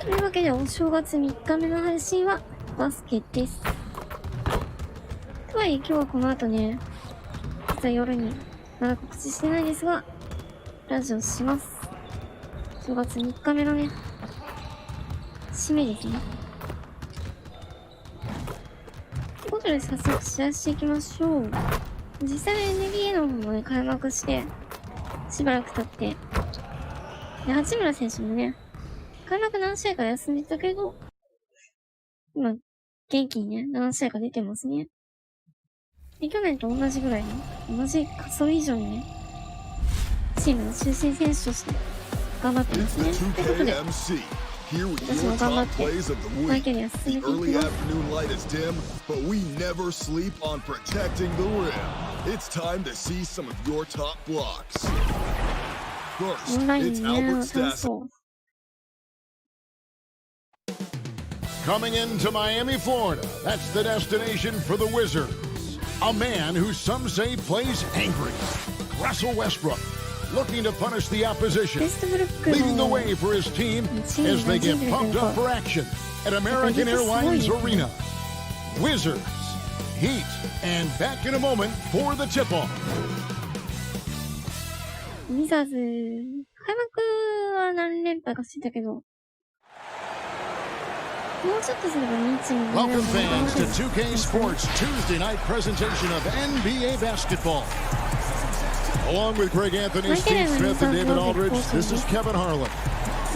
というわけで、お正月3日目の配信はバスケです。とはいえ今日はこの後ね、実は夜にまだ告知してないですが、ラジオします。正月3日目のね、締めですね。ということで早速試合していきましょう。実際 NBA の方もね、開幕して、しばらく経って、で、八村選手もね、開幕何試合か休んでたけど、今、元気にね、何試合か出てますね。で、去年と同じぐらいの、同じかそれ以上にね、チームの中心選手として頑張ってますね。ということで、私も頑張って、マイキャリア進めていきます。オンラインね、楽しそう。Coming into Miami, Florida, that's the destination for the Wizards. A man who some say plays angry. Russell Westbrook, looking to punish the opposition, leading the way for his team as they get pumped up for action at American Airlines Arena. Wizards, Heat, and back in a moment for the tip-off. ウィザーズ、開幕は何連敗かしてたけど、Welcome fans to 2K Sports Tuesday night presentation of NBA basketball. Along with Greg Anthony, Steve Smith, and David Aldridge, this is Kevin Harlan.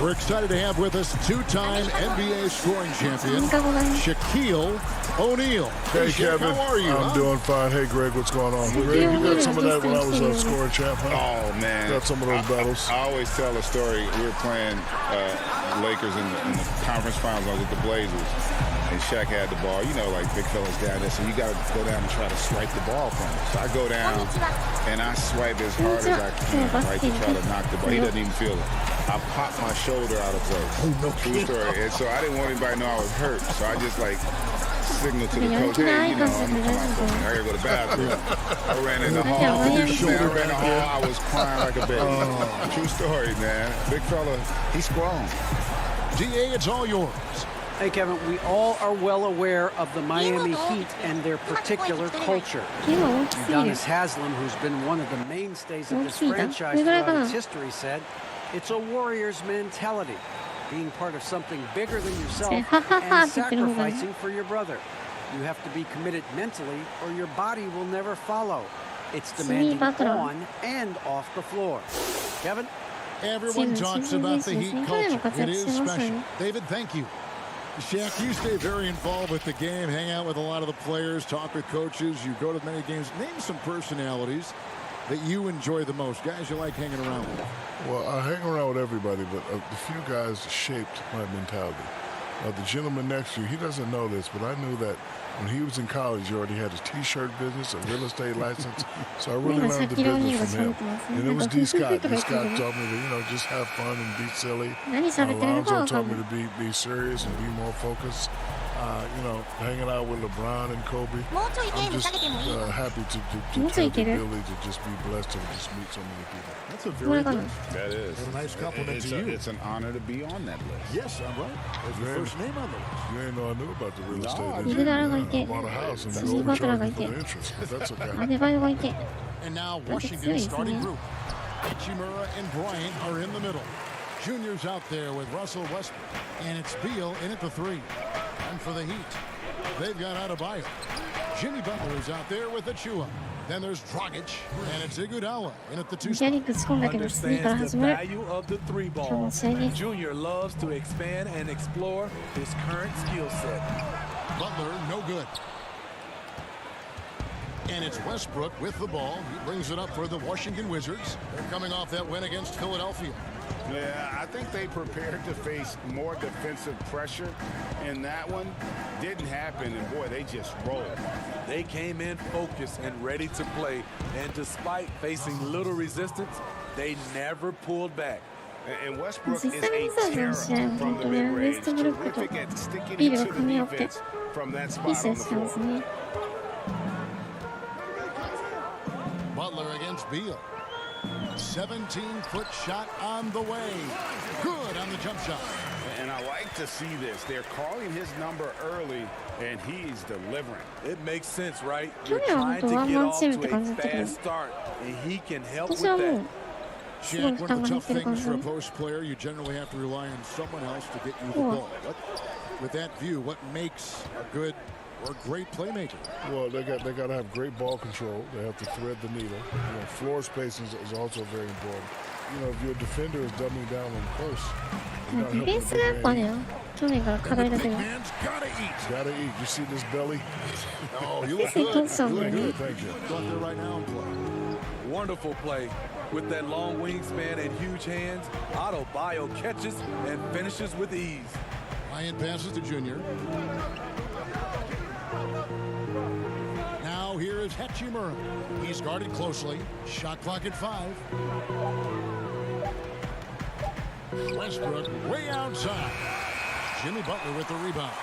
We're excited to have with us two-time NBA scoring champion, Shaquille O'Neal. Hey, Kevin. How are you? I'm doing fine. Hey, Greg, what's going on? Greg, you got some of that when I was a scoring champ, huh? Oh, man. Got some of those battles. I always tell a story. We were playing Lakers in the conference finals. I was with the Blazers. And Shaq had the ball. You know, like big fellas down there. So you got to go down and try to swipe the ball from him. So I go down and I swipe as hard as I can, right, to try to knock the ball. He doesn't even feel it. I popped my shoulder out of place. Oh, no True story. And so I didn't want anybody to know I was hurt. So I just like signaled to the coach, hey, you know, I'm gonna come out for me. I gotta go to the bathroom. I ran in the hall. I ran in the hall. I was crying like a baby. True story, man. Big fella, he's strong. DA, it's all yours. Hey, Kevin, we all are well aware of the Miami Heat and their particular culture. Udonis Haslem, who's been one of the mainstays of this franchise throughout its history, said, it's a warrior's mentality, being part of something bigger than yourself and sacrificing for your brother. You have to be committed mentally or your body will never follow. It's demanding on and off the floor. Kevin? Everyone talks about the Heat culture. It is special. David, thank you. Shaq, you stay very involved with the game, hang out with a lot of the players, talk with coaches, you go to many games. Name some personalities that you enjoy the most, guys you like hanging around with. Well, I hang around with everybody, but a few guys shaped my mentality. The gentleman next to you, he doesn't know this, but I knew that when he was in college, he already had a T-shirt business, a real estate license. So I really learned the business from him. And it was D. Scott. D. Scott taught me to, you know, just have fun and be silly. Alonzo taught me to be serious and be more focused. You know, hanging out with LeBron and Kobe. I'm just happy to have the ability to just be blessed to just meet so many people. That's a very good. That is. What a nice compliment to you. It's an honor to be on that list. Yes, I'm right. That's your first name on the list. You ain't know I knew about the real estate. I bought a house and they overcharged me for the interest. That's okay. And now Washington's starting group. Hachimura and Bryant are in the middle. Junior's out there with Russell Westbrook. And it's Beal in at the three. And for the Heat, they've got Adebayo. Jimmy Butler is out there with Achua. Then there's Dragic, and it's Iguodala in at the two spot. Understands the value of the three ball. Junior loves to expand and explore his current skill set. Butler, no good. And it's Westbrook with the ball. He brings it up for the Washington Wizards. They're coming off that win against Philadelphia. Yeah, I think they prepared to face more defensive pressure, and that one didn't happen, and boy, they just rolled. They came in focused and ready to play, and despite facing little resistance, they never pulled back. And Westbrook is a terror from the mid-range, terrific at sticking into the defense from that spot on the floor. Butler against Beal. 17-foot shot on the way. Good on the jump shot. And I like to see this. They're calling his number early, and he's delivering. It makes sense, right? You're trying to get off to a fast start, and he can help with that. Shaq, one of the tough things for a post player, you generally have to rely on someone else to get you the ball. With that view, what makes a good or great playmaker? Well, they got to have great ball control. They have to thread the needle. You know, floor spacing is also very important. You know, if your defender is doubling down on post, ディフェンスがやっぱね、去年から課題だけど。Man's gotta eat. Gotta eat. You see this belly? Oh, you look つい good. 通しちゃうんだよね。 Good, thank you. Go out there right now and play. Wonderful play. With that long wingspan and huge hands, Bio catches and finishes with ease. Ryan passes to Junior. Now here is Hachimura. He's guarded closely. Shot clock at 5. Westbrook way outside. Jimmy Butler with the rebound.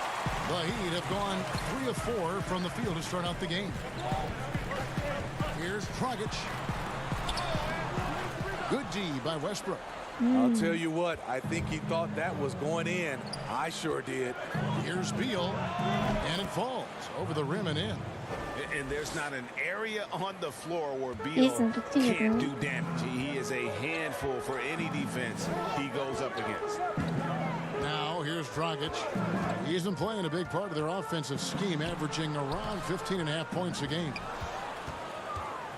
The Heat have gone 3 of 4 from the field to start out the game. Here's Dragic. Good D by Westbrook. I'll tell you what, I think he thought that was going in. I sure did. Here's Beal, and it falls over the rim and in. And there's not an area on the floor where Beal can't do damage. He is a handful for any defense he goes up against. Now here's Dragic. He isn't playing a big part of their offensive scheme, averaging around 15.5 points a game.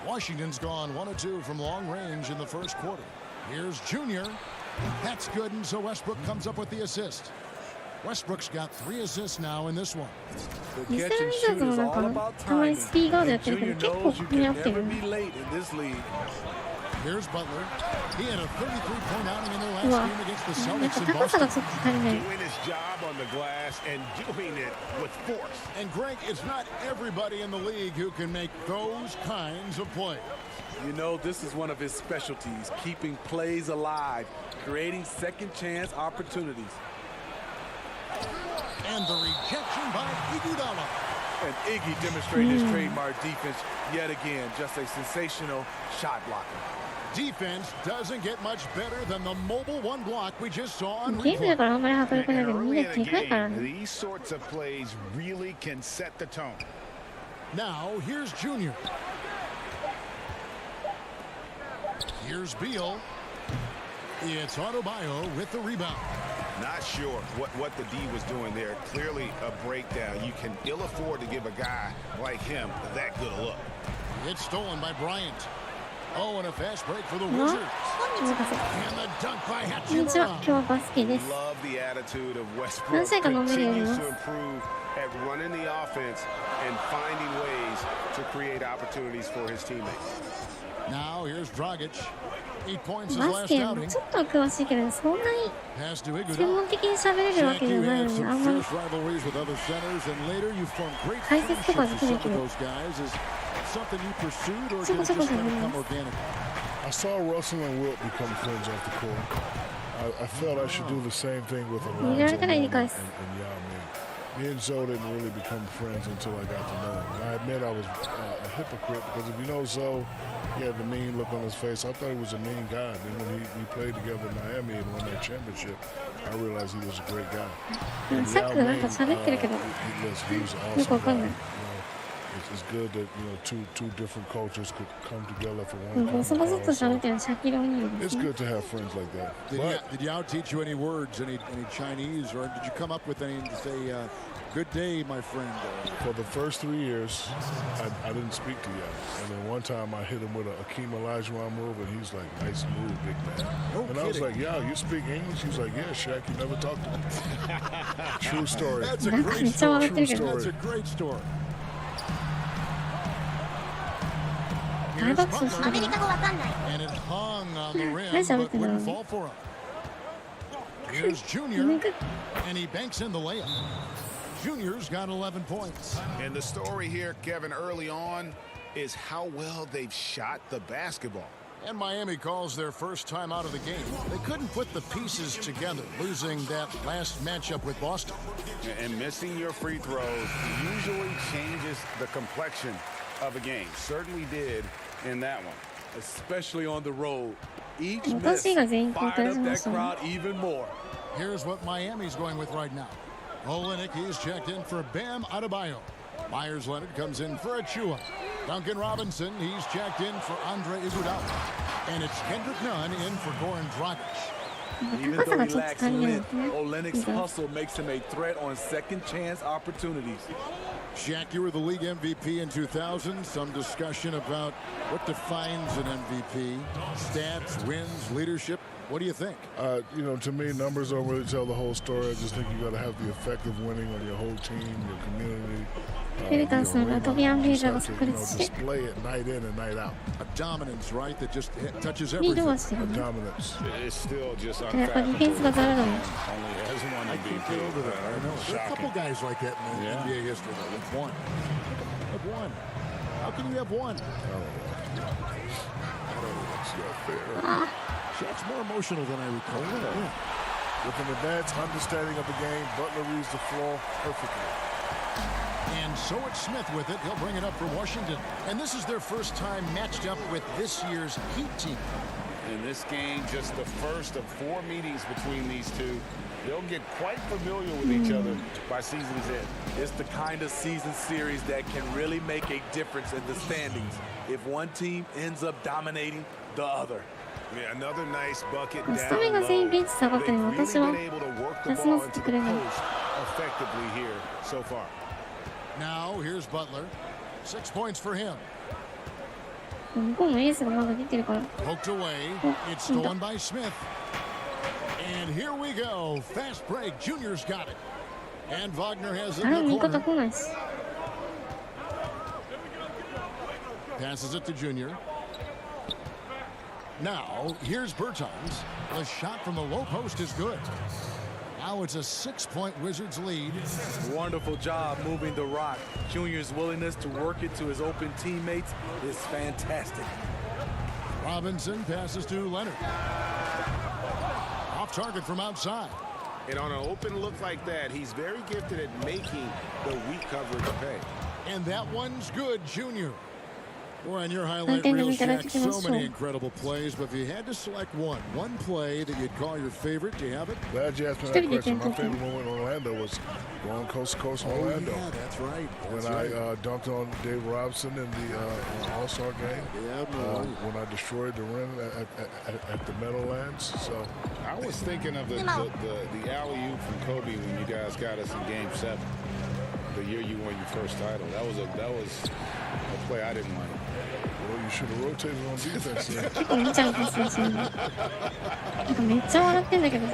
Washington's gone 1 of 2 from long range in the first quarter. Here's Junior. That's good, and so Westbrook comes up with the assist. Westbrook's got 3 assists now in this one. The catch and shoot is all about timing. And Junior knows you can never be late in this league. Here's Butler. He had a 33-point outing in their last game against the Celtics in Boston. Doing his job on the glass and doing it with force. And Greg, it's not everybody in the league who can make those kinds of plays. You know, this is one of his specialties, keeping plays alive, creating second chance opportunities. And the rejection by Iguodala. And Iggy demonstrated his trademark defense yet again, just a sensational shot blocker. Defense doesn't get much better than the mobile one block we just saw on ゲームだからあんまり働かないけど、みん Early な in で a かいから game, ね。 these sorts of plays really can set the tone. Now here's Junior. Here's Beal. It's Adebayo with the rebound. Not sure what the D was doing there. Clearly a breakdown. You can ill afford to give a guy like him that good a look. It's stolen by Bryant. Oh, and a fast break for the Wizards. And the dunk by こんにちは、今日 Hachimura. はバスケです。 Love the attitude of Westbrook. 何歳か飲めるようになり Continues ま to す。 improve at running the offense and finding ways to create opportunities for his teammates. Now here's Dragic. 8 points his バス last ケ outing. ちょっとは詳しいけど、そんなに Pass to 専 Iguodala. 門的に喋れるわ Shaq, けじゃ you ない had ので、あ some んまり fierce rivalries with other centers, and later you formed great 解説とか friendships でき with ない some け of ど、 those guys. Is something you pursued, or ちょ did こ it ちょこ just 喋 kind り of ま come す。 organically? I saw Russell and Wilt become friends off the court. I felt I should do the same thing with Alonzo 見られたらいい and 返す。 Yao Ming. Me and Zoe didn't really become friends until I got to know him. And I admit I was a hypocrite because if you know Zoe, he had the mean look on his face. I thought he was a mean guy. Then when we played together in Miami and won that championship, I realized he was a great guy. うんさっきのなんか喋ってるけど、 He was an よくわ awesome かん guy. ない You know, it's good that two different cultures could come together for うん one ボソボソっ common と cause. 喋っ So てるのシャキロニールです it's ね。 good to have friends like that. Did Yao teach you any words, any Chinese, or did you come up with any to say, good day, my friend? For the first 3 years, I didn't speak to Yao. And then one time I hit him with a Akeem Olajuwon move, and he's like, nice move, big man. No And I was kidding. like, Yao, you speak English? He's like, yeah, Shaq, you never talked to me. True story. That's a That's great so story. amazing. That's a great story. 大爆笑してるよ。 And it hung on the rim, Nice but everything wouldn't on. fall for him. Here's Junior, and he banks in the layup. Junior's got 11 points. And the story here, Kevin, early on is how well they've shot the basketball. And Miami calls their first time out of the game. They couldn't put the pieces together, losing that last matchup with Boston. And missing your free throws usually changes the complexion of a game. Certainly did in that one. Especially on the road. Each 私 miss が全員交 fired 代 up しま that したね。 crowd even more. Here's what Miami's going with right now. Olynyk, he's checked in for Bam Adebayo. Myers Leonard comes in for Achua. Duncan Robinson, he's checked in for Andre Iguodala. And it's Kendrick Nunn in for Goran Dragic. Even though he lacks length, Olynyk's hustle makes him a threat on second chance opportunities. Shaq, you were the league MVP in 2000. Some discussion about what defines an MVP. Stats, wins, leadership. What do you think? You know, to me, numbers don't really tell the whole story. I just think you got to have the effect of winning on your whole team, your community. Display it night in and night out. A dominance, right, that just touches everything. A dominance. It's still just unfathomable. Only has one MVP. Over there. I know. There are a couple guys like that in the NBA history, though. With one. With one. How can you have one? I don't know that's not fair. Shaq's more emotional than I recall. Yeah. With an advanced understanding of the game, Butler reads the floor perfectly. And so it's Smith with it. He'll bring it up for Washington. And this is their first time matched up with this year's Heat team. In this game, just the first of 4 meetings between these two. They'll get quite familiar with each other by season's end. It's the kind of season series that can really make a difference in the standings if one team ends up dominating the other. Yeah, another nice bucket スタメンが全員ベンチ下がってるの私は休ませてくれない。 effectively here so far. Now here's Butler. 6 points for him. 向こうのエースがまだ出てるから。 Poked away. It's stolen by Smith. And here we go. Fast break. Junior's got it. And Wagner has it in the 味方 corner. 来ないし。 Passes it to Junior. Now, here's Bertans. The shot from the low post is good. Now it's a 6-point Wizards lead. Wonderful job moving the rock. Junior's willingness to work it to his open teammates is fantastic. Robinson passes to Leonard. Off target from outside. And on an open look like that, he's very gifted at making the weak coverage pay. And that one's good, Junior. We're on your highlight reel, Shaq. So many incredible plays, but if you had to select one play that you'd call your favorite, do you have it? Glad you asked me that question. My favorite one in Orlando was going coast to coast in Orlando. Yeah, that's right. When I dunked on Dave Robinson in the All-Star game. Yeah, when I destroyed the rim at the Meadowlands. So I was thinking of the alley-oop from Kobe when you guys got us in Game 7, the year you won your first title. That was a play I didn't like. Well, you should have rotated on defense then. 結構見ちゃうんですよ、そういうの。なんかめっちゃ笑ってんだけどさ。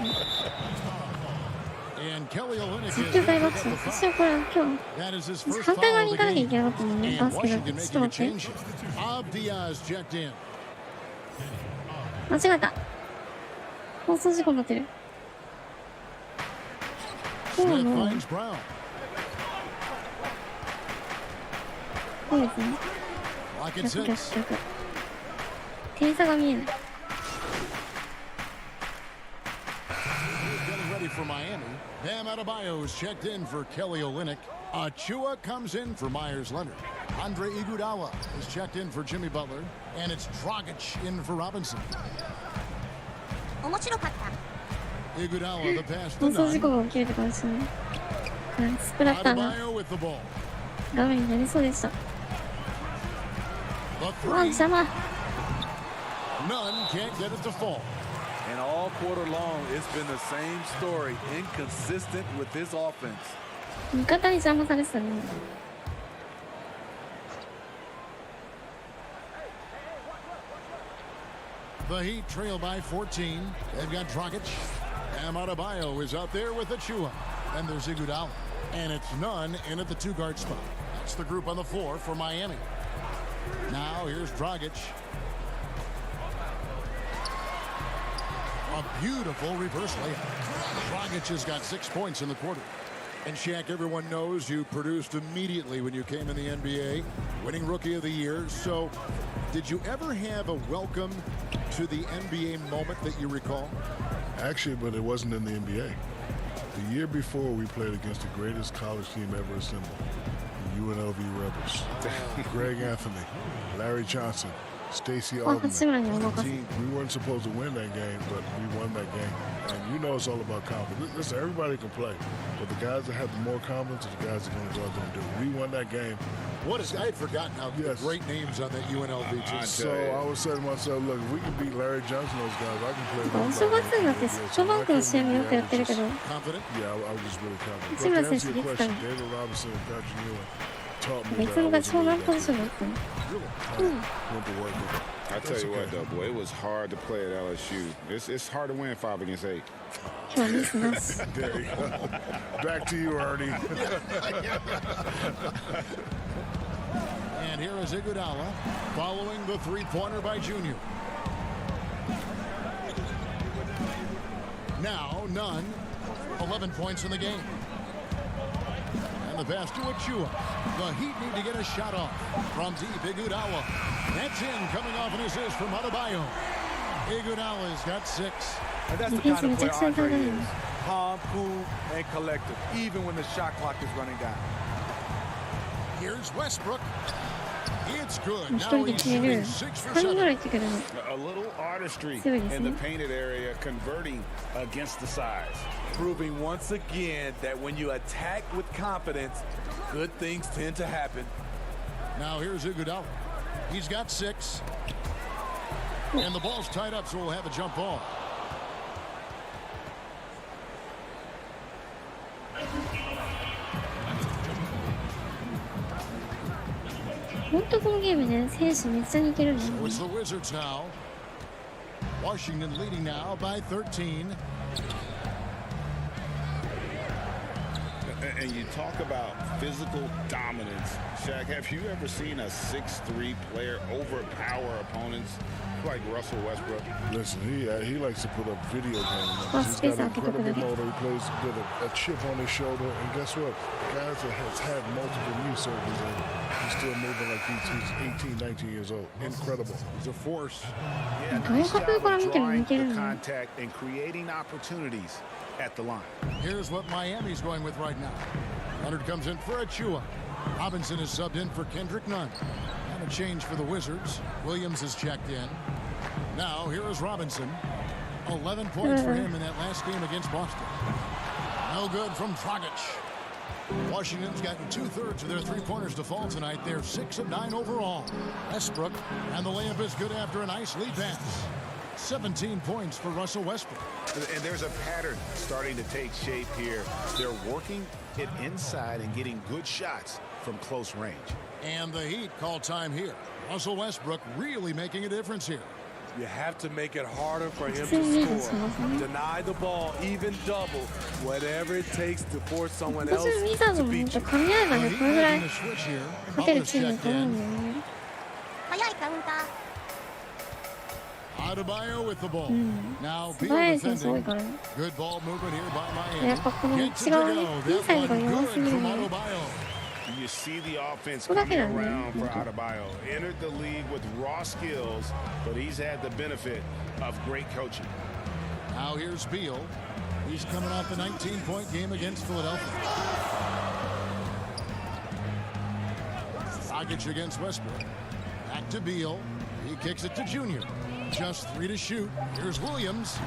And Kelly Olynyk 実況大爆笑。私はこれ今日 that is his first 反対側 foul に of 行 the かなきゃい game. けなかったのね、 And バスケだ Washington と。ちょっ making と a 待って。 change. Abdiaz checked in. 間違えた。放送事故になってる。そうな Smith の。 finds Brown. そうですね。 Lock 逆 it 逆 six. 逆。点差が見えない。 Getting ready for Miami. Bam Adebayo is checked in for Kelly Olynyk. Achua comes in for Myers Leonard. Andre Iguodala is checked in for Jimmy Butler. And it's Dragic in for Robinson. 面白かった。 Iguodala the pass 放 to 送事故 Nunn. が起きるとかですね。スプラッターが Adebayo with the ball. 画面になりそうでした。 The うわ、 three. 邪魔。 Nunn can't get it to fall. And all quarter long, it's been the same story, inconsistent with his offense. 味方に邪魔されてたね。 The Heat trail by 14. They've got Dragic. Bam Adebayo is out there with Achua. And there's Iguodala. And it's Nunn in at the 2-guard spot. That's the group on the floor for Miami. Now here's Dragic. A beautiful reverse layup. Dragic has got 6 points in the quarter. And Shaq, everyone knows you produced immediately when you came in the NBA, winning Rookie of the Year. So did you ever have a welcome to the NBA moment that you recall? Actually, but it wasn't in the NBA. The year before, we played against the greatest college team ever assembled, the UNLV Rebels. Greg Anthony, Larry Johnson, Stacey あ、 Altman. 八村にお任せ。 We weren't supposed to win that game, but we won that game. And you know it's all about confidence. Listen, everybody can play, but the guys that have the more confidence are the guys that are going to go out there and do it. We won that game. What is, I had forgotten how Yes. great names on that UNLV team. So I was saying to myself, look, if we can beat Larry Johnson, those guys, I can play. お正月になってソフトバンクの試合もよくやってるけど、 Confident? Yeah, I was just really confident. 八村 But to 選 answer 手 your 出てた question, の。 David Robinson and Patrick Ewing taught い me つも that が I 長 wasn't 男 really ポジ that ションだったの。 good. Went to work with it. I tell you what, though, boy, it was hard to play at LSU. It's hard to win 5 against 8. 今日はミスなし。 There you go. Back to you, Ernie. And here is Iguodala following the three-pointer by Junior. Now, none. 11 points in the game. And the pass to Achua. The Heat need to get a shot off from deep. Iguodala. That's in, coming off an assist from Adebayo. Iguodala's got 6. And that's the kind of player Andre is. Calm, cool, and collected, even when the shot clock is running down. Here's Westbrook. It's good. 一人 Now で he's 決める。 shooting 6 for 3人ぐら 7. い行ってくるの。 A little artistry 強いです in the ね。 painted area, converting against the size. Proving once again that when you attack with confidence, good things tend to happen. Now here's Iguodala. He's got 6. And the ball's tied up, so we'll have a jump ball. 本当このゲームね、選手めっちゃ似てるんだよ So ね。 it's the Wizards now. Washington leading now by 13. And you talk about physical dominance. Shaq, have you ever seen a 6'3" player overpower opponents like Russell Westbrook? Listen, he likes to put up video game numbers. Oh, He's space got out, incredible get motor. He plays with a chip on his shoulder. And guess what? Guys that has had multiple knee surgeries and he's still moving like he's 18, 19 years old. Incredible. He's a force. Yeah, nice job of drawing the contact and creating opportunities at the line. Here's what Miami's going with right now. Leonard comes in for Achua. Robinson is subbed in for Kendrick Nunn. And a change for the Wizards. Williams is checked in. Now here is Robinson. 11 points for him in that last game against Boston. No good from Dragic. Washington's gotten 2/3 of their three-pointers to fall tonight. They're 6 of 9 overall. Westbrook, and the layup is good after a nice lead pass. 17 points for Russell Westbrook. And there's a pattern starting to take shape here. They're working it inside and getting good shots from close range. And the Heat call time here. Russell Westbrook really making a difference here. You have to make it harder for him Same to reason, score. so- Deny the ball, even double, whatever it takes to force someone 今 else 年ウィザーズ to も本 beat 当 you. 噛み合えば The ね、 Heat これぐらい making a switch here. 勝てる Butler's チームだ checked と思うん in. だよね。早いカウンター Adebayo with the ball. Now 素 Beal 早い選手多い defending. からね。 Good ball movement here by やっ Miami. ぱこの Gets 内 it 側 to ね、 go. イン That サイドが one 弱 good すぎる from ね。 Adebayo. You see the offense Well, that coming can around for happen. Adebayo. Entered the league with raw skills, but he's had the benefit of great coaching. Now here's Beal. He's coming off a 19-point game against Philadelphia. Dragic against Westbrook. Back to Beal. He kicks it to Junior. Just 3 to shoot. Here's Williams.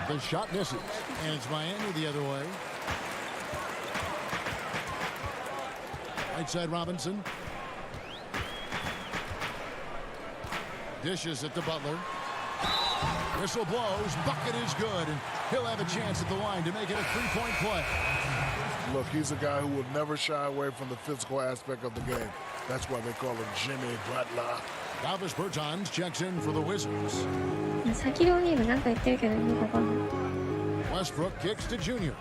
The shot misses. And it's Miami the other way. Right side Robinson. Dishes it to Butler. Whistle blows. Bucket is good. And he'll have a chance at the line to make it a 3-point play. Look, he's a guy who will never shy away from the physical aspect of the game. That's why they call him Jimmy Butler. Davis Bertans checks in for the Wizards. 先のリーグなんか言ってるけど、よくわかんない。 Westbrook kicks to Junior.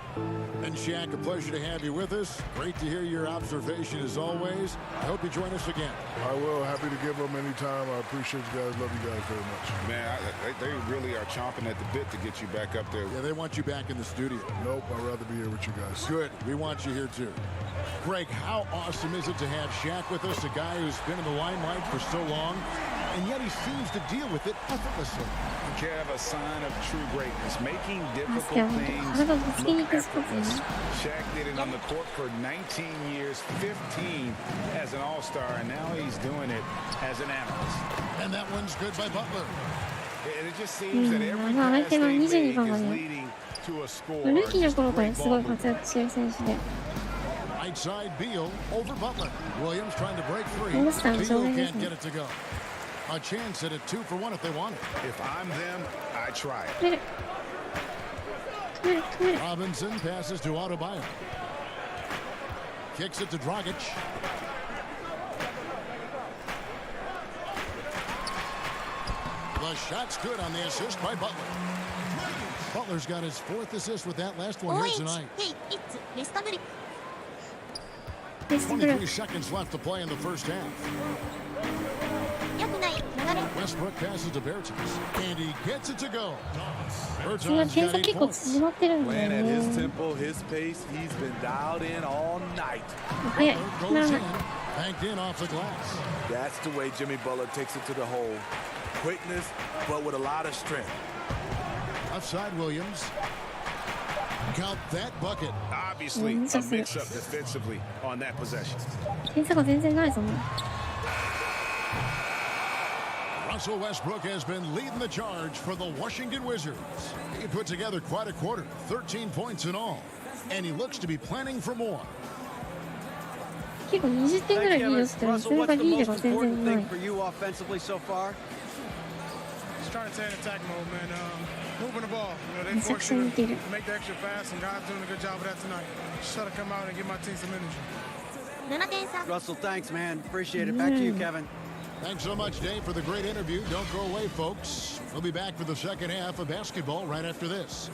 And Shaq, a pleasure to have you with us. Great to hear your observation as always. I hope you join us again. I will. Happy to give them anytime. I appreciate you guys. Love you guys very much. Man, they really are chomping at the bit to get you back up there. Yeah, they want you back in the studio. Nope, I'd rather be here with you guys. Good. We want you here too. Greg, how awesome is it to have Shaq with us, a guy who's been in the limelight for so long? and yet he seems to deal with it effortlessly. You have a sign of true greatness, making difficult things look effortless. Shaq did it on the court for 19 years, 15 as an all-star, and now he's doing it as an analyst. And that one's good by Butler. And it just seems that every pass they make is leading to a score. ルーキーの頃からすごい活躍してる選手で。 Right side Beal over Butler. Williams trying to break free. All star Beal showing can't isn't get it to go. A chance at a 2 for 1 if they want it. If I'm them, I try it. Robinson passes to Adebayo. Kicks it to Dragic. The shot's good on the assist by Butler. Butler's got his 4th assist with that last one here tonight. 23 seconds left to play in the first half. Westbrook passes to Bertans, and he gets it to go. Bertans got 8 points. Playing at his tempo, his pace, he's been dialed in all night. Goes in, banked in off the glass. That's the way Jimmy Butler takes it to the hole. Quickness, but with a lot of strength. Outside Williams. Count that bucket. Obviously, a mix-up defensively on that possession. Russell Westbrook has been leading the charge for the Washington Wizards. He put together quite a quarter, 13 points in all, and he looks to be planning for more. 結構20点ぐらいリードしてる。それがリードが全然ない。 Trying to stay in attack mode, man. Moving the ball. You know, they force you to make the extra pass, and God's doing a good job of that tonight. Just try to come out and give my team some energy. Russell, thanks, man. Appreciate it. Back to you, Kevin. Thanks so much, Dave, for the great interview. Don't go away, folks. We'll be back for the second half of basketball right after this.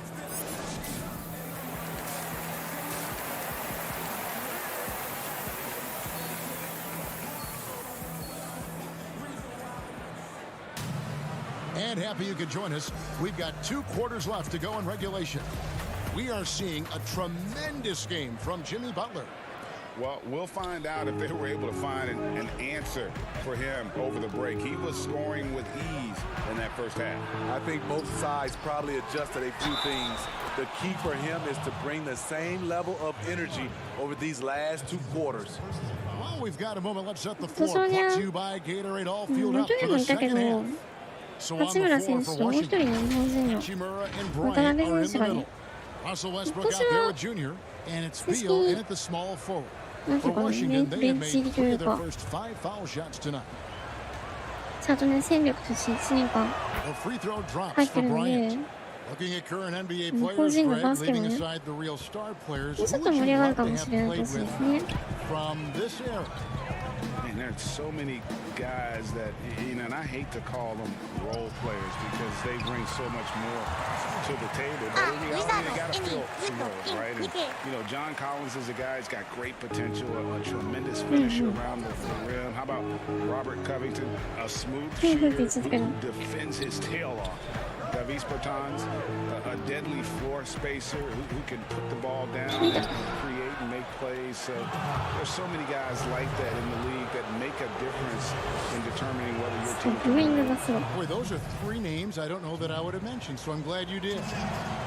And happy you could join us. We've got 2 quarters left to go in regulation. We are seeing a tremendous game from Jimmy Butler. Well, we'll find out if they were able to find an answer for him over the break. He was scoring with ease in that first half. I think both sides probably adjusted a few things. The key for him is to bring the same level of energy over these last 2 quarters. Well, we've got a moment. Let's set the floor. Brought to you by Gatorade, all fueled up for the second half. So on the floor for Washington, Hachimura and Bryant are in the middle. Russell Westbrook out there with Junior, and it's Beal in at the small forward. For Washington, they have made 3 of their first 5 foul shots tonight. The free throw drops for Bryant. Looking at current NBA players, Greg, leaving aside the real star players, who would you love to have played with from this era? And there's so many guys that, you know, and I hate to call them role players because they bring so much more to the table. But in reality, they got to fill some roles, right? And, you know, John Collins is a guy who's got great potential, a tremendous finisher around the rim. How about Robert Covington, a smooth shooter who defends his tail off? Davis Bertans, a deadly floor spacer who can put the ball down and create and make plays. So there's so many guys like that in the league that make a difference in determining whether your team can win. Boy, those are 3 names I don't know that I would have mentioned, so I'm glad you did.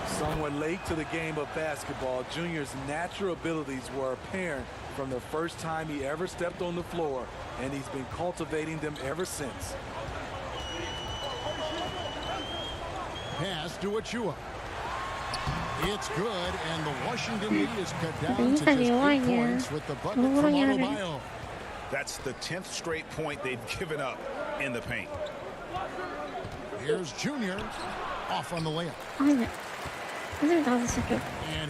Somewhat late to the game of basketball, Junior's natural abilities were apparent from the first time he ever stepped on the floor, and he's been cultivating them ever since. Pass to Achua. It's good, and the Washington lead is cut down to just 8 points with the bucket from Adebayo. That's the 10th straight point they've given up in the paint. Here's Junior off on the layup. And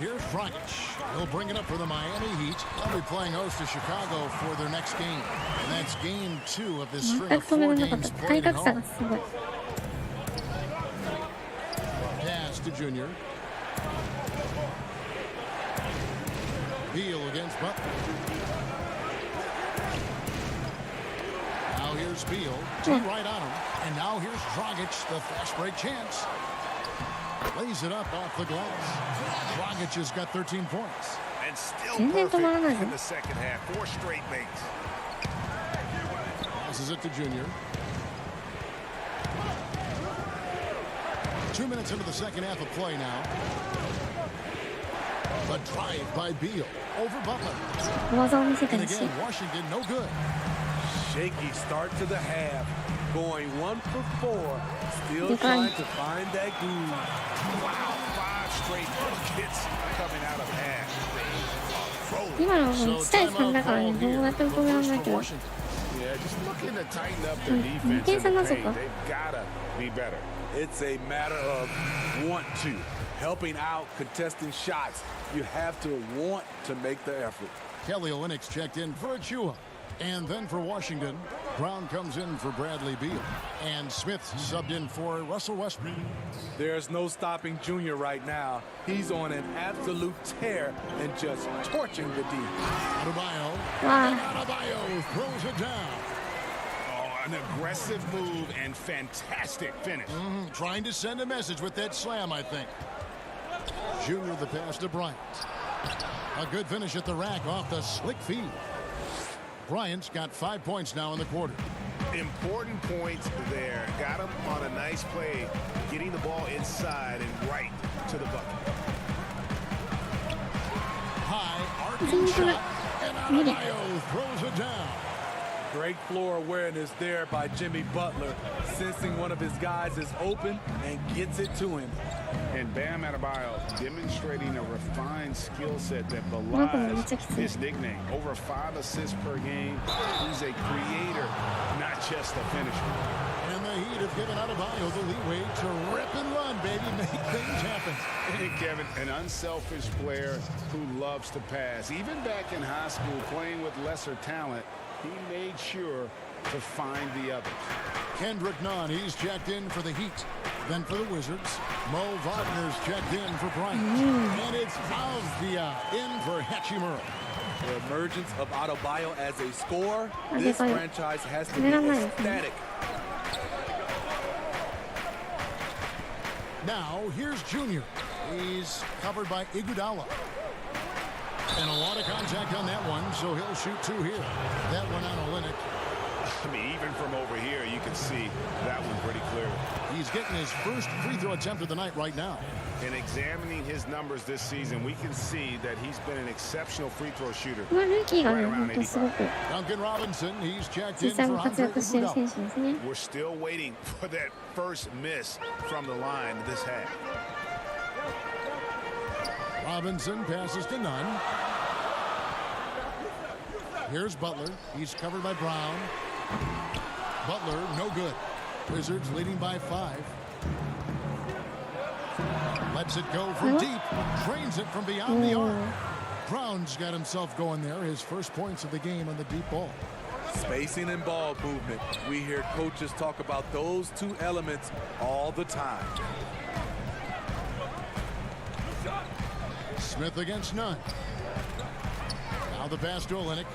here's Dragic. He'll bring it up for the Miami Heat. They'll be playing host to Chicago for their next game. And that's game 2 of this string of 4 games played at home. Pass to Junior. Beal against Butler. Now here's Beal. Right on him. And now here's Dragic, the fast break chance. Lays it up off the glass. Dragic has got 13 points. And still perfect in the second half. 4 straight makes. Passes it to Junior. 2 minutes into the second half of play now. The drive by Beal over Butler. And again, Washington no good. Shaky start to the half. Going 1 for 4. Still trying to find that groove. Wow, 5 straight buckets coming out of half. 今の1対3だからね、どうやっても止められないけど。 Yeah, just looking to tighten up their defense in the paint. They've gotta be better. It's a matter of want to. Helping out, contesting shots. You have to want to make the effort. Kelly Olynyk's checked in for Achua. And then for Washington, Brown comes in for Bradley Beal. And Smith subbed in for Russell Westbrook. There's no stopping Junior right now. He's on an absolute tear and just torching the D. Adebayo throws it down. Oh, an aggressive move and fantastic finish. Trying to send a message with that slam, I think. Junior the pass to Bryant. A good finish at the rack off the slick feed. Bryant's got 5 points now in the quarter. Important points there. Got him on a nice play, getting the ball inside and right to the bucket. High arcing shot, and Adebayo throws it down. Great floor awareness there by Jimmy Butler, sensing one of his guys is open and gets it to him. And Bam Adebayo demonstrating a refined skill set that belies his nickname. Over 5 assists per game. He's a creator, not just a finisher. And the Heat have given Adebayo the leeway to rip and run, baby, make things happen. Hey, Kevin, an unselfish player who loves to pass. Even back in high school, playing with lesser talent, he made sure to find the others. Kendrick Nunn, he's checked in for the Heat. Then for the Wizards, Mo Wagner's checked in for Bryant. And it's Avdia in for Hachimura. The emergence of Adebayo as a scorer, this franchise has to be ecstatic. Now, here's Junior. He's covered by Iguodala. And a lot of contact on that one, so he'll shoot 2 here. That one on Olynyk. I mean, even from over here, you can see that one pretty clearly. He's getting his first free throw attempt of the night right now. And examining his numbers this season, we can see that he's been an exceptional free throw shooter. Duncan Robinson, he's checked in for Iguodala. We're still waiting for that first miss from the line this half. Robinson passes to Nunn. Here's Butler. He's covered by Brown. Butler, no good. Wizards leading by 5. Lets it go from deep. Drains it from beyond the arc. Brown's got himself going there. His first points of the game on the deep ball. Spacing and ball movement. We hear coaches talk about those 2 elements all the time. Smith against Nunn. Now the pass to Olynyk.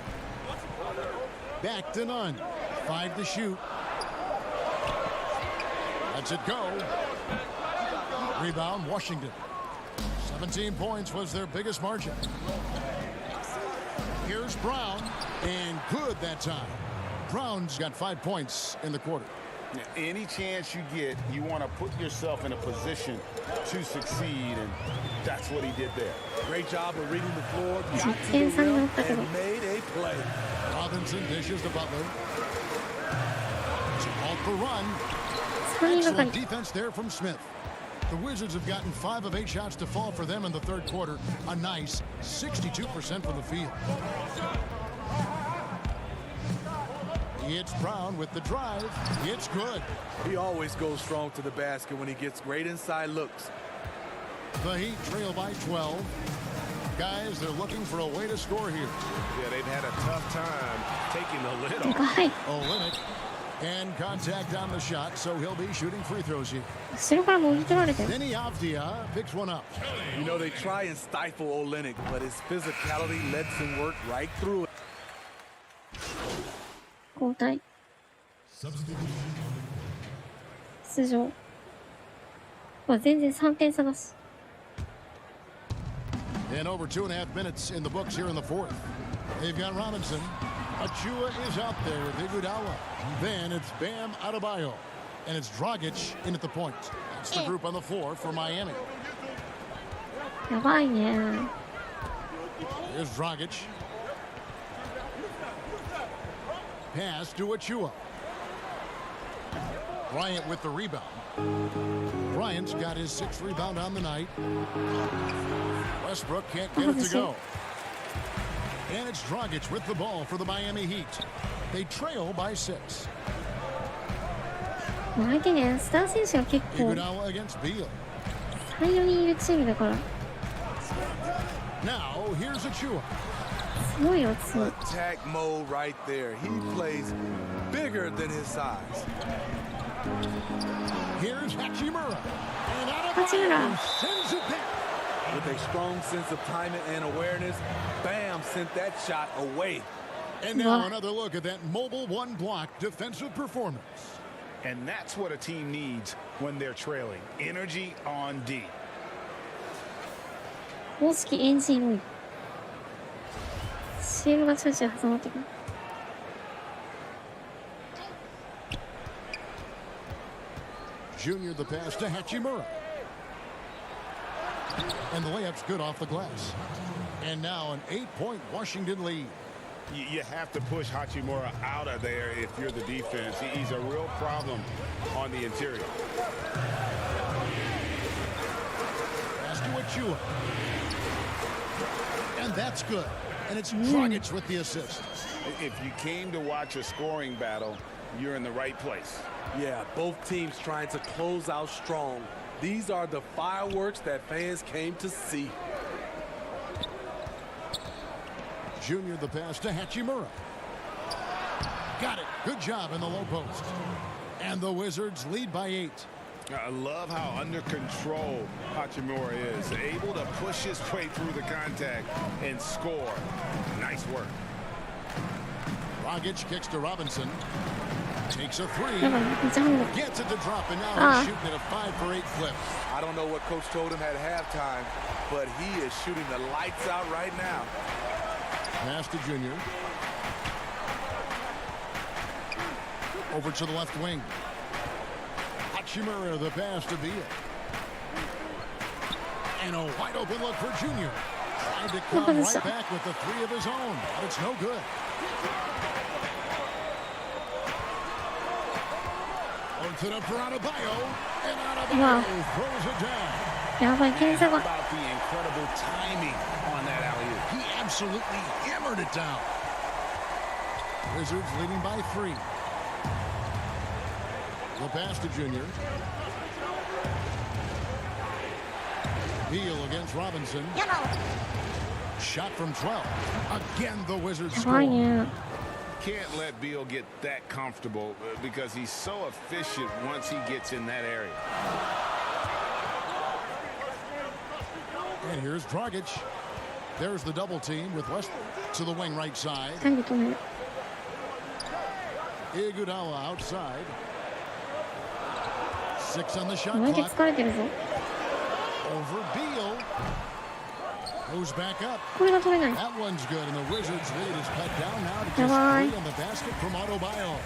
Back to Nunn. 5 to shoot. Lets it go. Rebound, Washington. 17 points was their biggest margin. Here's Brown, and good that time. Brown's got 5 points in the quarter. Any chance you get, you want to put yourself in a position to succeed, and that's what he did there. Great job of reading the floor, got to the rim, and made a play. Robinson dishes to Butler. It's a call for run. Excellent defense there from Smith. The Wizards have gotten 5 of 8 shots to fall for them in the third quarter. A nice 62% from the field. It's Brown with the drive. It's good. He always goes strong to the basket when he gets great inside looks. The Heat trail by 12. Guys, they're looking for a way to score here. Yeah, they've had a tough time taking the lid off. Olynyk. And contact on the shot, so he'll be shooting free throws here. Denny Avdia picks one up. You know, they try and stifle Olynyk, but his physicality lets him work right through it. 交代出場全然3点差だし And over 2.5 minutes in the books here in the fourth. They've got Robinson. Achua is out there with Iguodala. Then it's Bam Adebayo. And it's Dragic in at the point. That's the group on the floor for Miami. やばいね。 Here's Dragic. Pass to Achua. Bryant with the rebound. Bryant's got his 6th rebound on the night. Westbrook can't get it to go. And it's Dragic with the ball for the Miami Heat. They trail by 6. 相手ね、スター選手が結構 Iguodala against Beal. 3、4人いるチームだから。 Now here's Achua. すごいよ、強い。 Attack mode right there. He plays bigger than his size. Here's Hachimura. And out of Hachimura. bounds, sends it back. With a strong sense of timing and awareness, Bam sent that shot away. And now another look at that mobile one-block defensive performance. And that's what a team needs when they're trailing. Energy on D. 公式エンジンオイル。CM がちょいちょい挟まってくる。Junior the pass to Hachimura. And the layup's good off the glass. And now an 8-point Washington lead. You have to push Hachimura out of there if you're the defense. He's a real problem on the interior. Pass to Achua. And that's good. And it's Dragic with the assist. If you came to watch a scoring battle, you're in the right place. Yeah, both teams trying to close out strong. These are the fireworks that fans came to see. Junior the pass to Hachimura. Got it. Good job in the low post. And the Wizards lead by 8. I love how under control Hachimura is. Able to push his way through the contact and score. Nice work. Dragic kicks to Robinson. Takes a 3. やばい、めっちゃ離れた。 Gets it to drop, and now he's shooting at a 5 for 8 clip. I don't know what coach told him at halftime, but he is shooting the lights out right now. Pass to Junior. Over to the left wing. Hachimura the pass to Beal. And a wide open look for Junior. Trying to come right back with the 3 of his own, but it's no good. To the Adebayo, and Adebayo throws it down. やばい、点差が。 About the incredible timing on that alley-oop. He absolutely hammered it down. Wizards leading by 3. The pass to Junior. Beal against Robinson. Shot from 12. Again, the Wizards score. Can't let Beal get that comfortable because he's so efficient once he gets in that area. And here's Dragic. There's the double team with Westbrook to the wing right side. Iguodala outside. 6 on the shot clock. Over Beal. Goes back up. That one's good, and the Wizards' lead is cut down now to just 3 on the basket from Adebayo.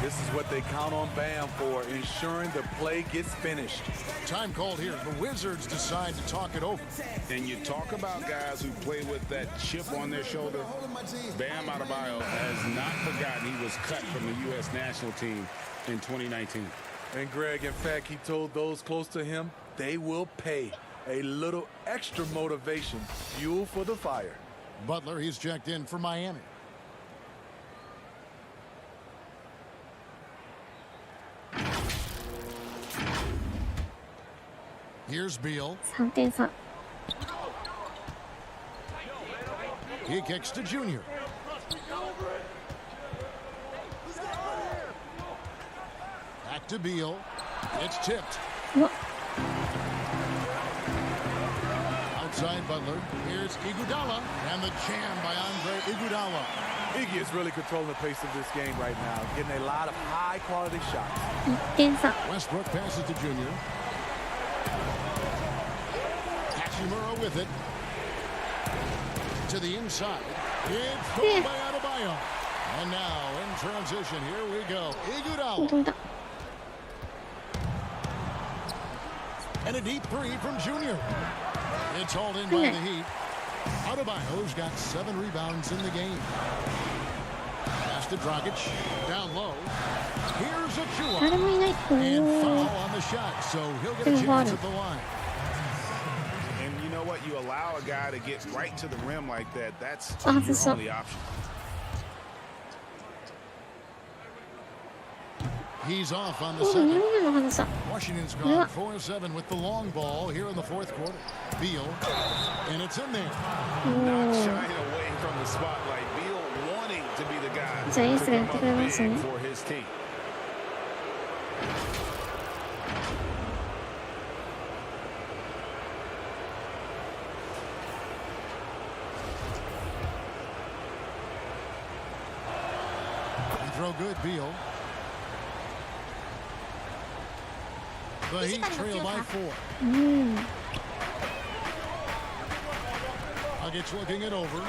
This is what they count on Bam for, ensuring the play gets finished. Time called here. The Wizards decide to talk it over. And you talk about guys who play with that chip on their shoulder. Bam Adebayo has not forgotten he was cut from the U.S. national team in 2019. And Greg, in fact, he told those close to him, they will pay. A little extra motivation, fuel for the fire. Butler, he's checked in for Miami. Here's Beal. 3点差。 He kicks to Junior. Back to Beal. It's tipped. Outside Butler. Here's Iguodala. And the jam by Andre Iguodala. Iggy is really controlling the pace of this game right now, getting a lot of high-quality shots. 1点差。 Westbrook passes to Junior. Hachimura with it. To the inside. It's thrown by Adebayo. And now in transition, here we go. Iguodala. And a deep three from Junior. It's hauled in by the Heat. Adebayo's got 7 rebounds in the game. Pass to Dragic. Down low. Here's a Chua. And foul on the shot, so he'll get a chance at the line. And you know what? You allow a guy to get right to the rim like that. That's your only option. He's off on the second. Washington's gone 4-7 with the long ball here in the fourth quarter. Beal, and it's in there. Not shying away from the spotlight. Beal wanting to be the guy to come up big for his team. Throw good, Beal. The Heat trail by 4. Huggins looking it over.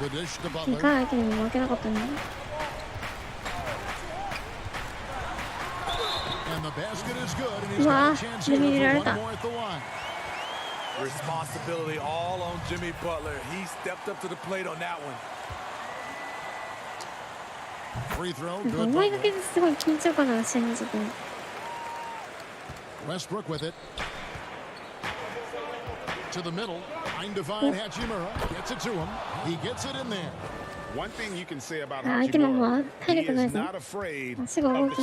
The dish to Butler. And the basket is good, and he's got a chance here for one more at the line. Responsibility all on Jimmy Butler. He stepped up to the plate on that one. Free throw, good. Westbrook with it. To the middle. Trying to find Hachimura. Gets it to him. He gets it in there. One thing you can say about Hachimura, he is not afraid of the challenge.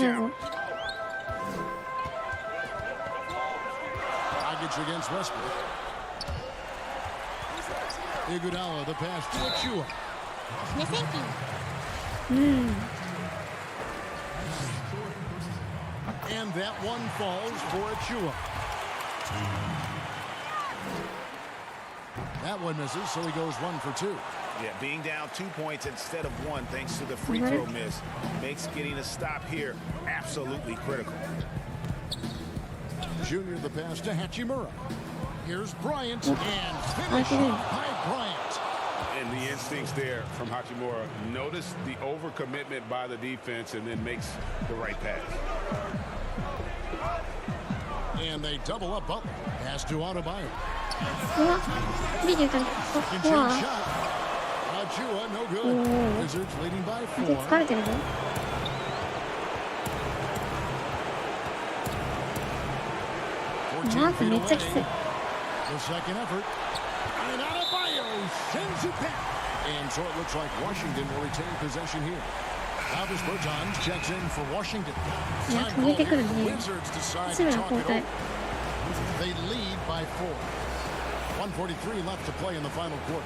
Dragic against Westbrook. Iguodala, the pass to Achua. And that one falls for Achua. That one misses, so he goes 1 for 2. Yeah, being down 2 points instead of 1 thanks to the free throw miss makes getting a stop here absolutely critical. Junior the pass to Hachimura. Here's Bryant and finish by Bryant. And the instincts there from Hachimura. Notice the overcommitment by the defense and then makes the right pass. And they double up Butler. Pass to Adebayo. Shot. Achua, no good. Wizards leading by 4. The second effort. And Adebayo sends it back. And so it looks like Washington will retain possession here. Albus Bertans checks in for Washington. Time called here. The Wizards decide to talk it over. They lead by 4. 1:43 left to play in the final quarter.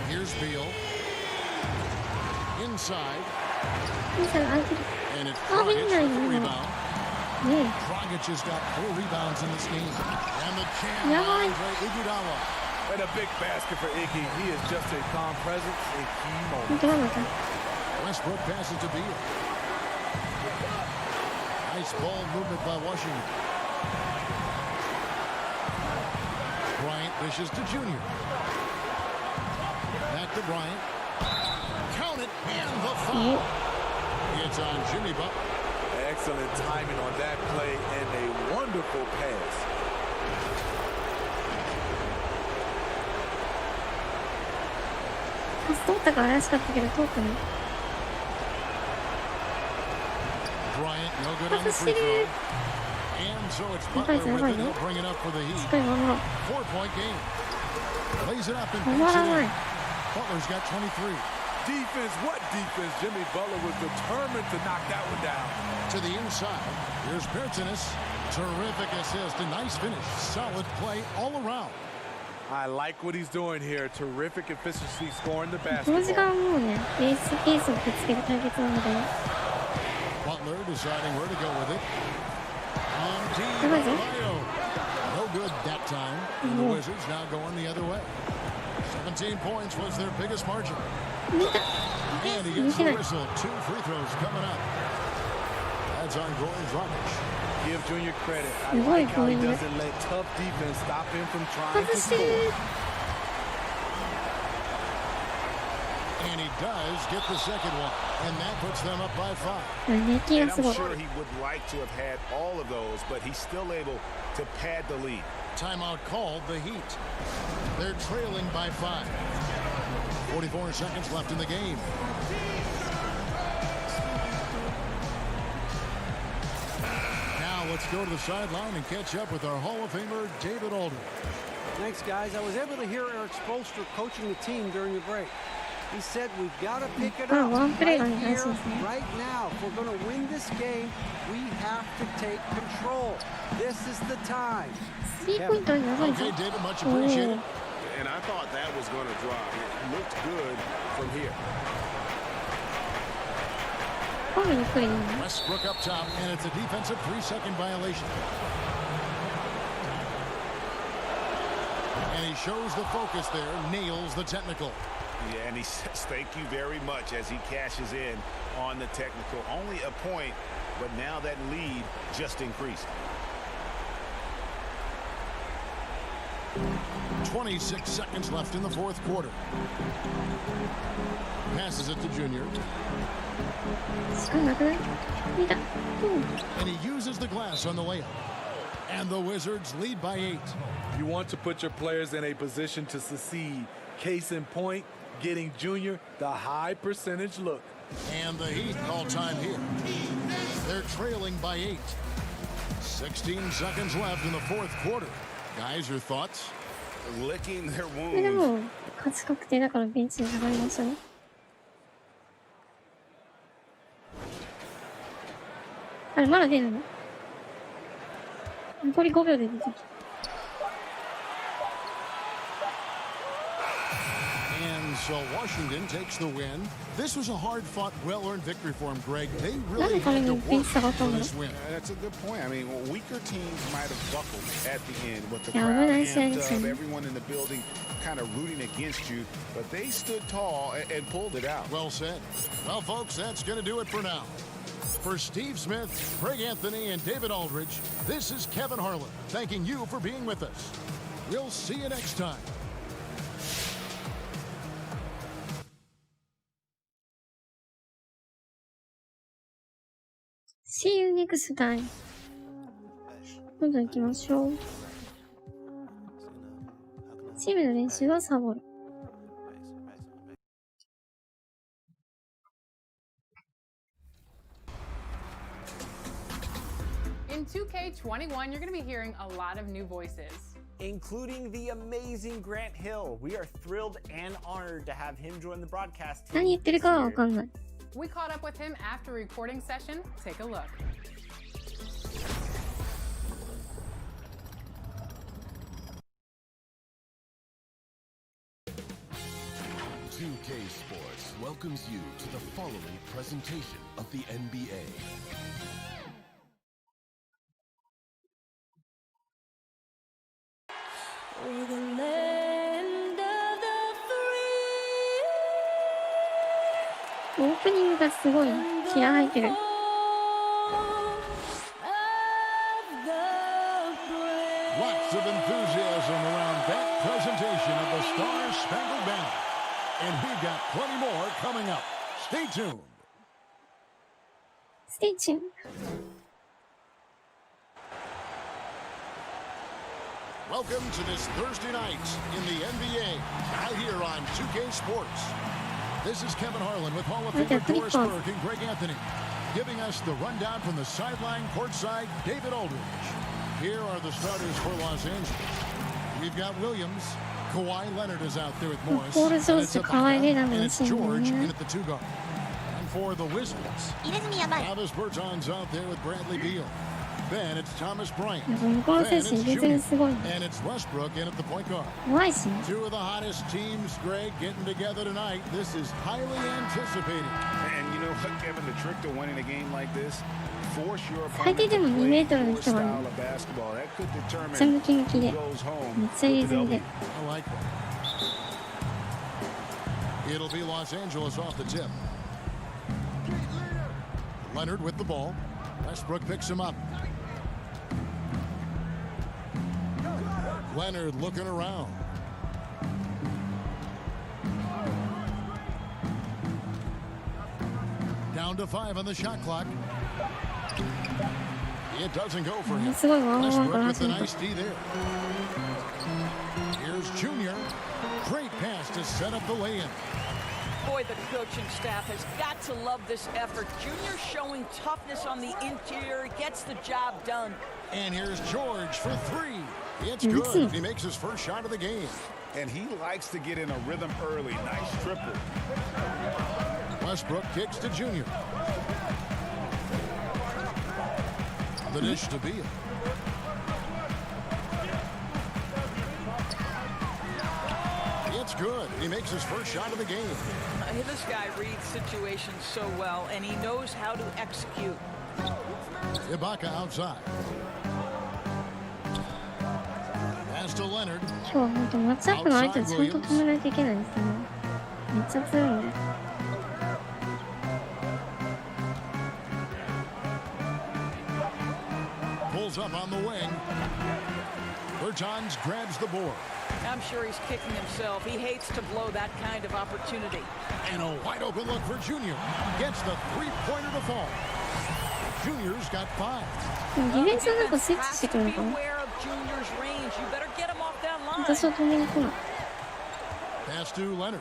Here's Beal. Inside. And it's Dragic with the rebound. Dragic has got 4 rebounds in this game. And the champ, Andre Iguodala. And a big basket for Iggy. He is just a calm presence in key moments. Westbrook passes to Beal. Nice ball movement by Washington. Bryant dishes to Junior. Back to Bryant. Count it, and the foul. It's on Jimmy Butler. Excellent timing on that play and a wonderful pass. Bryant, no good on the free throw. And so it's Butler with it. He'll bring it up for the Heat. 4-point game. Lays it up and puts it in. Butler's got 23. Defense, what defense? Jimmy Butler was determined to knock that one down. To the inside, here's Bertans. Terrific assist, a nice finish. Solid play all around. I like what he's doing here. Terrific efficiency scoring the basketball. Butler deciding where to go with it. On Adebayo. No good that time. And the Wizards now going the other way. 17 points was their biggest margin. And he gets the whistle. 2 free throws coming up. That's on Goran Dragic. Give Junior credit. I like how he doesn't let tough defense stop him from trying to score. And he does get the second one. And that puts them up by 5. And I'm sure he would like to have had all of those, but he's still able to pad the lead. Timeout called the Heat. They're trailing by 5. 44 seconds left in the game. Now let's go to the sideline and catch up with our Hall of Famer, David Aldridge. Thanks, guys. I was able to hear Eric Spoelstra coaching the team during the break. He said we've got to pick it up right here, right now. If we're going to win this game, we have to take control. This is the time. Okay, David, much appreciated. And I thought that was going to drop. It looked good from here. Westbrook up top, and it's a defensive 3-second violation. And he shows the focus there, nails the technical. Yeah, and he says thank you very much as he cashes in on the technical. Only a point, but now that lead just increased. 26 seconds left in the fourth quarter. Passes it to Junior. And he uses the glass on the layup. And the Wizards lead by 8. You want to put your players in a position to succeed. Case in point, getting Junior the high percentage look. And the Heat call time here. They're trailing by 8. 16 seconds left in the fourth quarter. Guys, your thoughts? Licking their で wounds. も勝ち確定だからベンチに下がりましたね。あれまだ出るの？残り5秒で出てきた。So Washington takes the win. This was a hard-fought, well-earned victory for him, Greg. They really had to work for this win. That's a good point. I mean, weaker teams might have buckled at the end with the crowd amped up, everyone in the building kind of rooting against you, but they stood tall and pulled it out. Well said. Well, folks, that's going to do it for now. For Steve Smith, Greg Anthony, and David Aldridge, this is Kevin Harlan thanking you for being with us. We'll see you next time. See you next time. どんどん行きましょう。チームの練習はサボる。In 2K21, you're going to be hearing a lot of new voices, including the amazing Grant Hill. We are thrilled and honored to have him join the broadcast team. 何言ってるかはわかんない。We caught up with him after a recording session. Take a look. "2K Sports welcomes you to the following presentation of the NBA. We're the land of the free. オープニングがすごい気合入ってる。Lots of enthusiasm around that presentation of the Star-Spangled Banner. And we've got plenty more coming up. Stay tuned. Stay tuned. Welcome to this Thursday night in the NBA, right here on 2K Sports. This is Kevin Harlan with Hall of Famer Doris Burke and Greg Anthony, giving us the rundown from the sideline courtside, David Aldridge. Here are the starters for Los Angeles. We've got Williams. Kawhi Leonard is out there with Morris. And it's George in at the 2 guard. And for the Wizards, Travis Berton's out there with Bradley Beal. Then it's Thomas Bryant. Then it's Junior. And it's Westbrook in at the point guard. Two of the hottest teams, Greg, getting together tonight. This is highly anticipated. And you know what, Kevin, the trick to winning a game like this, force your 最低でも2メートルの your 人が style of basketball. That could めっ determine ちゃムキムキ who で goes home めっちゃいい with the 泉で W. I like that. It'll be Los Angeles off the tip. Leonard with the ball. Westbrook picks him up. Leonard looking around. Down to 5 on the shot clock. It doesn't go for him. Westbrook with a nice D there. Here's Junior. Great pass to set up the lay-in. Boy, the coaching staff has got to love this effort. Junior showing toughness on the interior, gets the job done. And here's George for 3. It's good. He makes his first shot of the game. And he likes to get in a rhythm early. Nice triple. Westbrook kicks to Junior. The dish to Beal. It's good. He makes his first shot of the game. This guy reads situations so well, and he knows how to execute. Ibaka outside. Pass to Leonard. 今日は本当マッチアップの相手をちゃんと止めないといけないんですね。めっちゃ強いんで。Pulls up on the wing. Bertans grabs the board. I'm sure he's kicking himself. He hates to blow that kind of opportunity. And a wide open look for Junior. Gets the three-pointer to fall. Junior's got 5. ディフェンスはなんかスイッチしてくるのかな。私は止めに来ない。Pass to Leonard.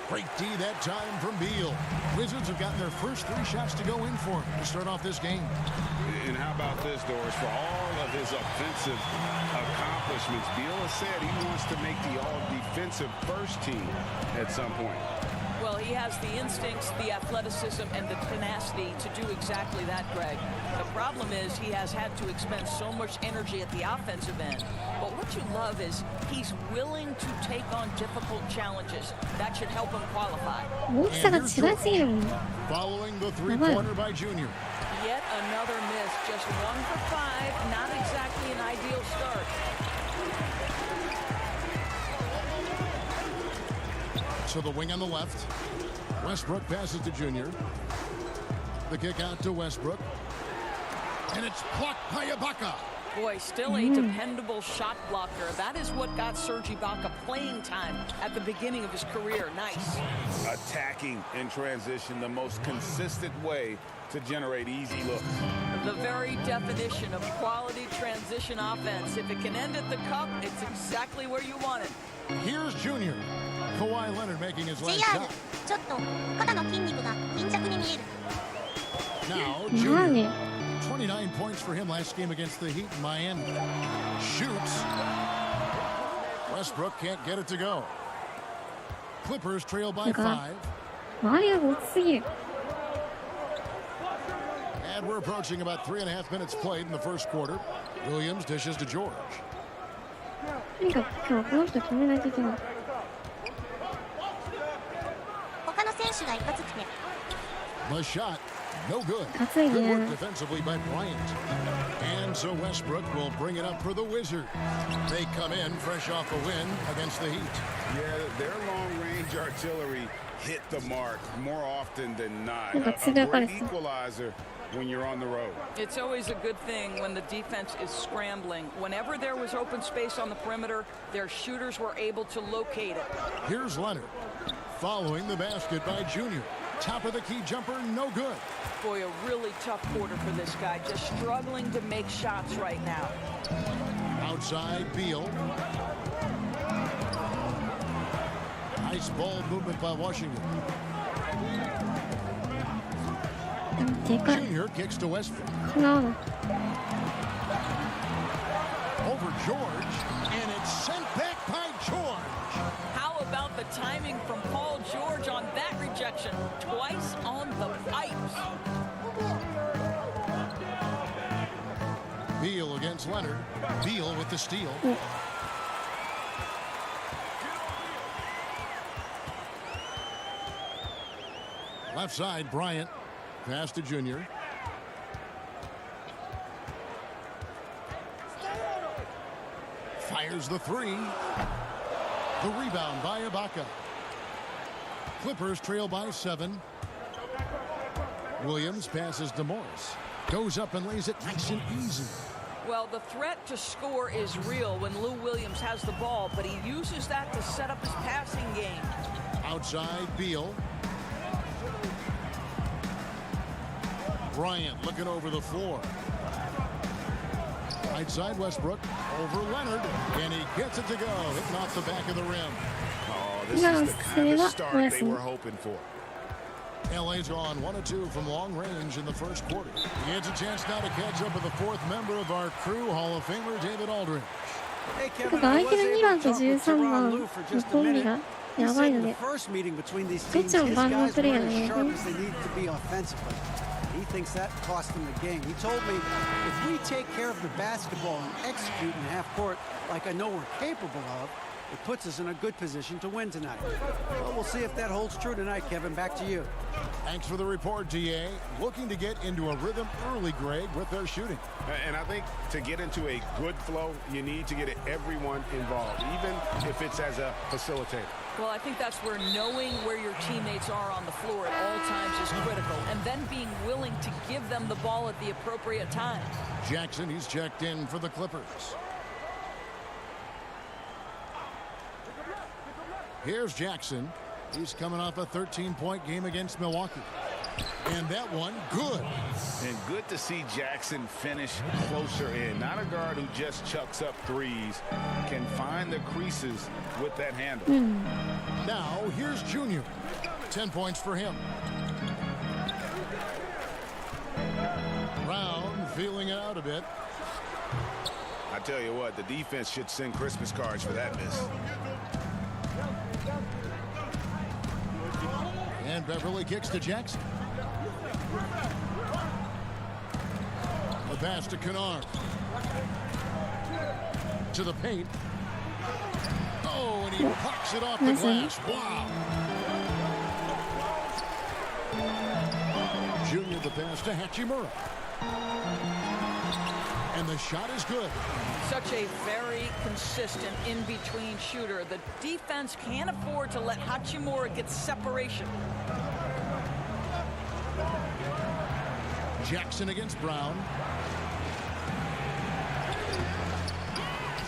Great D that time from Beal. Wizards have gotten their first 3 shots to go in for him to start off this game. And how about this, Doris? For all of his offensive accomplishments, Beal has said he wants to make the all-defensive first team at some point. Well, he has the instincts, the athleticism, and the tenacity to do exactly that, Greg. The problem is he has had to expend so much energy at the offensive end. But what you love is he's willing to take on difficult challenges. That should help him qualify. Following the three-pointer by Junior. Yet another miss, just 1 for 5, not exactly an ideal start. To the wing on the left. Westbrook passes to Junior. The kick out to Westbrook. And it's blocked by Ibaka. Boy, still a dependable shot blocker. That is what got Serge Ibaka playing time at the beginning of his career. Nice. Attacking in transition, the most consistent way to generate easy looks. The very definition of quality transition offense. If it can end at the cup, it's exactly where you want it. Here's Junior. Kawhi Leonard making his last shot. ちょっと肩の筋肉が貧弱に見える。 Now Junior. 29 points for him last game against the Heat in Miami. Shoots. Westbrook can't get it to go. Clippers trail by 5. And we're approaching about 3.5 minutes played in the first quarter. Williams dishes to George. The shot, no good. Good work defensively by Bryant. And so Westbrook will bring it up for the Wizards. They come in fresh off a win against the Heat. Yeah, their long-range artillery hit the mark more often than not. A great equalizer when you're on the road. It's always a good thing when the defense is scrambling. Whenever there was open space on the perimeter, their shooters were able to locate it. Here's Leonard. Following the basket by Junior. Top of the key jumper, no good. Boy, a really tough quarter for this guy. Just struggling to make shots right now. Outside, Beal. Nice ball movement by Washington. Junior kicks to Westbrook. No. Over George, and it's sent back by George. How about the timing from Paul George on that rejection? Twice on the pipes. Beal against Leonard. Beal with the steal. Left side, Bryant. Pass to Junior. Fires the 3. The rebound by Ibaka. Clippers trail by 7. Williams passes to Morris. Goes up and lays it nice and easy. Well, the threat to score is real when Lou Williams has the ball, but he uses that to set up his passing game. Outside, Beal. Bryant looking over the floor. Right side, Westbrook. Over Leonard. And he gets it to go. Hitting off the back of the rim. Oh, this is the kind of start they were hoping for. LA's gone 1 of 2 from long range in the first quarter. He gets a chance now to catch up with the fourth member of our crew, Hall of Famer David Aldridge. Hey, Kevin, I was able to talk with Tyronn Lue for just a minute. He said in the first meeting between these teams, his guys weren't as sharp as they needed to be offensively. He thinks that cost him the game. He told me, if we take care of the basketball and execute in half court like I know we're capable of, it puts us in a good position to win tonight. Well, we'll see if that holds true tonight, Kevin. Back to you. Thanks for the report, DA. Looking to get into a rhythm early, Greg, with their shooting. And I think to get into a good flow, you need to get everyone involved, even if it's as a facilitator. Well, I think that's where knowing where your teammates are on the floor at all times is critical, and then being willing to give them the ball at the appropriate time. Jackson, he's checked in for the Clippers. Here's Jackson. He's coming off a 13-point game against Milwaukee. And that one, good. And good to see Jackson finish closer in. Not a guard who just chucks up threes. Can find the creases with that handle. Now, here's Junior. 10 points for him. Brown feeling it out a bit. I tell you what, the defense should send Christmas cards for that miss. And Beverly kicks to Jackson. The pass to Kennard. To the paint. Oh, and he pucks it off the glass. Wow. Junior the pass to Hachimura. And the shot is good. Such a very consistent in-between shooter. The defense can't afford to let Hachimura get separation. Jackson against Brown.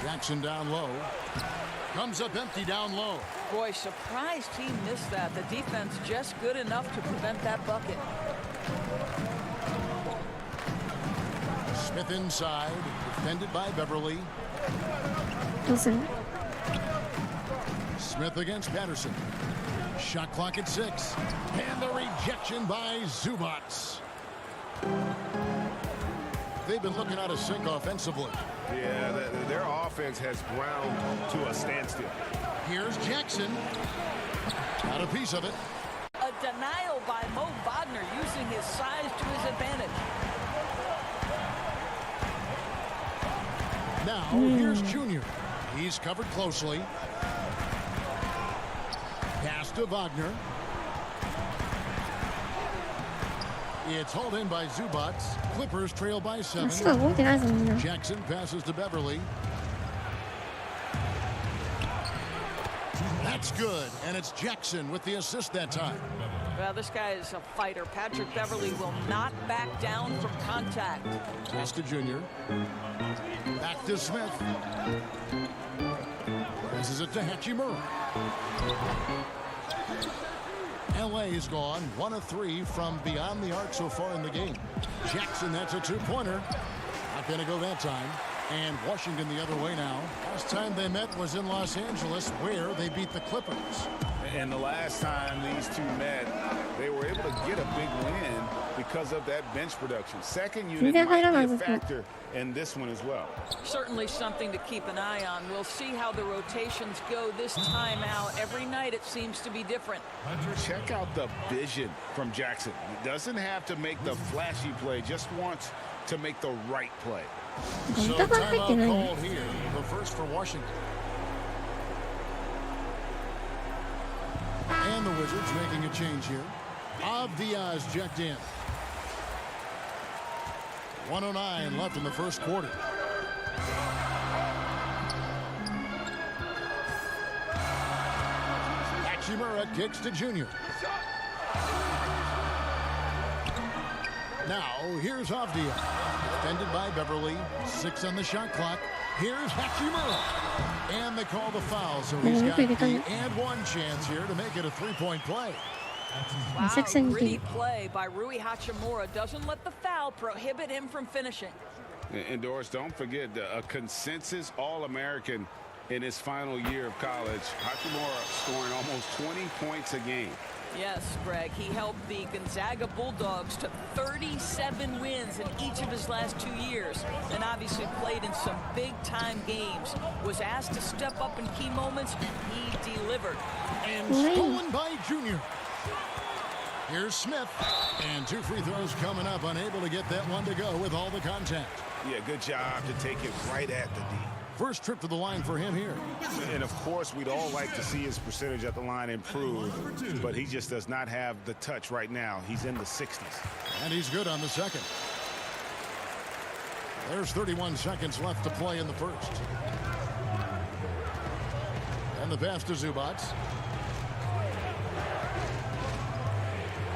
Jackson down low. Comes up empty down low. Boy, surprised he missed that. The defense just good enough to prevent that bucket. Smith inside, defended by Beverly. Smith against Patterson. Shot clock at 6. And the rejection by Zubats. They've been looking out of sync offensively. Yeah, their offense has ground to a standstill. Here's Jackson. Got a piece of it. A denial by Mo Wagner using his size to his advantage. Now, here's Junior. He's covered closely. Pass to Wagner. It's hauled in by Zubats. Clippers trail by 7. Jackson passes to Beverly. That's good, and it's Jackson with the assist that time. Well, this guy is a fighter. Patrick Beverly will not back down from contact. Pass to Junior. Back to Smith. Passes it to Hachimura. LA's gone 1 of 3 from beyond the arc so far in the game. Jackson, that's a 2-pointer. Not going to go that time. And Washington the other way now. Last time they met was in Los Angeles, where they beat the Clippers. And the last time these two met, they were able to get a big win because of that bench production. Second unit might be a factor in this one as well. Certainly something to keep an eye on. We'll see how the rotations go this time out. Every night it seems to be different. Check out the vision from Jackson. He doesn't have to make the flashy play, just wants to make the right play. So timeout called here, the first for Washington. And the Wizards making a change here. Diaz checked in. 1:09 left in the first quarter. Hachimura kicks to Junior. Now, here's Avdia. Defended by Beverly. 6 on the shot clock. Here's Hachimura. And they call the foul, so he's got the and one chance here to make it a three-point play. Wow, gritty play by Rui Hachimura. Doesn't let the foul prohibit him from finishing. And Doris, don't forget a consensus All-American in his final year of college. Hachimura scoring almost 20 points a game. Yes, Greg, he helped the Gonzaga Bulldogs to 37 wins in each of his last 2 years, and obviously played in some big-time games. Was asked to step up in key moments, and he delivered. And stolen by Junior. Here's Smith, and 2 free throws coming up, unable to get that one to go with all the contact. Yeah, good job to take it right at the D. First trip to the line for him here. And of course, we'd all like to see his percentage at the line improve, but he just does not have the touch right now. He's in the 60s. And he's good on the second. There's 31 seconds left to play in the first. And the pass to Zubac.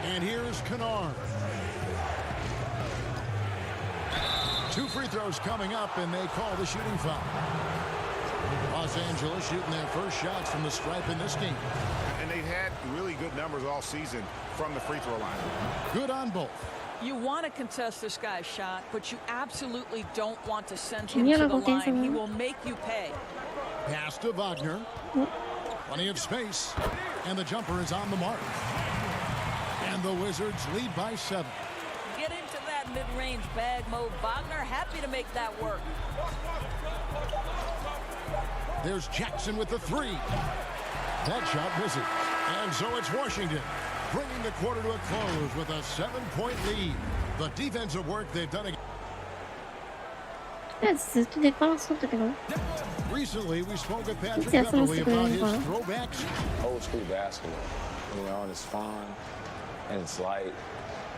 And here's Kennard. 2 free throws coming up, and they call the shooting foul. Los Angeles shooting their first shots from the stripe in this game. And they've had really good numbers all season from the free throw line. Good on both. You want to contest this guy's shot, but you absolutely don't want to send him to the line. He will make you pay. Pass to Wagner. Plenty of space. And the jumper is on the mark. And the Wizards lead by 7. Get into that mid-range bag mode. Wagner happy to make that work. There's Jackson with the 3. That shot misses. And so it's Washington, bringing the quarter to a close with a 7-point lead. The defensive work they've done. Recently, we spoke with Patrick Beverly about his throwbacks. Old school basketball, you know, and it's fun and it's light.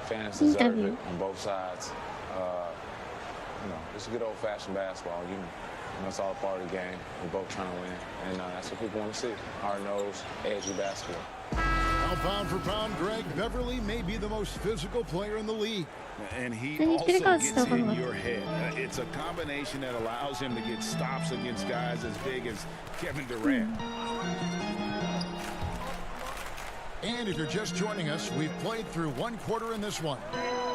Fans deserve it on both sides. You know, it's a good old-fashioned basketball. You know, it's all part of the game. We're both trying to win, and that's what people want to see. Hard-nosed, edgy basketball. Now, pound for pound, Greg, Beverly may be the most physical player in the league. And he also gets in your head. It's a combination that allows him to get stops against guys as big as Kevin Durant. And if you're just joining us, we've played through 1 quarter in this one.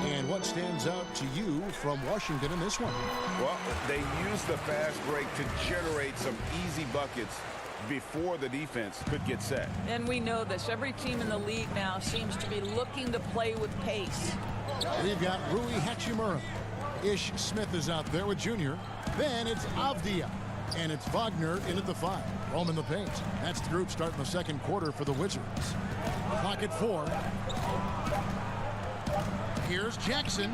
And what stands out to you from Washington in this one? Well, they used the fast break to generate some easy buckets before the defense could get set. And we know this. Every team in the league now seems to be looking to play with pace. We've got Rui Hachimura. Ish Smith is out there with Junior. Then it's Avdia. And it's Wagner in at the 5. Home in the paint. That's the group starting the second quarter for the Wizards. Clock at 4. Here's Jackson.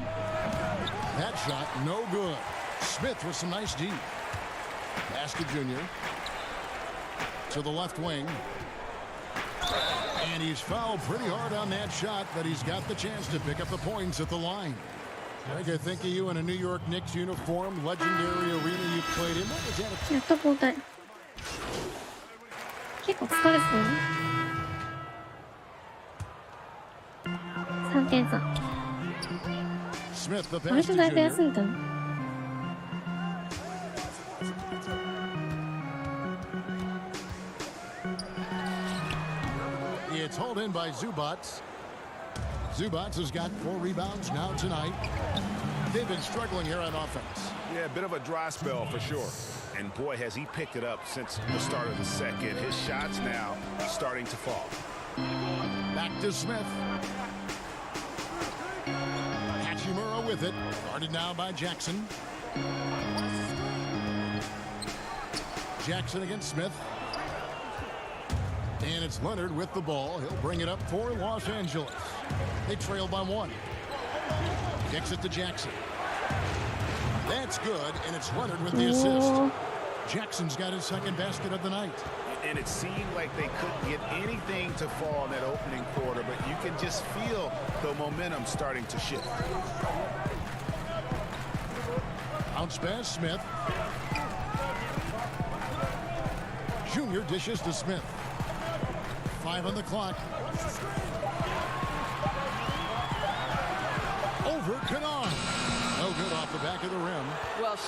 That shot, no good. Smith with some nice D. Pass to Junior. To the left wing. And he's fouled pretty hard on that shot, but he's got the chance to pick up the points at the line. Greg, I think of you in a New York Knicks uniform, legendary arena you played in. What was that? やっと交代。結構疲れてたよね。3点差。割とだいぶ休んだの。It's hauled in by Zubac. Zubac has got 4 rebounds now tonight. They've been struggling here on offense. Yeah, a bit of a dry spell for sure. And boy, has he picked it up since the start of the second. His shots now starting to fall. Back to Smith. Hachimura with it. Guarded now by Jackson. Jackson against Smith. And it's Leonard with the ball. He'll bring it up for Los Angeles. They trail by 1. Kicks it to Jackson. That's good, and it's Leonard with the assist. Jackson's got his second basket of the night. And it seemed like they couldn't get anything to fall in that opening quarter, but you can just feel the momentum starting to shift. Bounce pass, Smith. Junior dishes to Smith. 5 on the clock. Over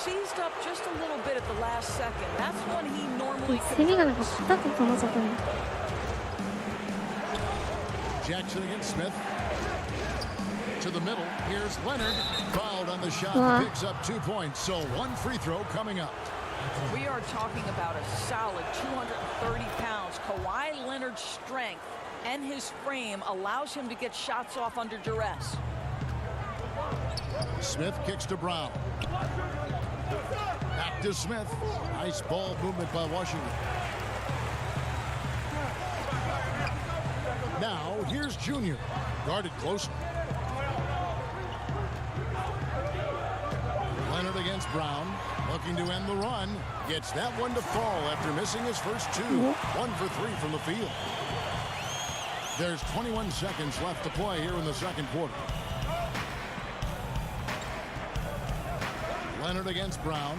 seized up just a little bit at the last second. That's when he normally Jackson against Smith. To the middle. Here's Leonard. Fouled on the shot. Picks up 2 points. So 1 free throw coming up. We are talking about a solid 230 pounds. Kawhi Leonard's strength and his frame allows him to get shots off under duress. Smith kicks to Brown. Back to Smith. Nice ball movement by Washington. Now, here's Junior. Guarded close. Leonard against Brown. Looking to end the run. Gets that one to fall after missing his first 2. 1 for 3 from the field. There's 21 seconds left to play here in the second quarter. Leonard against Brown.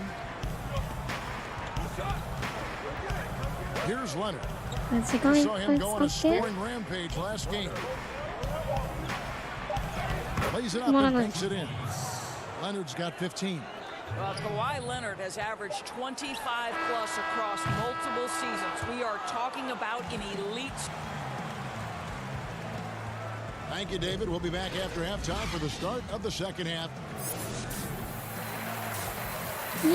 Here's Leonard. We saw him go on a scoring rampage last game. Plays it up and banks it in. Leonard's got 15. Well, Kawhi Leonard has averaged 25 plus across multiple seasons. We are talking about an elite. Thank you, David. We'll be back after halftime for the start of the second half. And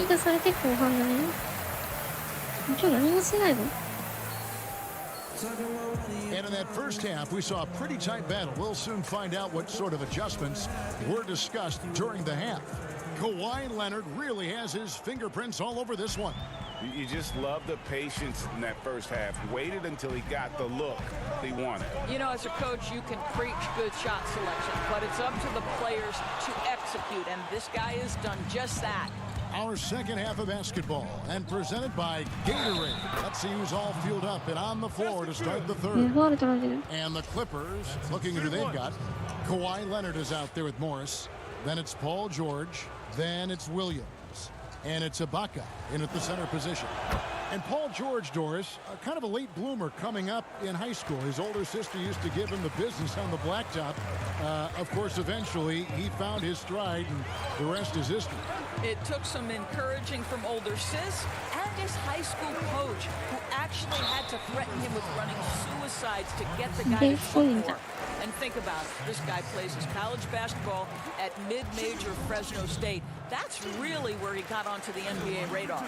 in that first half, we saw a pretty tight battle. We'll soon find out what sort of adjustments were discussed during the half. Kawhi Leonard really has his fingerprints all over this one. You just love the patience in that first half. Waited until he got the look he wanted. You know, as a coach, you can preach good shot selection, but it's up to the players to execute, and this guy has done just that. Our second half of basketball, and presented by Gatorade. Let's see who's all fueled up and on the floor to start the third. And the Clippers, looking at who they've got. Kawhi Leonard is out there with Morris. Then it's Paul George. Then it's Williams. And it's Ibaka in at the center position. And Paul George, Doris, kind of a late bloomer coming up in high school. His older sister used to give him the business on the blacktop. Of course, eventually, he found his stride, and the rest is history. It took some encouraging from older sis and his high school coach, who actually had to threaten him with running suicides to get the guy to shoot more. And think about it. This guy plays his college basketball at mid-major Fresno State. That's really where he got onto the NBA radar.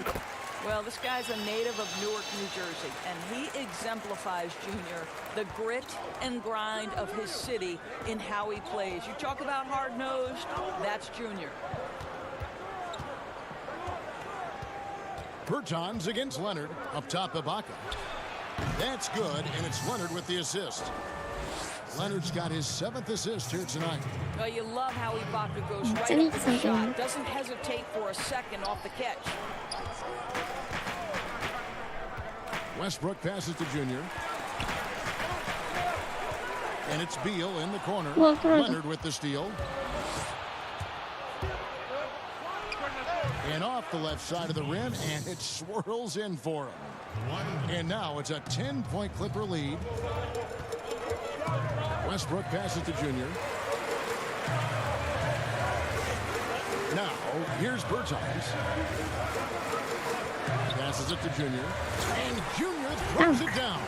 Well, this guy's a native of Newark, New Jersey, and he exemplifies, Junior, the grit and grind of his city in how he plays. You talk about hard-nosed, that's Junior. Bertans against Leonard. Up top, Ibaka. That's good, and it's Leonard with the assist. Leonard's got his 7th assist here tonight. Well, you love how Ibaka goes right up to the shot. Doesn't hesitate for a second off the catch. Westbrook passes to Junior. And it's Beal in the corner. Leonard with the steal. And off the left side of the rim, and it swirls in for him. And now it's a 10-point Clipper lead. Westbrook passes to Junior. Now, here's Bertans. Passes it to Junior. And Junior throws it down.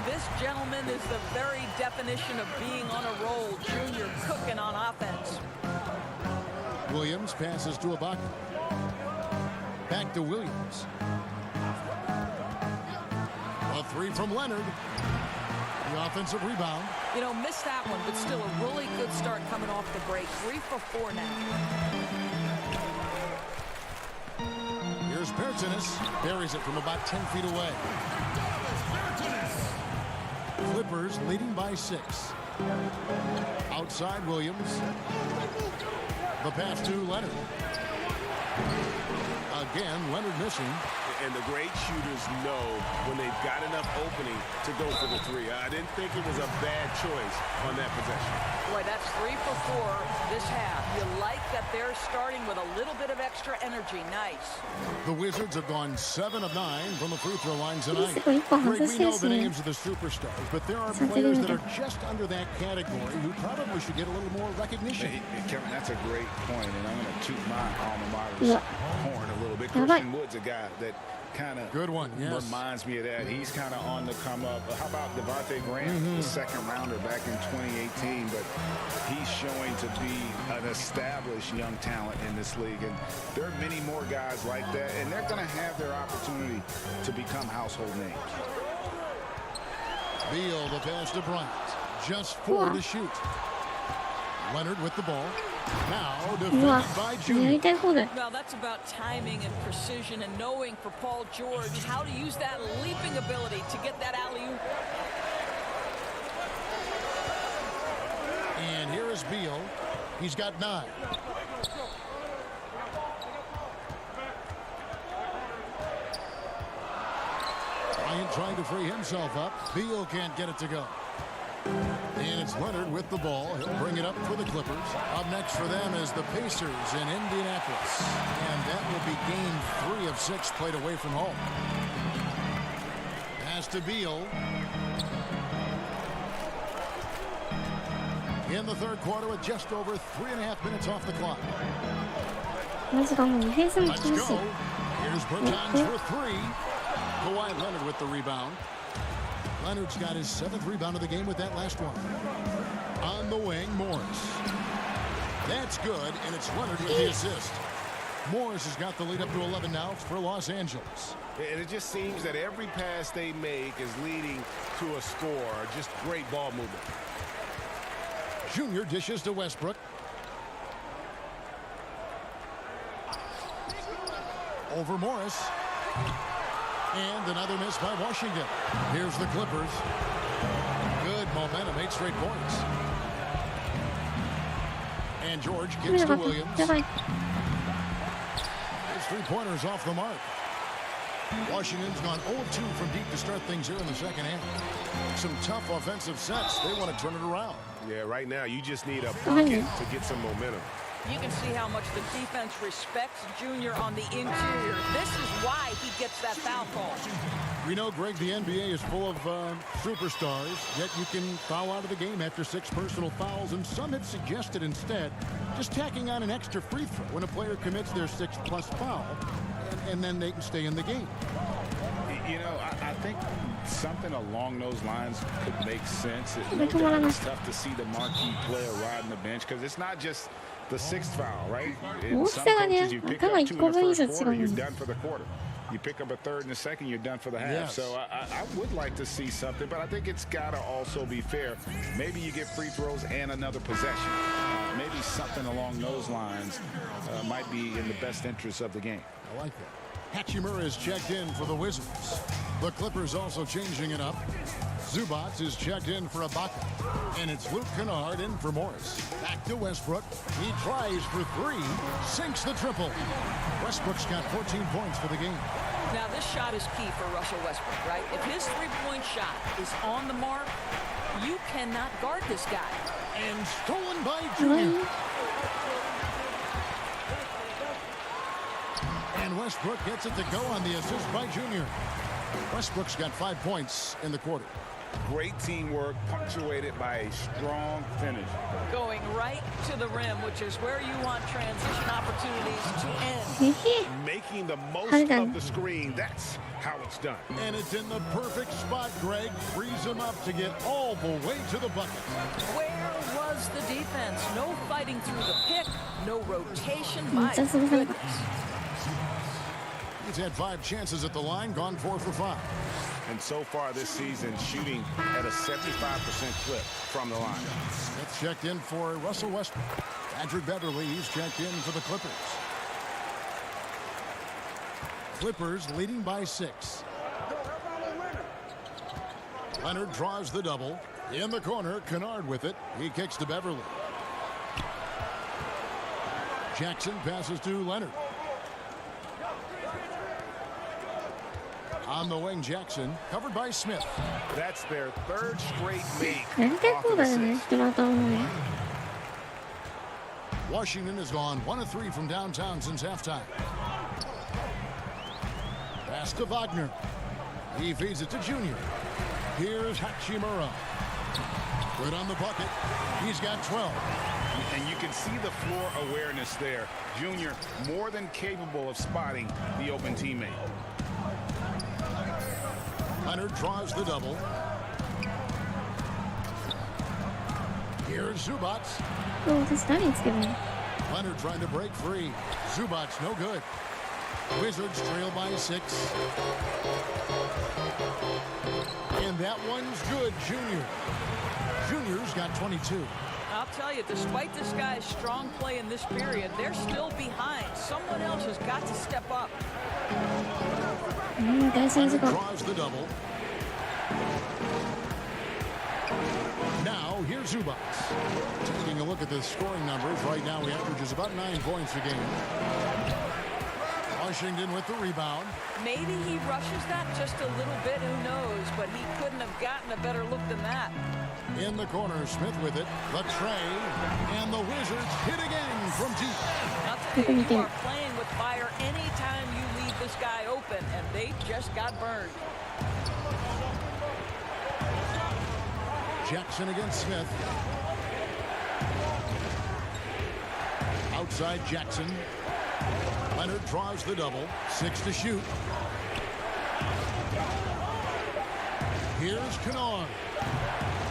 This gentleman is the very definition of being on a roll. Junior cooking on offense. Williams passes to Ibaka. Back to Williams. A 3 from Leonard. The offensive rebound. You know, missed that one, but still a really good start coming off the break. 3 for 4 now. Here's Bertans. Buries it from about 10 feet away. Clippers leading by 6. Outside Williams. The pass to Leonard. Again, Leonard missing. And the great shooters know when they've got enough opening to go for the 3. I didn't think it was a bad choice on that possession. Boy, that's 3 for 4 this half. You like that they're starting with a little bit of extra energy. Nice. The Wizards have gone 7 of 9 from the free throw line tonight. Greg, we know the names of the superstars, but there are players that are just under that category who probably should get a little more recognition. Hey, Kevin, that's a great point, and I'm going to toot my alma mater's horn a little bit. Christian Wood's a guy that kind of reminds me of that. He's kind of on the come up. How about Devontae Graham, the second rounder back in 2018, but he's showing to be an established young talent in this league, and there are many more guys like that, and they're going to have their opportunity to become household names. Beal, the pass to Bryant. Just 4 to shoot. Leonard with the ball. Now defended by Junior. Well, that's about timing and precision and knowing for Paul George how to use that leaping ability to get that alley-oop. And here is Beal. He's got 9. Bryant trying to free himself up. Beal can't get it to go. And it's Leonard with the ball. He'll bring it up for the Clippers. Up next for them is the Pacers in Indianapolis. And that will be game 3 of 6 played away from home. Pass to Beal. In the third quarter with just over 3.5 minutes off the clock. Let's go. Here's Bertans for 3. Kawhi Leonard with the rebound. Leonard's got his 7th rebound of the game with that last one. On the wing, Morris. That's good, and it's Leonard with the assist. Morris has got the lead up to 11 now for Los Angeles. And it just seems that every pass they make is leading to a score. Just great ball movement. Junior dishes to Westbrook. Over Morris. And another miss by Washington. Here's the Clippers. Good momentum, 8 straight points. And George gets to Williams. His 3-pointers off the mark. Washington's gone 0-2 from deep to start things here in the second half. Some tough offensive sets. They want to turn it around. Yeah, right now you just need a bucket to get some momentum. You can see how much the defense respects Junior on the interior. This is why he gets that foul call. We know, Greg, the NBA is full of superstars, yet you can foul out of the game after 6 personal fouls, and some have suggested instead just tacking on an extra free throw when a player commits their 6th+ foul, and then they can stay in the game. You know, I think something along those lines could make sense. It's tough to see the marquee player riding the bench because it's not just the 6th foul, right? In some coaches, you pick up 2 in the first quarter, you're done for the quarter. You pick up a 3rd and a 2nd, you're done for the half. Yes. So I would like to see something, but I think it's got to also be fair. Maybe you get free throws and another possession. Maybe something along those lines might be in the best interest of the game. I like that. Hachimura is checked in for the Wizards. The Clippers also changing it up. Zubac is checked in for Ibaka. And it's Luke Kennard in for Morris. Back to Westbrook. He tries for 3. Sinks the triple. Westbrook's got 14 points for the game. Now, this shot is key for Russell Westbrook, right? If his 3-point shot is on the mark, you cannot guard this guy. And stolen by Junior. And Westbrook gets it to go on the assist by Junior. Westbrook's got 5 points in the quarter. Great teamwork, punctuated by a strong finish. Going right to the rim, which is where you want transition opportunities to end. Making the most of the screen. That's how it's done. And it's in the perfect spot, Greg. Frees him up to get all the way to the bucket. Where was the defense? No fighting through the pick, no rotation. My goodness. He's had 5 chances at the line, gone 4 for 5. And so far this season, shooting at a 75% clip from the line. That's checked in for Russell Westbrook. Patrick Beverly, he's checked in for the Clippers. Clippers leading by 6. Leonard draws the double. In the corner, Kennard with it. He kicks to Beverly. Jackson passes to Leonard. On the wing, Jackson, covered by Smith. That's their 3rd straight make. Washington has gone 1 of 3 from downtown since halftime. Pass to Wagner. He feeds it to Junior. Here's Hachimura. Good on the bucket. He's got 12. And you can see the floor awareness there. Junior more than capable of spotting the open teammate. Leonard draws the double. Here's Zubac. Oh, this study's giving. Leonard trying to break free. Zubac no good. Wizards trail by 6. And that one's good, Junior. Junior's got 22. I'll tell you, despite this guy's strong play in this period, they're still behind. Someone else has got to step up. Leonard draws the double. Now, here's Zubac. Taking a look at the scoring numbers, right now he averages about 9 points a game. Washington with the rebound. Maybe he rushes that just a little bit, who knows, but he couldn't have gotten a better look than that. In the corner, Smith with it. The tray, and the Wizards hit again from deep. I'll tell you, you are playing with fire anytime you leave this guy open, and they just got burned. Jackson against Smith. Outside Jackson. Leonard draws the double. 6 to shoot. Here's Kennard.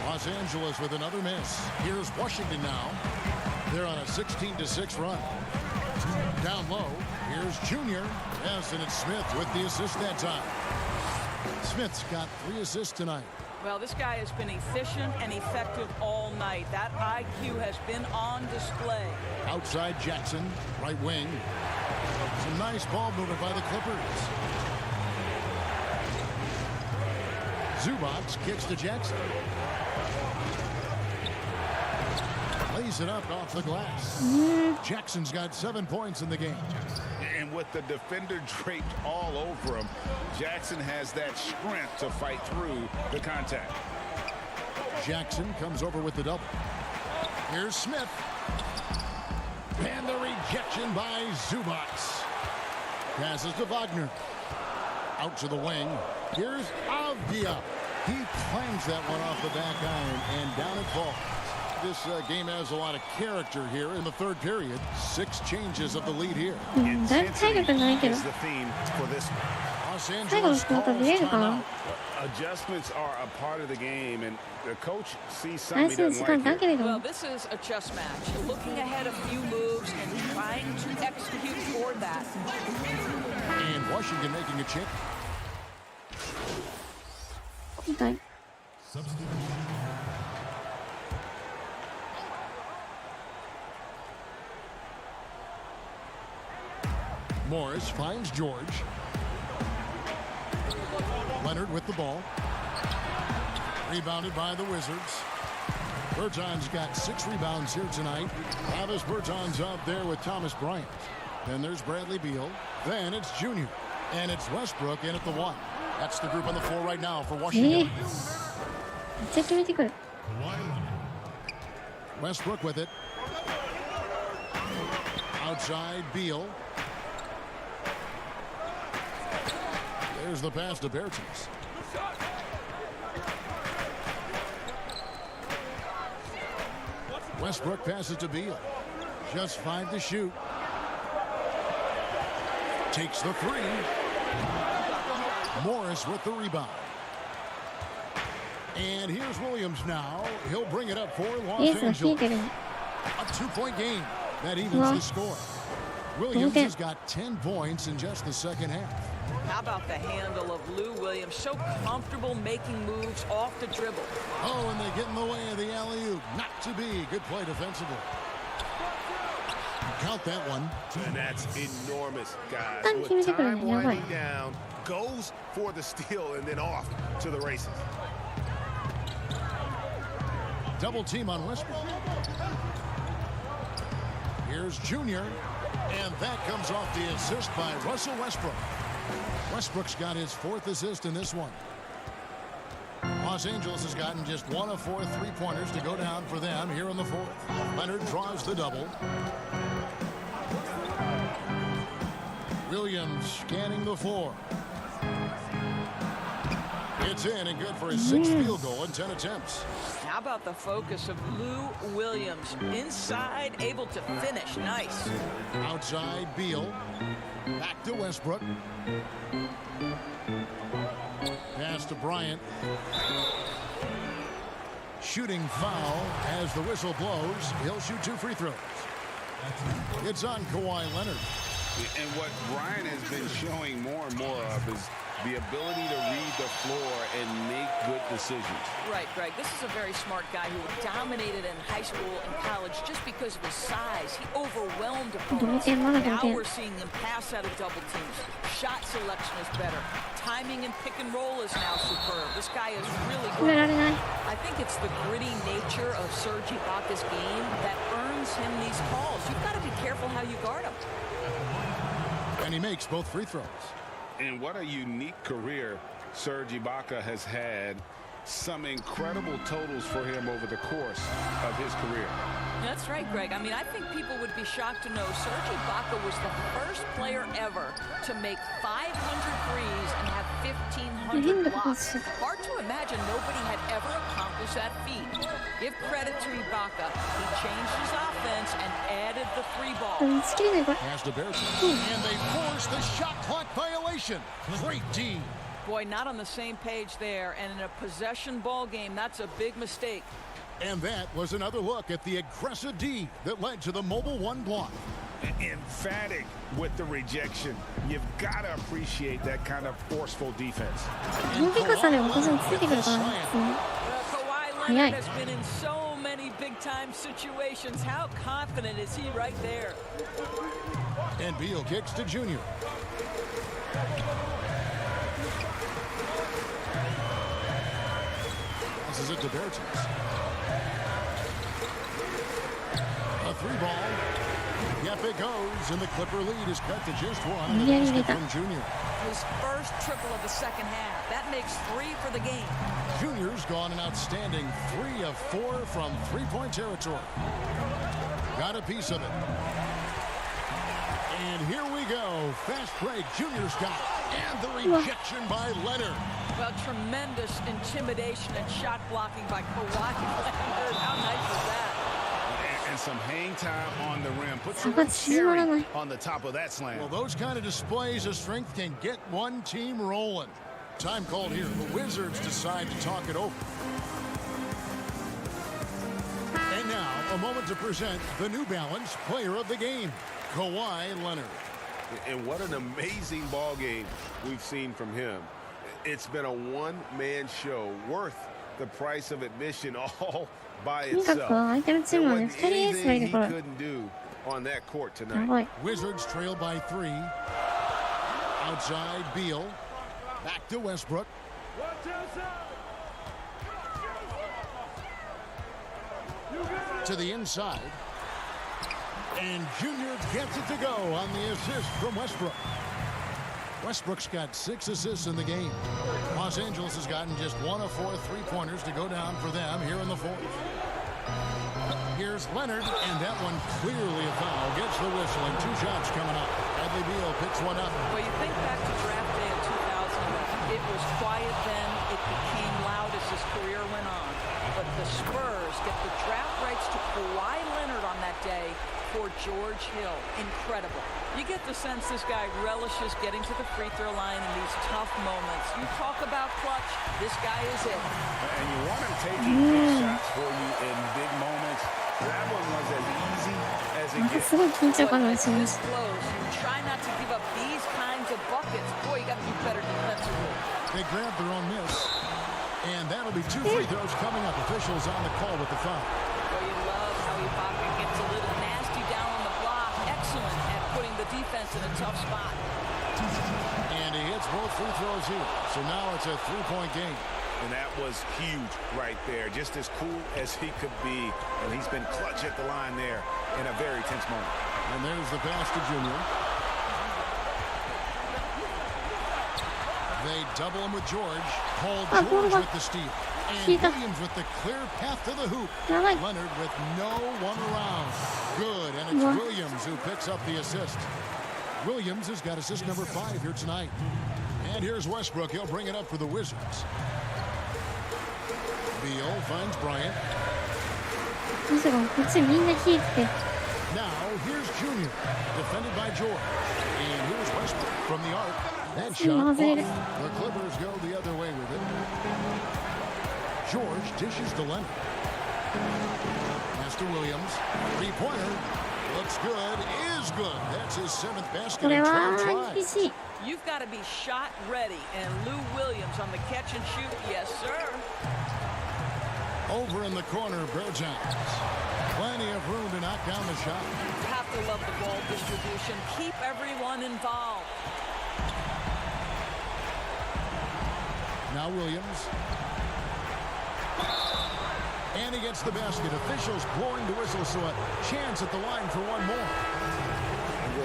Los Angeles with another miss. Here's Washington now. They're on a 16-6 run. Down low. Here's Junior. Yes, and it's Smith with the assist that time. Smith's got 3 assists tonight. Well, this guy has been efficient and effective all night. That IQ has been on display. Outside Jackson, right wing. Some nice ball movement by the Clippers. Zubac kicks to Jackson. Lays it up off the glass. Jackson's got 7 points in the game. And with the defender draped all over him, Jackson has that strength to fight through the contact. Jackson comes over with the double. Here's Smith. And the rejection by Zubac. Passes to Wagner. Out to the wing. Here's Avdia. He clangs that one off the back iron and down it falls. This game has a lot of character here in the third period. 6 changes of the lead here. Intensity is the theme for this one. Los Angeles calls timeout. Adjustments are a part of the game, and the coach sees something he doesn't like here. Well, this is a chess match. Looking ahead a few moves and trying to execute toward that. And Washington making a change. Okay. Morris finds George. Leonard with the ball. Rebounded by the Wizards. Berton's got 6 rebounds here tonight. Travis Berton's out there with Thomas Bryant. Then there's Bradley Beal. Then it's Junior. And it's Westbrook in at the 1. That's the group on the floor right now for Washington. Westbrook with it. Outside Beal. There's the pass to Bertans. Westbrook passes to Beal. Just 5 to shoot. Takes the 3. Morris with the rebound. And here's Williams now. He'll bring it up for Los Angeles. A 2-point game. That evens the score. Williams has got 10 points in just the second half. How about the handle of Lou Williams? So comfortable making moves off the dribble. Oh, and they get in the way of the alley-oop. Not to be. Good play defensively. Count that one. And that's enormous, guys. With time winding down, goes for the steal and then off to the races. Double team on Westbrook. Here's Junior. And that comes off the assist by Russell Westbrook. Westbrook's got his 4th assist in this one. Los Angeles has gotten just 1 of 4 3-pointers to go down for them here in the fourth. Leonard draws the double. Williams scanning the floor. It's in and good for his 6th field goal in 10 attempts. How about the focus of Lou Williams? Inside, able to finish. Nice. Outside, Beal. Back to Westbrook. Pass to Bryant. Shooting foul as the whistle blows. He'll shoot 2 free throws. It's on Kawhi Leonard. And what Bryant has been showing more and more of is the ability to read the floor and make good decisions. Right, Greg. This is a very smart guy who dominated in high school and college just because of his size. He overwhelmed opponents. Now we're seeing him pass out of double teams. Shot selection is better. Timing and pick and roll is now superb. This guy is really good. I think it's the gritty nature of Serge Ibaka's game that earns him these calls. You've got to be careful how you guard him. And he makes both free throws. And what a unique career Serge Ibaka has had. Some incredible totals for him over the course of his career. That's right, Greg. I mean, I think people would be shocked to know Serge Ibaka was the first player ever to make 500 threes and have 1,500 blocks. Hard to imagine nobody had ever accomplished that feat. Give credit to Ibaka. He changed his offense and added the 3-ball. Pass to Bertans. And they force the shot clock violation. Great D. Boy, not on the same page there. And in a possession ball game, that's a big mistake. And that was another look at the aggressive D that led to the mobile 1 block. Emphatic with the rejection. You've got to appreciate that kind of forceful defense. Kawhi Leonard has been in so many big-time situations. How confident is he right there? And Beal kicks to Junior. This is it to Bertans. A 3-ball. Yep, it goes, and the Clipper lead is cut to just 1. And the from Junior. His first triple of the second half. That makes 3 for the game. Junior's gone an outstanding 3 of 4 from 3-point territory. Got a piece of it. And here we go. Fast break. Junior's got it. And the rejection by Leonard. Well, tremendous intimidation and shot blocking by Kawhi Leonard. How nice was that? And some hang time on the rim. Puts the cherry on the top of that slam. Well, those kind of displays of strength can get one team rolling. Time called here. The Wizards decide to talk it over. And now, a moment to present the New Balance Player of the Game, Kawhi Leonard. And what an amazing ball game we've seen from him. It's been a one-man show worth the price of admission all by itself. There wasn't anything he couldn't do on that court tonight. Wizards trail by 3. Outside, Beal. Back to Westbrook. To the inside. And Junior gets it to go on the assist from Westbrook. Westbrook's got 6 assists in the game. Los Angeles has gotten just 1 of 4 3-pointers to go down for them here in the fourth. Here's Leonard, and that one clearly a foul. Gets the whistle, and 2 shots coming up. Bradley Beal picks one up. Well, you think back to draft day of 2011. It was quiet then. It became loud as his career went on. But the Spurs get the draft rights to Kawhi Leonard on that day for George Hill. Incredible. You get the sense this guy relishes getting to the free throw line in these tough moments. You talk about clutch, this guy is it. And you want him taking big shots for you in big moments. That one was as easy as it gets. This close, you try not to give up these kinds of buckets. Boy, you got to be better defensively. They grab their own miss. And that'll be 2 free throws coming up. Officials on the call with the foul. Well, you love how Ibaka gets a little nasty down on the block. Excellent at putting the defense in a tough spot. And he hits both free throws here. So now it's a 3-point game. And that was huge right there. Just as cool as he could be. And he's been clutch at the line there in a very tense moment. And there's the pass to Junior. They double him with George. Paul George with the steal. And Williams with the clear path to the hoop. Leonard with no one around. Good, and it's Williams who picks up the assist. Williams has got assist number 5 here tonight. And here's Westbrook. He'll bring it up for the Wizards. Beal finds Bryant. Now, here's Junior, defended by George. And here's Westbrook from the arc. That shot off. The Clippers go the other way with it. George dishes to Leonard. Pass to Williams. Three-pointer. Looks good. Is good. That's his 7th basket in 12 tries. You've got to be shot ready. And Lou Williams on the catch and shoot. Yes, sir. Over in the corner, Bergins. Plenty of room to knock down the shot. You have to love the ball distribution. Keep everyone involved. Now Williams. And he gets the basket. Officials blowing the whistle, so a chance at the line for one more.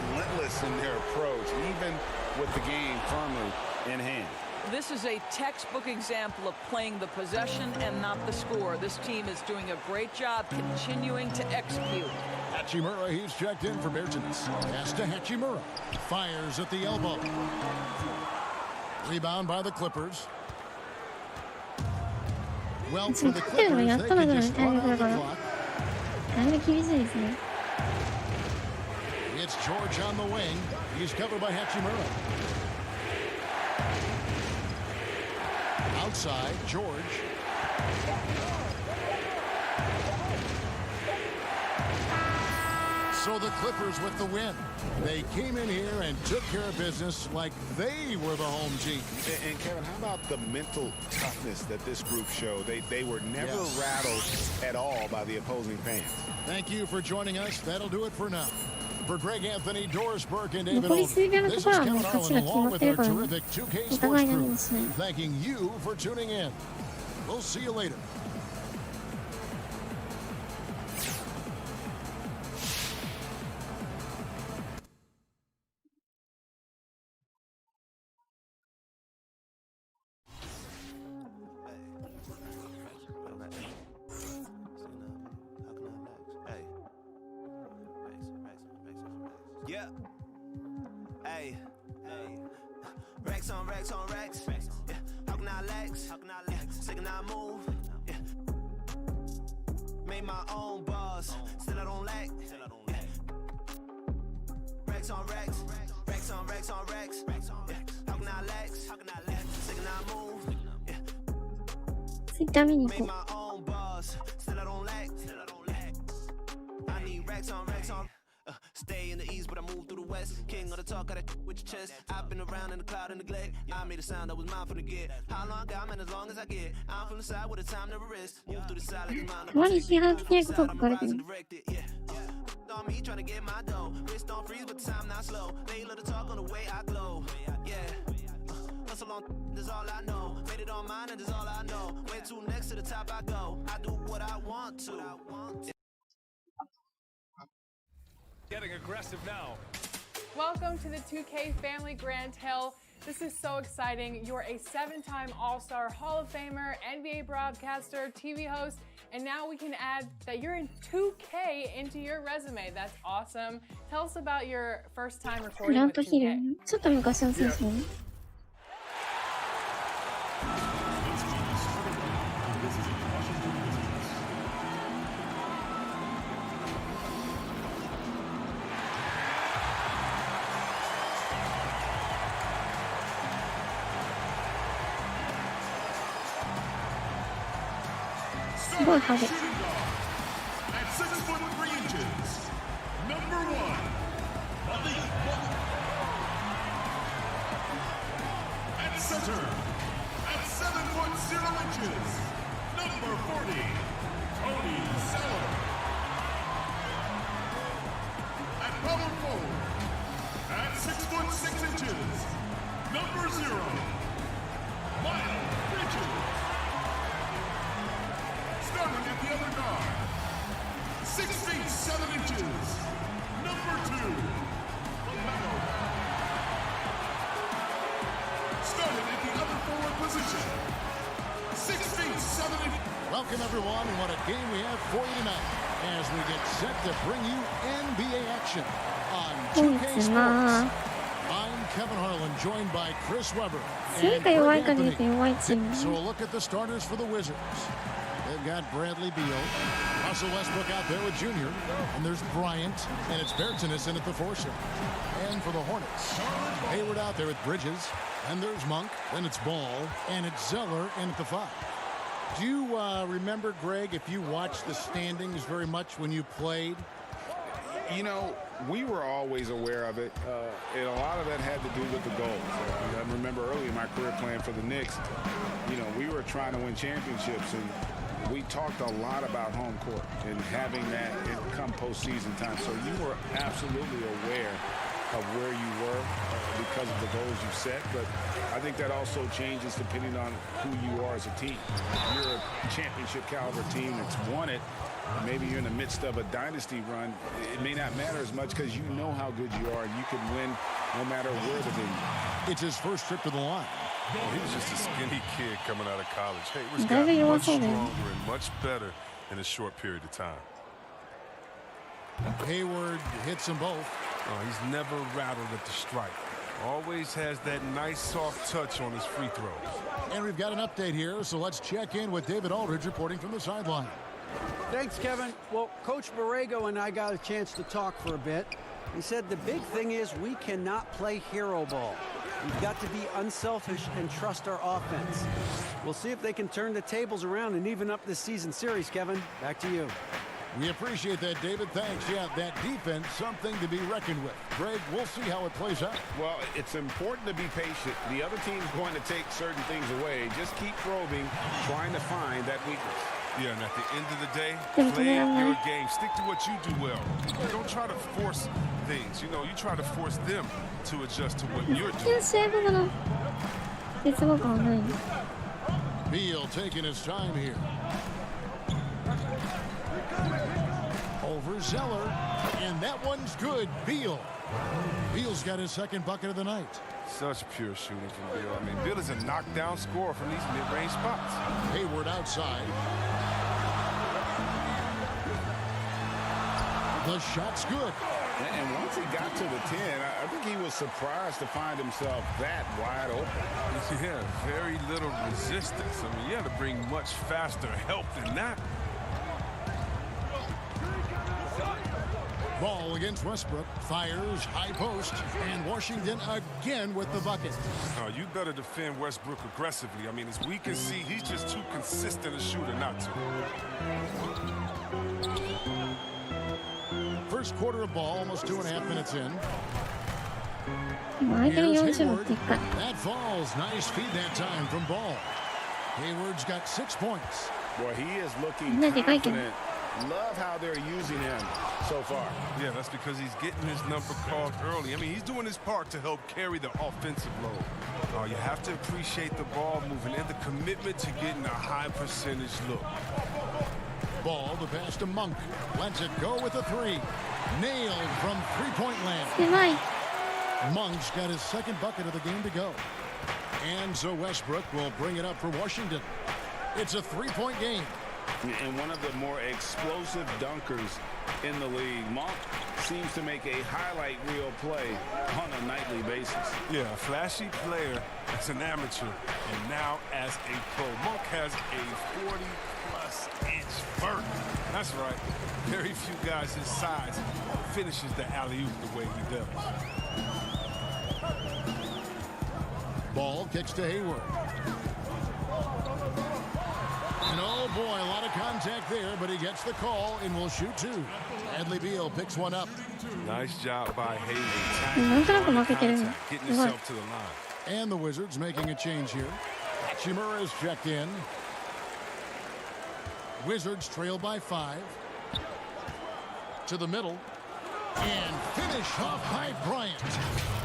Relentless in their approach, even with the game firmly in hand. This is a textbook example of playing the possession and not the score. This team is doing a great job continuing to execute. Hachimura, he's checked in for Bergins. Pass to Hachimura. Fires at the elbow. Rebound by the Clippers. Well, for the Clippers, they can just run out the clock. It's George on the wing. He's covered by Hachimura. Outside, George. So the Clippers with the win. They came in here and took care of business like they were the home team. And Kevin, how about the mental toughness that this group showed? They were never rattled at all by the opposing fans. Thank you for joining us. That'll do it for now. For Greg Anthony, Doris Burke, and David Olden, this is Kevin Harlan along with our terrific 2K Sports crew, thanking you for tuning in. We'll see you later. Yeah. Hey. Racks on racks on racks. Yeah. How can I lax? Sick and I move. Yeah. Made my own bars. Still I don't lack. Yeah. Racks on racks. Racks on racks on racks. Yeah. How can I lax? Sick and I move. Yeah. Made my own bars. Still I don't lack. I need racks on racks on. Stay in the east, but I move through the west. King of the talk, got with your chest. I've been around in the cloud and neglect. I made a sound that was mine from the get. How long I got, man, as long as I get. I'm from the side with the time never rest. Move through the side like it's mine. On me trying to get my dough. Wrist don't freeze, but the time not slow. They love to talk on the way I glow. Yeah. Hustle on, that's all I know. Made it on mine, and that's all I know. Way too next to the top I go. I do what I want to. Getting aggressive now. Welcome to the 2K Family Grand Hill. This is so exciting. You're a 7-time All-Star, Hall of Famer, NBA broadcaster, TV host, and now we can add that you're in 2K into your resume. That's awesome. Tell us about your first time recording with 2K. ちょっと昔の選手ね。すごい派手。At 6'3" number 1, Malik Monk. At center, at 7'0", number 40, Tony Zeller. At power forward, at 6'6", number 0, Miles Bridges. Starting at the other guard, 6 feet 7 inches, number 2, Lamelo. Starting at the Welcome, everyone, and what a game we have for you tonight as we get set to bring you NBA action on 2K Sports. I'm Kevin Harlan, joined by Chris Webber and Greg Anthony. So a look at the starters for the Wizards. They've got Bradley Beal, Russell Westbrook out there with Junior, and there's Bryant, and it's Bertans in at the 4-shot. And for the Hornets, Hayward out there with Bridges, and there's Monk, then it's Ball, and it's Zeller in at the 5. Do you remember, Greg, if you watched the standings very much when you played? You know, we were always aware of it, and a lot of that had to do with the goals. I remember early in my career playing for the Knicks, you know, we were trying to win championships, and we talked a lot about home court and having that come postseason time. So you were absolutely aware of where you were because of the goals you set. But I think that also changes depending on who you are as a team. If you're a championship caliber team that's won it, maybe you're in the midst of a dynasty run, it may not matter as much because you know how good you are and you can win no matter where the venue. It's his first trip to the line. Well, he was just a skinny kid coming out of college. Hayward's got much stronger and much better in a short period of time. Hayward hits them both. Oh, he's never rattled at the strike. Always has that nice soft touch on his free throws. And we've got an update here, so let's check in with David Aldridge reporting from the sideline. Thanks, Kevin. Well, Coach Borrego and I got a chance to talk for a bit. He said the big thing is we cannot play hero ball. We've got to be unselfish and trust our offense. We'll see if they can turn the tables around and even up this season series, Kevin. Back to you. We appreciate that, David. Thanks. Yeah, that defense, something to be reckoned with. Greg, we'll see how it plays out. Well, it's important to be patient. The other team's going to take certain things away. Just keep probing, trying to find that weakness. Yeah, and at the end of the day, play your game. Stick to what you do well. Don't try to force things. You know, you try to force them to adjust to what you're doing. Beal taking his time here. Over Zeller, and that one's good. Beal. Beal's got his second bucket of the night. Such pure shooting from Beal. I mean, Beal is a knockdown scorer from these mid-range spots. Hayward outside. The shot's good. And once he got to the 10, I think he was surprised to find himself that wide open. Yeah, very little resistance. I mean, you had to bring much faster help than that. Ball against Westbrook, fires, high post, and Washington again with the bucket. Oh, you better defend Westbrook aggressively. I mean, as we can see, he's just too consistent a shooter not to. First quarter of ball, almost 2.5 minutes in. Here's Hayward. That falls. Nice feed that time from Ball. Hayward's got 6 points. Boy, he is looking confident. Love how they're using him so far. Yeah, that's because he's getting his number called early. I mean, he's doing his part to help carry the offensive load. You have to appreciate the ball moving and the commitment to getting a high percentage look. Ball, the pass to Monk. Lets it go with a 3. Nailed from three-point land. Monk's got his second bucket of the game to go. And so Westbrook will bring it up for Washington. It's a 3-point game. And one of the more explosive dunkers in the league. Monk seems to make a highlight reel play on a nightly basis. Yeah, a flashy player as an amateur, and now as a pro. Monk has a 40-plus inch vert. That's right. Very few guys his size finishes the alley-oop the way he does. Ball kicks to Hayward. And oh boy, a lot of contact there, but he gets the call and will shoot 2. Bradley Beal picks one up. Nice job by Hayward. Getting himself to the line. And the Wizards making a change here. Shimura is checked in. Wizards trail by 5. To the middle. And finish off by Bryant.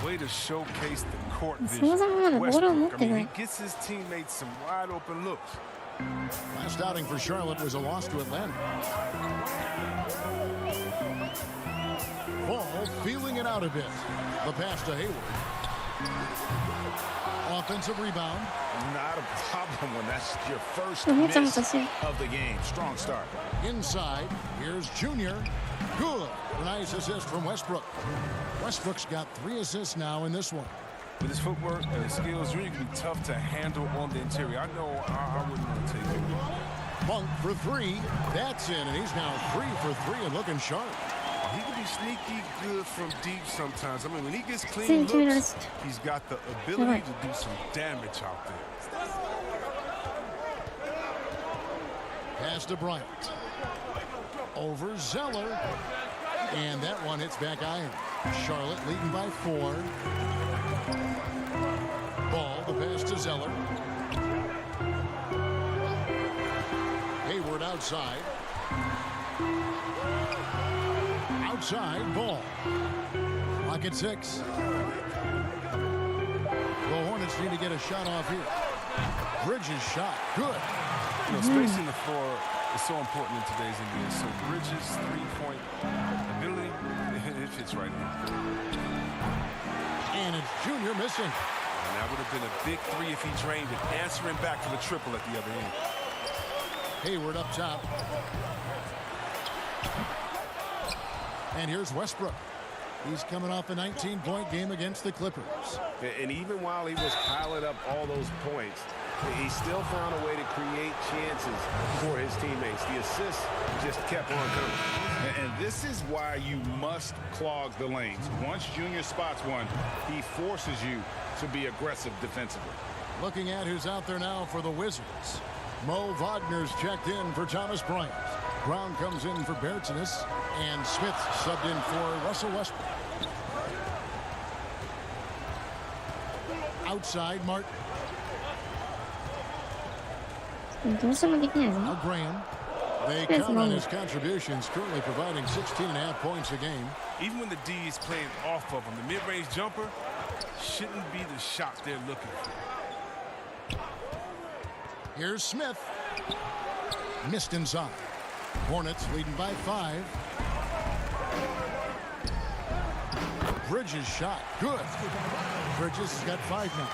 Way to showcase the court vision. Westbrook, I mean, he gets his teammates some wide open looks. Last outing for Charlotte was a loss to Atlanta. Ball feeling it out a bit. The pass to Hayward. Offensive rebound. Not a problem when that's your first miss of the game. Strong start. Inside, here's Junior. Good. A nice assist from Westbrook. Westbrook's got 3 assists now in this one. With his footwork and his skills, Junior can be tough to handle on the interior. I know I wouldn't want to take it. Monk for 3. That's in, and he's now 3 for 3 and looking sharp. He can be sneaky good from deep sometimes. I mean, when he gets clean looks, he's got the ability to do some damage out there. Pass to Bryant. Over Zeller. And that one hits back iron. Charlotte leading by 4. Ball, the pass to Zeller. Hayward outside. Outside, ball. Clock at 6. The Hornets need to get a shot off here. Bridges shot, good. You know, spacing the floor is so important in today's NBA. So Bridges' three-point ability, it fits right in. And it's Junior missing. And that would have been a big 3 if he drained it, answering back for the triple at the other end. Hayward up top. And here's Westbrook. He's coming off a 19-point game against the Clippers. And even while he was piling up all those points, he still found a way to create chances for his teammates. The assists just kept on coming. And this is why you must clog the lanes. Once Junior spots one, he forces you to be aggressive defensively. Looking at who's out there now for the Wizards. Mo Wagner's checked in for Thomas Bryant. Brown comes in for Bertzinus, and Smith subbed in for Russell Westbrook. Outside, Martin. Now Graham. They count on his contributions, currently providing 16.5 points a game. Even when the D is playing off of him, the mid-range jumper shouldn't be the shot they're looking for. Here's Smith. Missed inside. Hornets leading by 5. Bridges shot. Good. Bridges has got 5 now.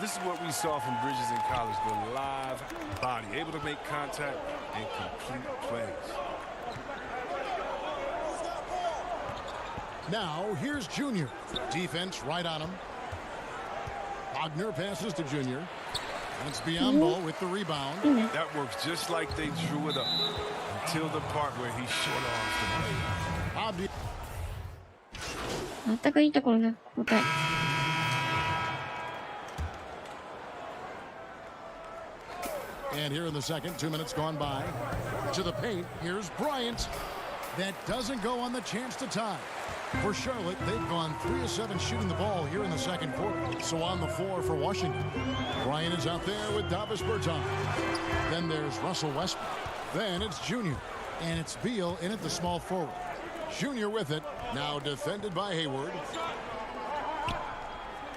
This is what we saw from Bridges in college, the live body, able to make contact and complete plays. Now, here's Junior. Defense right on him. Wagner passes to Junior. That's Biombo with the rebound. That works just like they drew it up until the part where he short arms the play. And here in the second, 2 minutes gone by. To the paint, here's Bryant. That doesn't go on the chance to tie. For Charlotte, they've gone 3 of 7 shooting the ball here in the second quarter. So on the floor for Washington. Bryant is out there with Davis Bertans. Then there's Russell Westbrook. Then it's Junior. And it's Beal in at the small forward. Junior with it. Now defended by Hayward.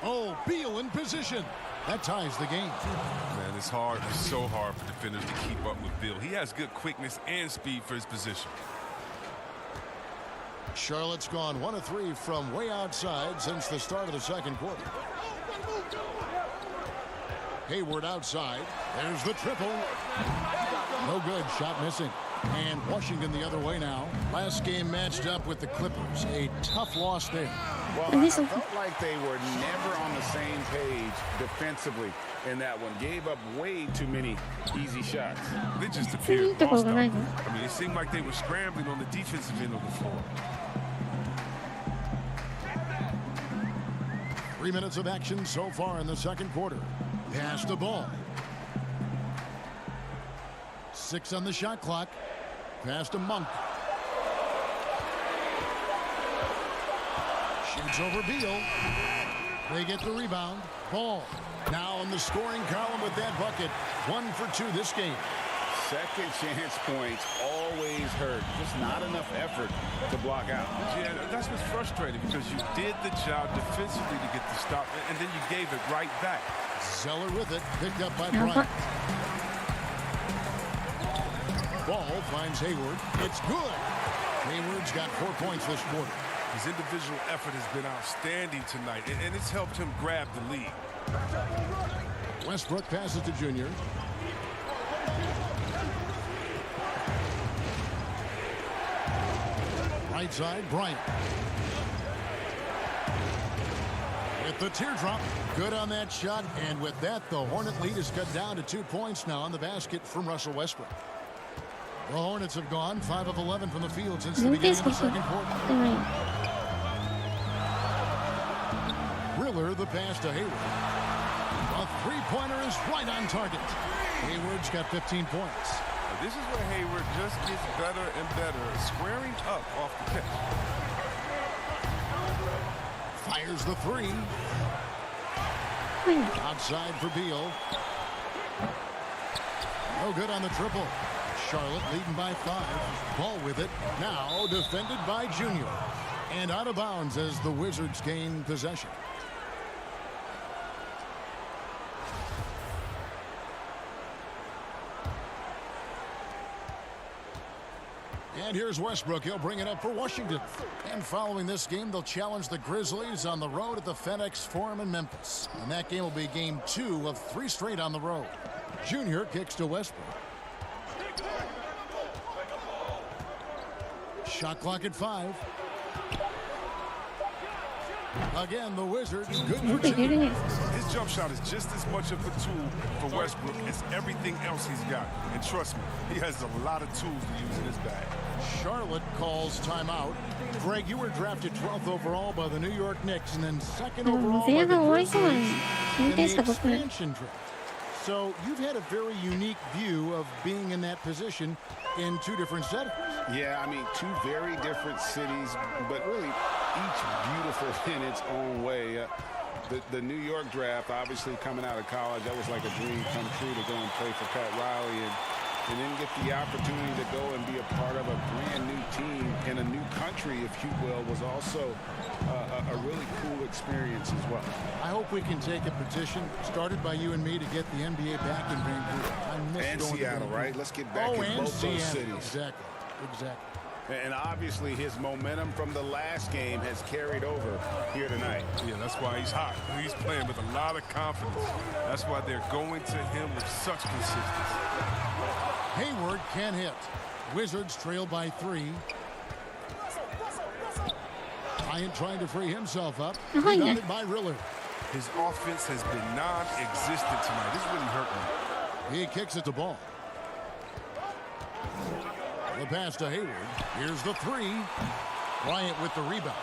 Oh, Beal in position. That ties the game. Man, it's hard. It's so hard for defenders to keep up with Beal. He has good quickness and speed for his position. Charlotte's gone 1 of 3 from way outside since the start of the second quarter. Hayward outside. There's the triple. No good. Shot missing. And Washington the other way now. Last game matched up with the Clippers. A tough loss there. Well, I felt like they were never on the same page defensively in that one. Gave up way too many easy shots. They just appeared lost out. I mean, it seemed like they were scrambling on the defensive end of the floor. 3 minutes of action so far in the second quarter. Pass the ball. 6 on the shot clock. Pass to Monk. Shoots over Beal. They get the rebound. Ball. Now in the scoring column with that bucket. 1 for 2 this game. Second chance points always hurt. Just not enough effort to block out. Yeah, that's what's frustrating because you did the job defensively to get the stop, and then you gave it right back. Zeller with it. Picked up by Bryant. Ball finds Hayward. It's good. Hayward's got 4 points this quarter. His individual effort has been outstanding tonight, and it's helped him grab the lead. Westbrook passes to Junior. Right side, Bryant. With the teardrop, good on that shot, and with that, the Hornet lead is cut down to 2 points now on the basket from Russell Westbrook. The Hornets have gone 5 of 11 from the field since the beginning of the second quarter. Riller the pass to Hayward. A three-pointer is right on target. Hayward's got 15 points. This is where Hayward just gets better and better, squaring up off the catch. Fires the three. Outside for Beal. No good on the triple. Charlotte leading by 5. Ball with it. Now defended by Junior. And out of bounds as the Wizards gain possession. And here's Westbrook. He'll bring it up for Washington. And following this game, they'll challenge the Grizzlies on the road at the FedEx Forum in Memphis. And that game will be game 2 of 3 straight on the road. Junior kicks to Westbrook. Shot clock at 5. Again, the Wizards good for 2. His jump shot is just as much of a tool for Westbrook as everything else he's got. And trust me, he has a lot of tools to use in his bag. Charlotte calls timeout. Greg, you were drafted 12th overall by the New York Knicks and then 2nd overall by the Grizzlies in the expansion draft. So you've had a very unique view of being in that position in 2 different settings. Yeah, I mean, 2 very different cities, but really each beautiful in its own way. The New York draft, obviously coming out of college, that was like a dream come true to go and play for Pat Riley and then get the opportunity to go and be a part of a brand new team in a new country, if you will, was also a really cool experience as well. I hope we can take a petition started by you and me to get the NBA back in Vancouver. I miss and going Seattle, to right? Let's get back in both those cities. Exactly. And obviously his momentum from the last game has carried over here tonight. Yeah, that's why he's hot. He's playing with a lot of confidence. That's why they're going to him with such consistency. Hayward can't hit. Wizards trail by 3. Bryant trying to free himself up. Rebounded by Riller. His offense has been non-existent tonight. This really hurt me. He kicks it to Ball. The pass to Hayward. Here's the 3. Bryant with the rebound.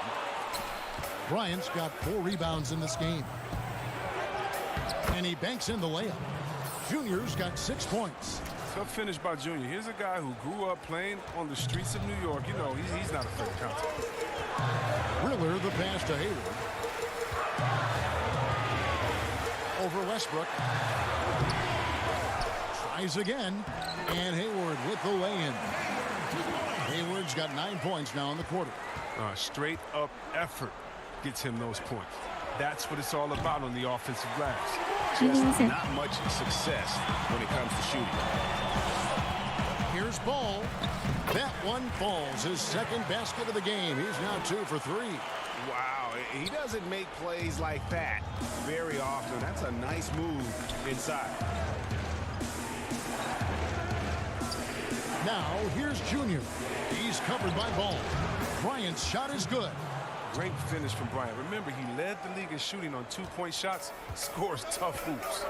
Bryant's got 4 rebounds in this game. And he banks in the layup. Junior's got 6 points. Tough finish by Junior. Here's a guy who grew up playing on the streets of New York. You know, he's not afraid of contact. Riller the pass to Hayward. Over Westbrook. Tries again. And Hayward with the lay-in. Hayward's got 9 points now in the quarter. Straight up effort gets him those points. That's what it's all about on the offensive glass. Just not much success when it comes to shooting. Here's Ball. That one falls. His second basket of the game. He's now 2 for 3. Wow, he doesn't make plays like that very often. That's a nice move inside. Now, here's Junior. He's covered by Ball. Bryant's shot is good. Great finish from Bryant. Remember, he led the league in shooting on 2-point shots, scores tough hoops.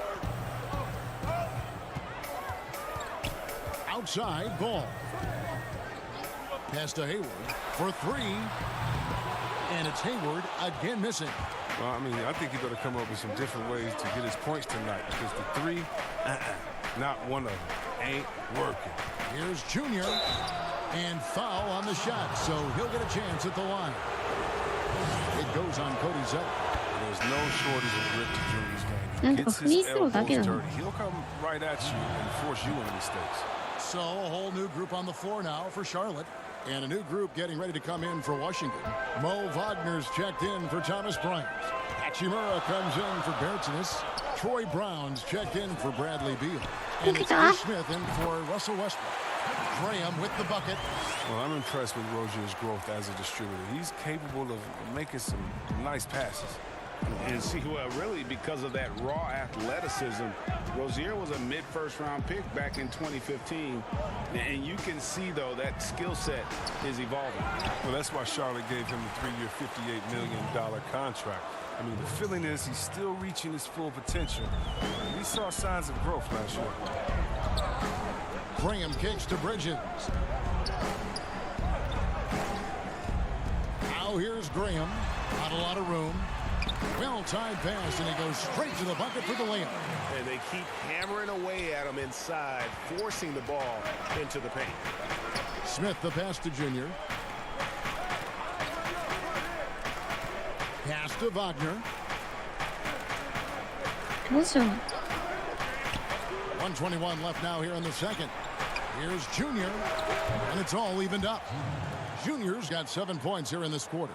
Outside, Ball. Pass to Hayward for 3. And it's Hayward again missing. Well, I mean, I think he better come up with some different ways to get his points tonight because the 3, not one of them, ain't working. Here's Junior. And foul on the shot, so he'll get a chance at the line. It goes on Cody Zeller. There's no shortage of grit to Junior's game. He gets his elbows dirty. He'll come right at you and force you into mistakes. So a whole new group on the floor now for Charlotte. And a new group getting ready to come in for Washington. Mo Wagner's checked in for Thomas Bryant. Hachimura comes in for Bertzinus. Troy Brown's checked in for Bradley Beal. And it's Ish Smith in for Russell Westbrook. Graham with the bucket. Well, I'm impressed with Rozier's growth as a distributor. He's capable of making some nice passes. And see, well, really, because of that raw athleticism, Rozier was a mid-first-round pick back in 2015. And you can see, though, that skill set is evolving. Well, that's why Charlotte gave him the 3-year, $58 million contract. I mean, the feeling is he's still reaching his full potential. We saw signs of growth last year. Graham kicks to Bridges. Now here's Graham. Not a lot of room. Well-timed pass, and he goes straight to the bucket for the layup. And they keep hammering away at him inside, forcing the ball into the paint. Smith the pass to Junior. Pass to Wagner. 1:21 left now here in the second. Here's Junior, and it's all evened up. Junior's got 7 points here in this quarter.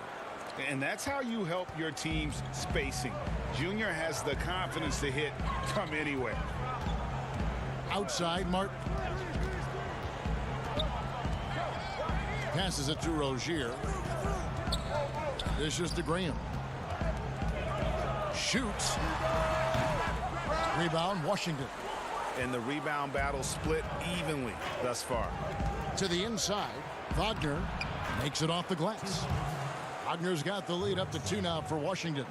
And that's how you help your team's spacing. Junior has the confidence to hit from anywhere. Outside, Martin. Passes it to Rozier. Dishes to Graham. Shoots. Rebound, Washington. And the rebound battle split evenly thus far. To the inside, Wagner makes it off the glass. Wagner's got the lead up to 2 now for Washington.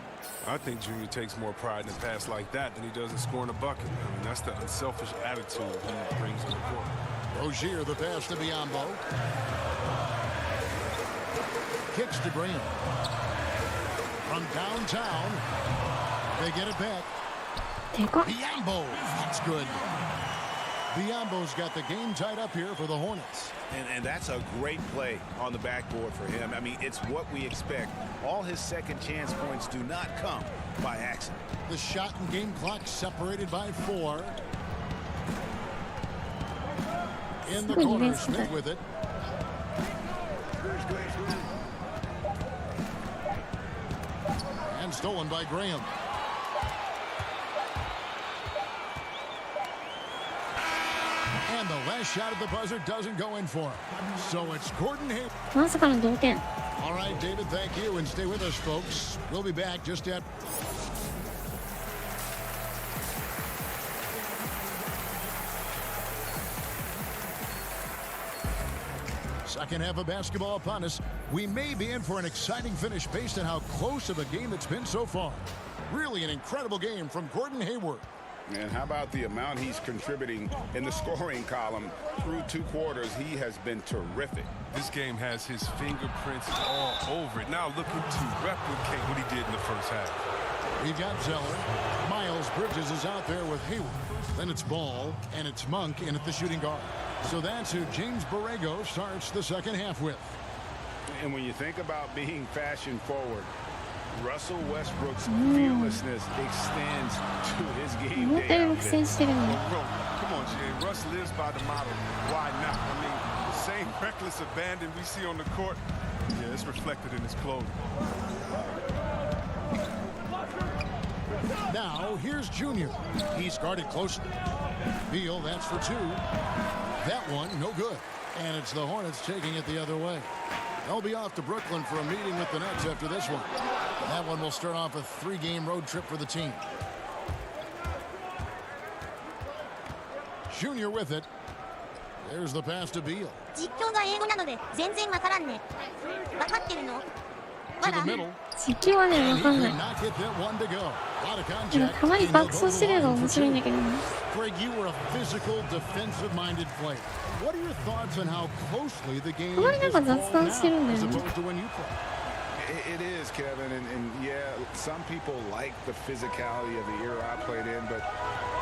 I think Junior takes more pride in a pass like that than he does in scoring a bucket. I mean, that's the unselfish attitude he brings to the court. Rozier the pass to Biombo. Kicks to Graham. From downtown, they get it back. Biombo, that's good. Biombo's got the game tied up here for the Hornets. And that's a great play on the backboard for him. I mean, it's what we expect. All his second chance points do not come by accident. The shot and game clock separated by 4. In the corner, Smith with it. And stolen by Graham. And the last shot at the buzzer doesn't go in for him. So it's Gordon Hayward. まさかの同点。 All right, David, thank you. And stay with us, folks. We'll be back just at... Second half of basketball upon us. We may be in for an exciting finish based on how close of a game it's been so far. Really an incredible game from Gordon Hayward. And how about the amount he's contributing in the scoring column through 2 quarters? He has been terrific. This game has his fingerprints all over it. Now looking to replicate what he did in the first half. We've got Zeller. Miles Bridges is out there with Hayward. Then it's Ball, and it's Monk in at the shooting guard. So that's who James Borrego starts the second half with. And when you think about being fashion forward, Russell Westbrook's fearlessness extends to his game day. Come on, Jay. Russ lives by the motto, why not? I mean, the same reckless abandon we see on the court, yeah, it's reflected in his clothing. Now, here's Junior. He's guarded closely. Beal, that's for 2. That one, no good. And it's the Hornets taking it the other way. They'll be off to Brooklyn for a meeting with the Nets after this one. That one will start off a 3-game road trip for the team. Junior with it. There's the pass to Beal. 実況が英語なので全然わからんね。わかってるの？ To the middle. 実況はね、わかんない。 Not get that one to go. A lot of たまに contact. 爆走してるのが面白いんだけどね。 Greg, you were a physical, defensive-minded player. What are your thoughts on how closely the game たまになんか is 雑談してるんだよ as ね。 opposed to when you play? It is, Kevin, and yeah, some people like the physicality of the era I played in, but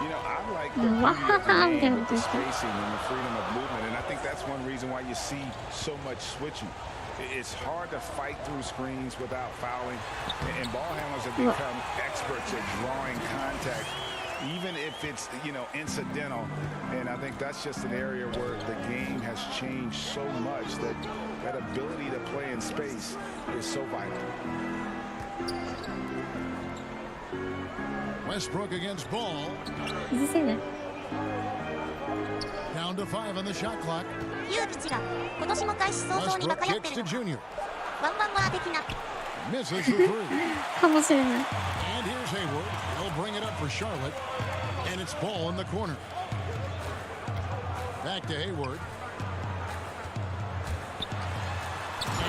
you know, I like the beauty of the game with the spacing and the freedom of movement, and I think that's one reason why you see so much switching. It's hard to fight through screens without fouling, and ball handlers have become experts at drawing contact, even if it's, you know, incidental. And I think that's just an area where the game has changed so much that that ability to play in space is so vital. Westbrook against Ball. Down to 5 on the shot clock. ユーキチが今年も開始早々にバカやってるのか。ワンワンワー的な。Misses the three. かもしれない。 And here's Hayward. He'll bring it up for Charlotte. And it's ball in the corner. Back to Hayward.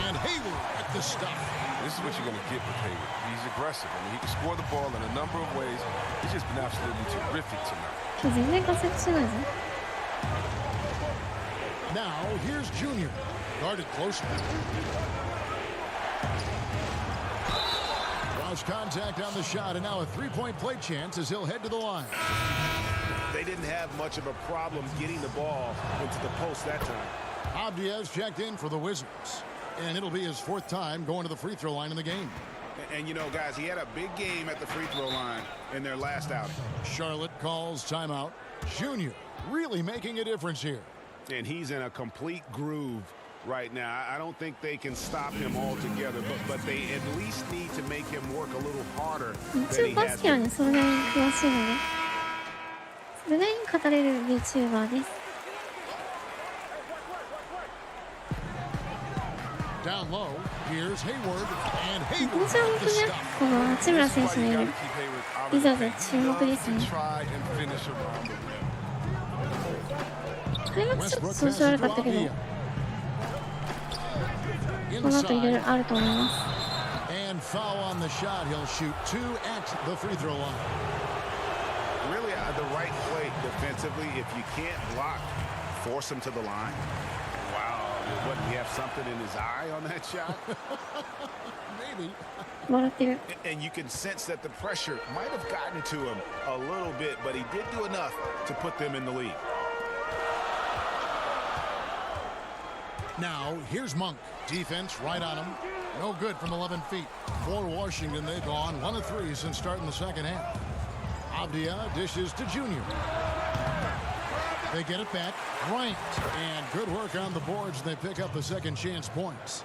And Hayward at the stop. This is what you're going to get with Hayward. He's aggressive. I mean, he can score the ball in a number of ways. He's just been absolutely terrific tonight. 全然活躍しないぞ。 Now here's Junior. Guarded closely. Lost contact on the shot, and now a three-point play chance as he'll head to the line. They didn't have much of a problem getting the ball into the post that time. Abdia's checked in for the Wizards, and it'll be his 4th time going to the free throw line in the game. And you know, guys, he had a big game at the free throw line in their last outing. Charlotte calls timeout. Junior really making a difference here. And he's in a complete groove right now. I don't think they can stop him altogether, but they at least need to make him work a little harder than he バ has スケは been. ね、それなりに詳しいので、それなりに語れる Vtuber です。 Down low, here's Hayward, and 私 Hayward は at 本 the 当に stop. この八村選手のいる Keep Hayward out ウィ of ザ the ーズ paint. 注目ですね。 Try and finish around the rim. 開幕ちょっと調子悪かったけど、この後いろいろあると思います。 And foul on the shot. He'll shoot 2 at the free throw line. Really the right play defensively. If you can't block, force him to the line. Wow, what, he have something in his eye on that shot? Maybe. 笑ってる。 And you can sense that the pressure might have gotten to him a little bit, but he did do enough to put them in the lead. Now, here's Monk. Defense right on him. No good from 11 feet. For Washington, they've gone 1 of 3 since starting the second half. Abdia dishes to Junior. They get it back. Bryant. And good work on the boards. They pick up the second chance points.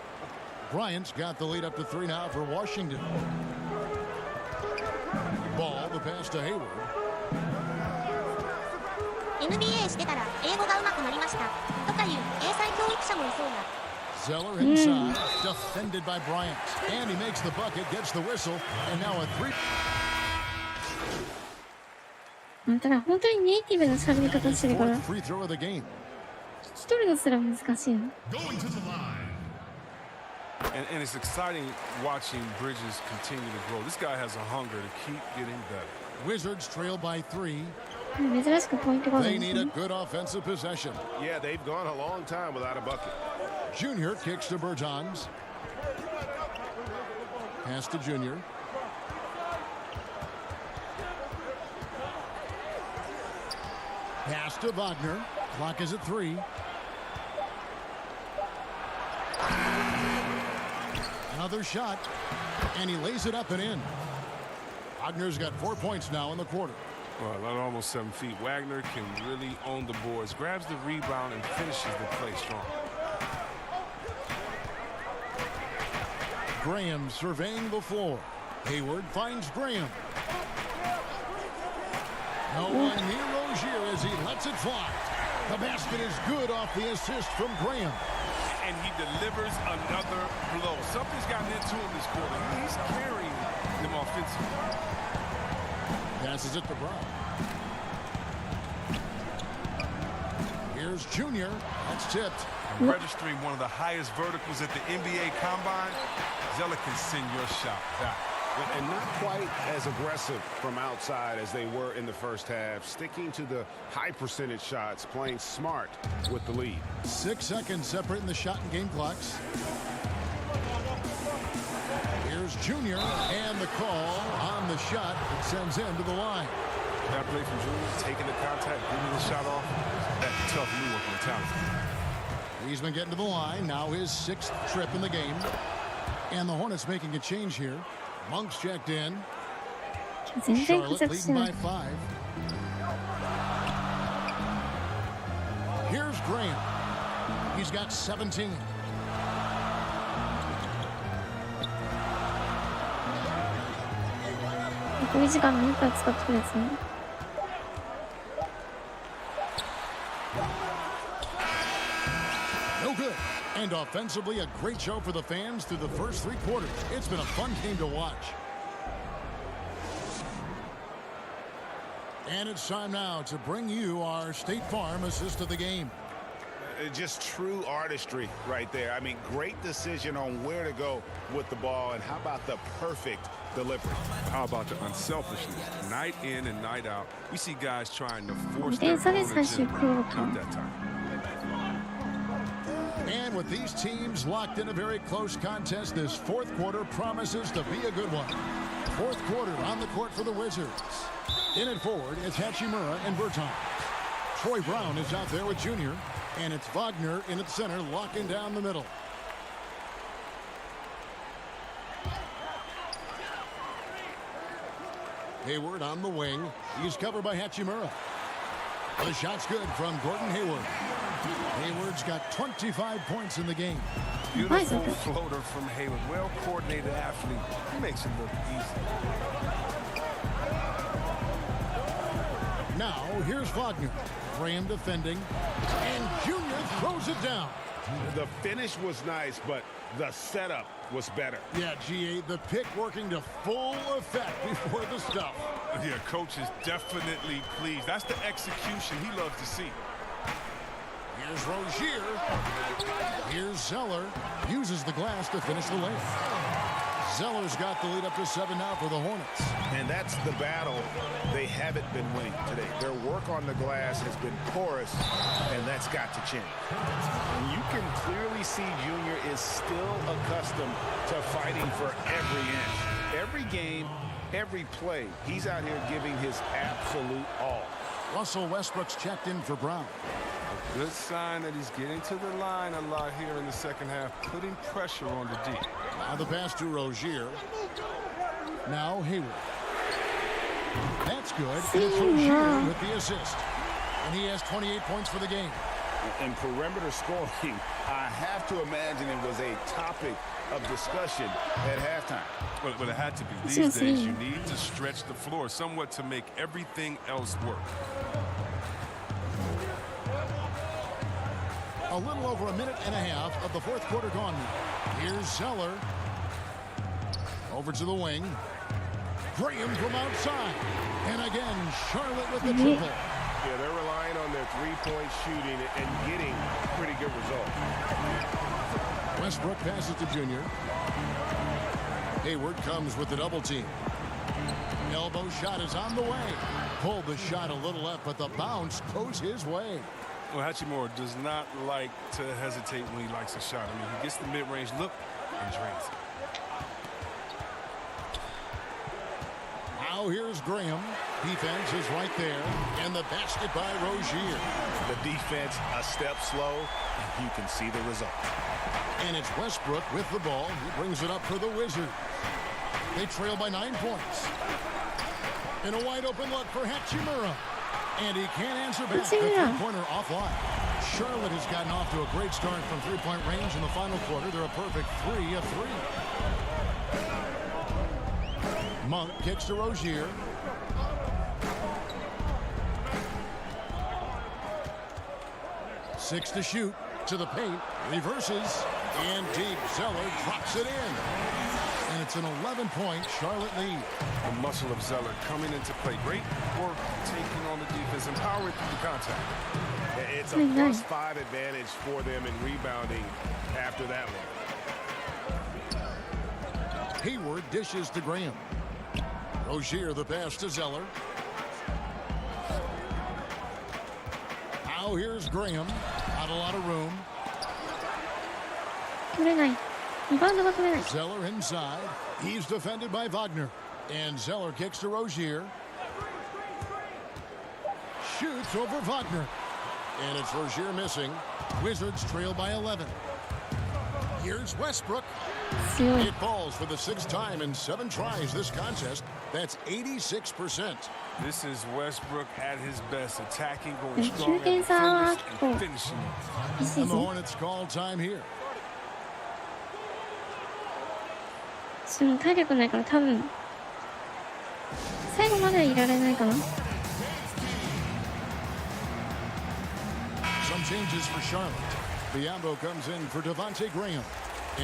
Bryant's got the lead up to 3 now for Washington. Ball, the pass to Hayward. NBA してたら英語が上手くなりましたとかいう英才教育者もいそうな。 Zeller inside, defended by Bryant. And he makes the bucket, gets the whistle, and now a 3. ただ本当にネイティブな喋り方してるから、 Free throw of the game. 聞き取るのすら難しいの。 And it's exciting watching Bridges continue to grow. This guy has a hunger to keep getting better. Wizards trail by 3. 珍しくポイントがある They んです need a ね。 good offensive possession. Yeah, they've gone a long time without a bucket. Junior kicks to Bertans. Pass to Junior. Pass to Wagner. Clock is at 3. Another shot, and he lays it up and in. Wagner's got 4 points now in the quarter. Well, at almost 7 feet, Wagner can really own the boards, grabs the rebound, and finishes the play strong. Graham surveying the floor. Hayward finds Graham. No one near Rozier as he lets it fly. The basket is good off the assist from Graham. And he delivers another blow. Something's gotten into him this quarter. He's carrying them offensively. Passes it to Brown. Here's Junior. That's tipped. And registering one of the highest verticals at the NBA Combine, Zeller can send your shot back. And not quite as aggressive from outside as they were in the first half, sticking to the high percentage shots, playing smart with the lead. 6 seconds separating the shot and game clocks. Here's Junior, and the call on the shot that sends him to the line. That play from Junior, taking the contact, getting the shot off, that's tough move from the talent. He's been getting to the line, now his 6th trip in the game. And the Hornets making a change here. Monk's checked in. Charlotte leading by 5. Here's Graham. He's got 17. And offensively, a great show for the fans through the first 3 quarters. It's been a fun game to watch. And it's time now to bring you our State Farm assist of the game. Just true artistry right there. I mean, great decision on where to go with the ball, and how about the perfect delivery? How about the unselfishness? Night in and night out, we see guys trying to force their opponents in. Not that time. And with these teams locked in a very close contest, this 4th quarter promises to be a good one. 4th quarter on the court for the Wizards. In and forward, it's Hachimura and Berton. Troy Brown is out there with Junior. And it's Wagner in at center, locking down the middle. Hayward on the wing. He's covered by Hachimura. The shot's good from Gordon Hayward. Hayward's got 25 points in the game. Beautiful floater from Hayward. Well-coordinated athlete. He makes it look easy. Now, here's Wagner. Graham defending, and Junior throws it down. The finish was nice, but the setup was better. Yeah, GA, the pick working to full effect before the stuff. Yeah, coach is definitely pleased. That's the execution he loves to see. Here's Rozier. Here's Zeller. Uses the glass to finish the layup. Zeller's got the lead up to 7 now for the Hornets. And that's the battle they haven't been winning today. Their work on the glass has been porous, and that's got to change. And you can clearly see Junior is still accustomed to fighting for every inch. Every game, every play, he's out here giving his absolute all. Russell Westbrook's checked in for Brown. A good sign that he's getting to the line a lot here in the second half, putting pressure on the D. Now the pass to Rozier. Now Hayward. That's good. And it's Rozier with the assist. And he has 28 points for the game. And perimeter scoring, I have to imagine it was a topic of discussion at halftime. Well, it had to be. These days, you need to stretch the floor somewhat to make everything else work. A little over a minute and a half of the 4th quarter gone now. Here's Zeller. Over to the wing. Graham from outside. And again, Charlotte with the triple. Yeah, they're relying on their 3-point shooting and getting pretty good results. Westbrook passes to Junior. Hayward comes with the double team. Elbow shot is on the way. Pulled the shot a little left, but the bounce goes his way. Well, Hachimura does not like to hesitate when he likes a shot. I mean, he gets the mid-range look and drains it. Now here's Graham. Defense is right there. And the basket by Rozier. The defense a step slow, and you can see the result. And it's Westbrook with the ball. He brings it up for the Wizards. They trail by 9 points. And a wide open look for Hachimura. And he can't answer back. The 3-pointer offline. Charlotte has gotten off to a great start from 3-point range in the final quarter. They're a perfect 3 of 3. Monk kicks to Rozier. Six to shoot. To the paint. Reverses. And deep. Zeller drops it in. And it's an 11-point Charlotte lead. The muscle of Zeller coming into play. Great work taking on the defense, empowering through the contact. It's a +5 advantage for them in rebounding after that one. Hayward dishes to Graham. Rozier the pass to Zeller. Now here's Graham. Not a lot of room. Zeller inside. He's defended by Wagner. And Zeller kicks to Rozier. Shoots over Wagner. And it's Rozier missing. Wizards trail by 11. Here's Westbrook. It falls for the 6th time in 7 tries this contest. That's 86%. This is Westbrook at his best, attacking, going strong at the finish, and finishing. And the Hornets call time here. ちょっと体力ないから多分最後まではいられないかな。 Some changes for Charlotte. Biombo comes in for Devontae Graham.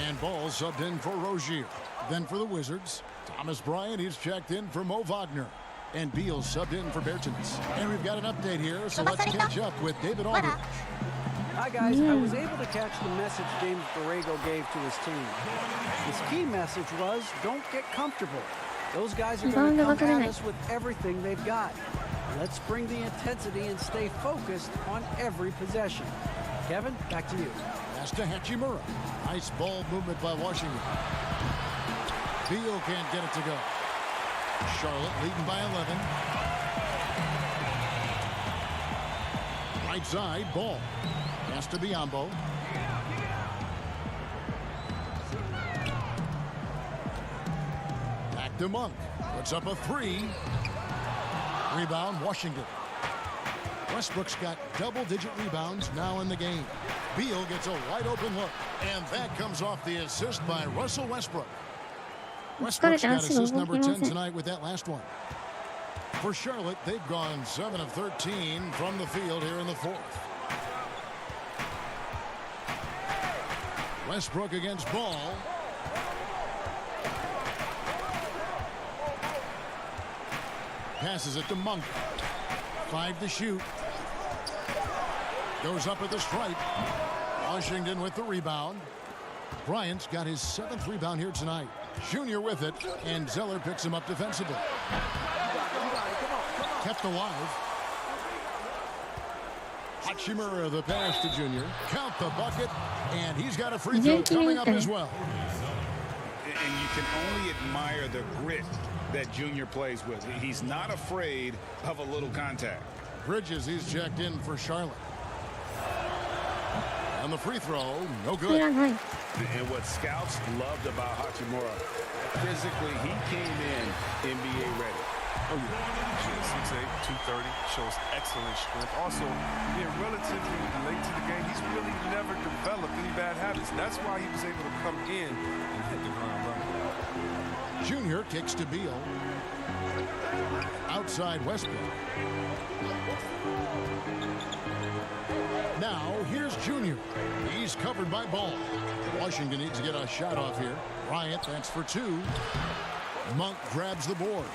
And Ball subbed in for Rozier. Then for the Wizards, Thomas Bryant, he's checked in for Mo Wagner. And Beal subbed in for Bertens. And we've got an update here, so let's catch up with David Aldridge. Hi, guys. I was able to catch the message James Borrego gave to his team. His key message was, don't get comfortable. Those guys are going to come at us with everything they've got. Let's bring the intensity and stay focused on every possession. Kevin, back to you. Pass to Hachimura. Nice ball movement by Washington. Beal can't get it to go. Charlotte leading by 11. Right side, Ball. Pass to Biombo. Back to Monk. Puts up a three. Rebound, Washington. Westbrook's got double-digit rebounds now in the game. Beal gets a wide-open look. And that comes off the assist by Russell Westbrook. Westbrook's got assist number 10 tonight with that last one. For Charlotte, they've gone 7 of 13 from the field here in the fourth. Westbrook against Ball. Passes it to Monk. 5 to shoot. Goes up at the stripe. Washington with the rebound. Bryant's got his 7th rebound here tonight. Junior with it, and Zeller picks him up defensively. Kept alive. Hachimura the pass to Junior. Count the bucket, and he's got a free throw coming up as well. And you can only admire the grit that Junior plays with. He's not afraid of a little contact. Bridges, he's checked in for Charlotte. On the free throw, no good. And what scouts loved about Hachimura, physically, he came in NBA ready. Oh, yeah. 6'8", 230, shows excellent strength. Also, being relatively late to the game, he's really never developed any bad habits. That's why he was able to come in and hit the ground running. Junior kicks to Beal. Outside Westbrook. Now, here's Junior. He's covered by Ball. Washington needs to get a shot off here. Bryant, that's for 2. Monk grabs the board.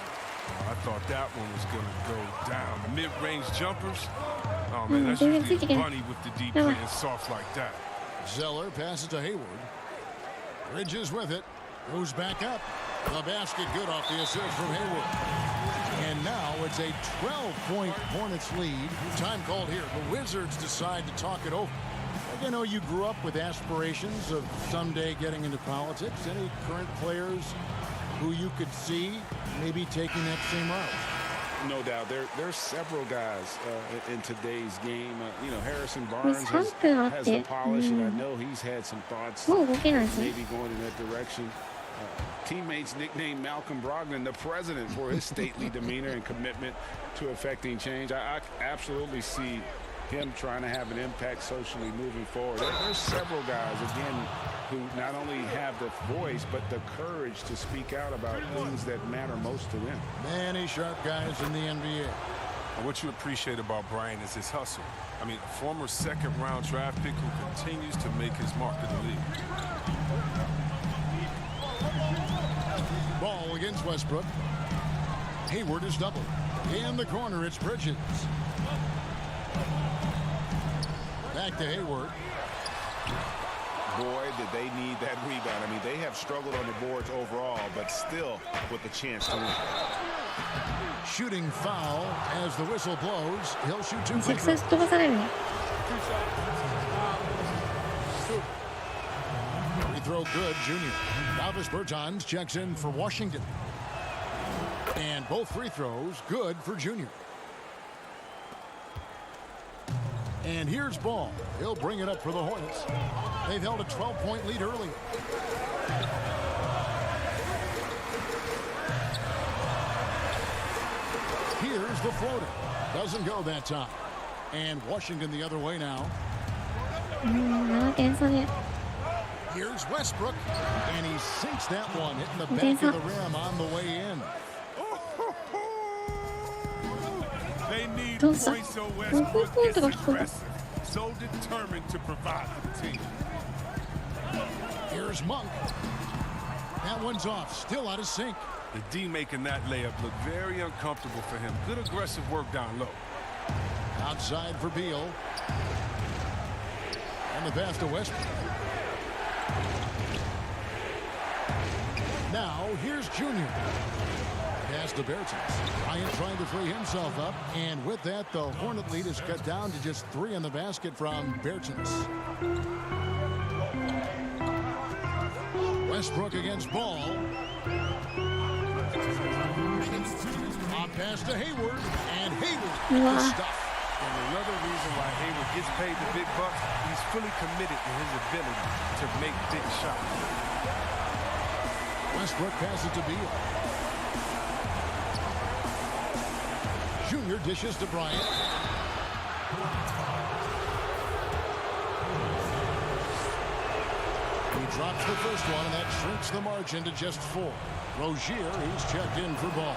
I thought that one was going to go down. The mid-range jumpers. Oh, man, that's usually Bunny with the deep playing soft like that. Zeller passes to Hayward. Bridges with it. Goes back up. The basket good off the assist from Hayward. And now it's a 12-point Hornets lead. Time called here. The Wizards decide to talk it over. You know, you grew up with aspirations of someday getting into politics. Any current players who you could see maybe taking that same route? No doubt. There's several guys in today's game. You know, Harrison Barnes has the polish, and I know he's had some thoughts maybe going in that direction. Teammates nicknamed Malcolm Brogdon the president for his stately demeanor and commitment to effecting change. I absolutely see him trying to have an impact socially moving forward. There's several guys, again, who not only have the voice, but the courage to speak out about things that matter most to them. Many sharp guys in the NBA. And what you appreciate about Bryant is his hustle. I mean, a former second-round draft pick who continues to make his mark in the league. Ball against Westbrook. Hayward is doubled. In the corner, it's Bridges. Back to Hayward. Boy, did they need that rebound. I mean, they have struggled on the boards overall, but still with a chance to win. Shooting foul as the whistle blows. He'll shoot 2 free throws. Free throw good, Junior. Davis Bertans checks in for Washington. And both free throws good for Junior. And here's Ball. He'll bring it up for the Hornets. They've held a 12-point lead early. Here's the floater. Doesn't go that time. And Washington the other way now. Here's Westbrook. And he sinks that one, hitting the back of the rim on the way in. They need points so Westbrook is aggressive. so determined to provide for the team. Here's Monk. That one's off, still out of sync. The D making that layup look very uncomfortable for him. Good aggressive work down low. Outside for Beal. And the pass to Westbrook. Now, here's Junior. Pass to Bertans. Bryant trying to free himself up. And with that, the Hornet lead is cut down to just 3 in the basket from Bertans. Westbrook against Ball. On pass to Hayward. And Hayward with stuff. And another reason why Hayward gets paid the big bucks, he's fully committed to his ability to make big shots. Westbrook passes to Beal. Junior dishes to Bryant. He drops the first one, and that shrinks the margin to just 4. Rozier, who's checked in for Ball.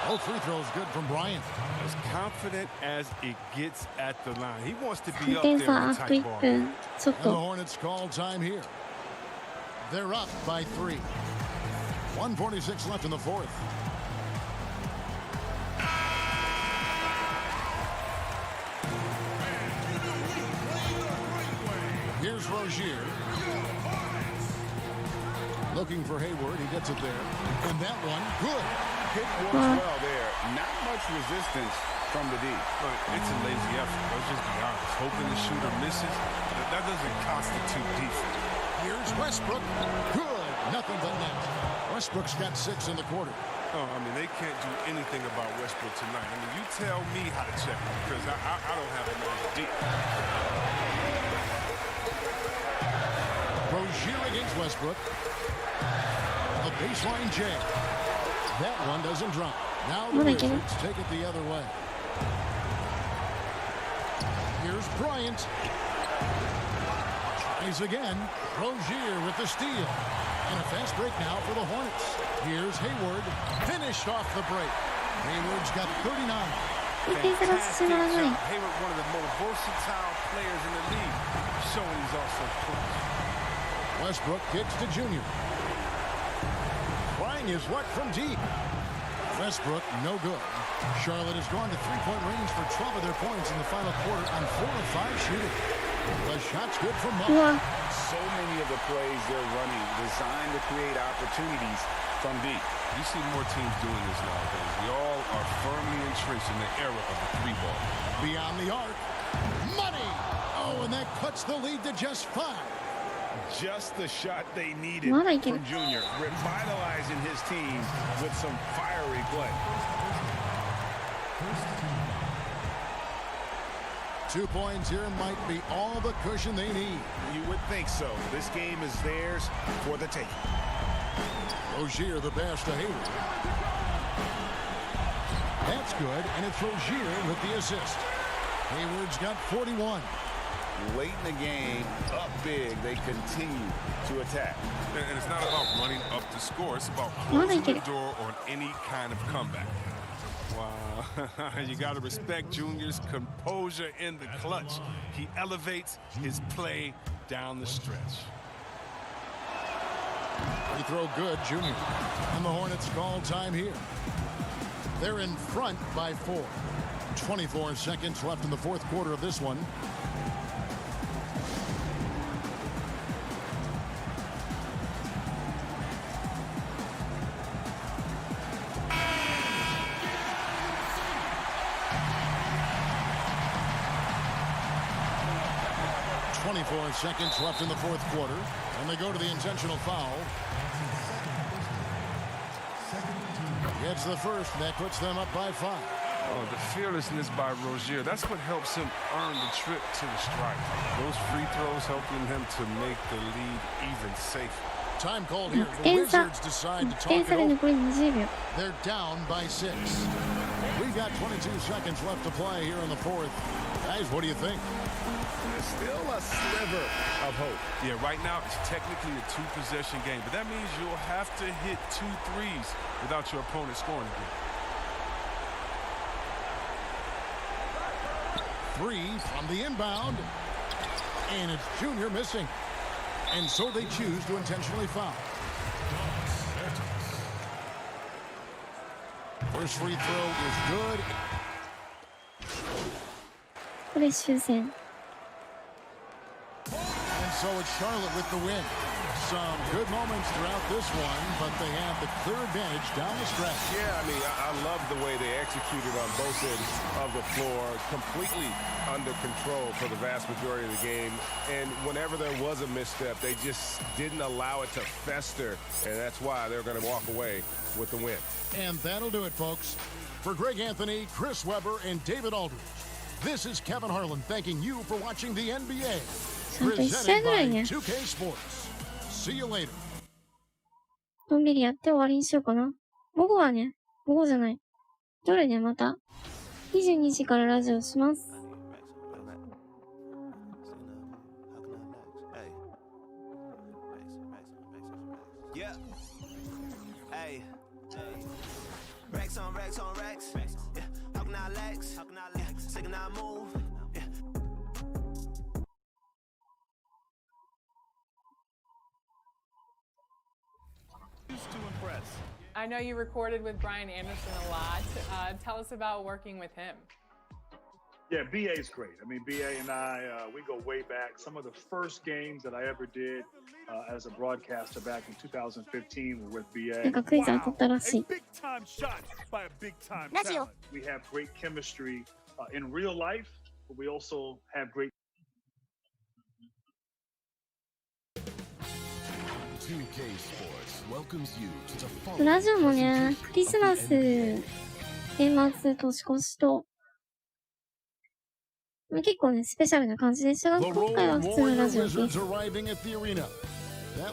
Both free throws good from Bryant. As confident as it gets at the line. He wants to be up there in the tight ball. And the Hornets call time here. They're up by 3. 1:46 left in the fourth. Here's Rozier. Looking for Hayward. He gets it there. And that one, good. Pick works well there. Not much resistance from the D. It's a lazy effort. Let's just be honest. Hoping the shooter misses, that doesn't constitute defense. Here's Westbrook. Good. Nothing but net. Westbrook's got 6 in the quarter. Oh, I mean, they can't do anything about Westbrook tonight. I mean, you tell me how to check him because I don't have enough deep. Rozier against Westbrook. A baseline J. That one doesn't drop. Now the Wizards take it the other way. Here's Bryant. Tries again. Rozier with the steal. And a fast break now for the Hornets. Here's Hayward. Finished off the break. Hayward's got 39. Fantastic job. Hayward, one of the most versatile players in the league, showing he's also clutch. Westbrook kicks to Junior. Trying his luck from deep. Westbrook, no good. Charlotte has gone to three-point range for 12 of their points in the final quarter on 4 of 5 shooting. The shot's good from Monk. So many of the plays they're running designed to create opportunities from deep. You see more teams doing this nowadays. We all are firmly entrenched in the era of the 3-ball. Beyond the arc. Money! Oh, and that cuts the lead to just 5. Just the shot they needed from Junior, revitalizing his team with some fiery play. 2 points here might be all the cushion they need. You would think so. This game is theirs for the taking. Rozier the pass to Hayward. That's good, and it's Rozier with the assist. Hayward's got 41. Late in the game, up big, they continue to attack. And it's not about running up to score. It's about closing the door on any kind of comeback. Wow. You got to respect Junior's composure in the clutch. He elevates his play down the stretch. Free throw good, Junior. And the Hornets call time here. They're in front by 4. 24 seconds left in the fourth quarter of this one. Seconds left in the fourth quarter, and they go to the intentional foul. Gets the first, that puts them up by 5. Oh, the fearlessness by Rozier, that's what helps him earn the trip to the stripe. Those free throws helping him to make the lead even safer. Time called here. The Wizards decide to talk it over. They're down by 6. We've got 22 seconds left to play here in the fourth. Guys, what do you think? There's still a sliver of hope. Yeah, right now it's technically a 2-possession game, but that means you'll have to hit 2 threes without your opponent scoring again. 3 from the inbound. And it's Junior missing. And so they choose to intentionally foul. First free throw is good. これ修正。 And so it's Charlotte with the win. Some good moments throughout this one, but they have the clear advantage down the stretch. Yeah, I mean, I love the way they executed on both ends of the floor, completely under control for the vast majority of the game. And whenever there was a misstep, they just didn't allow it to fester, and that's why they're going to walk away with the win. And that'll do it, folks. For Greg Anthony, Chris Webber, and David Aldridge, this is Kevin Harlan thanking you for watching the NBA. Presented by 2K Sports. See you later. のんびりやって終わりにしようかな。午後はね、午後じゃない。夜ね、また22時からラジオします。Yeah. Hey. Racks on racks on racks. Yeah. How can I lax? Sick and I move. Yeah. I know you recorded with Brian Anderson a lot. Tell us about working with him. Yeah, BA's great. I mean, BA and I, we go way back. Some of the first games that I ever did as a broadcaster back in 2015 were with BA. なんかクイズ当たったらしい。 Big time shot by a big time talent. We have great chemistry in real life, but we also have great. 2K Sports welcomes you to the following ラジオもね、クリスマス、年末、年越しと、結構ね、スペシャルな感じでしたが、今回は普通のラジオです。That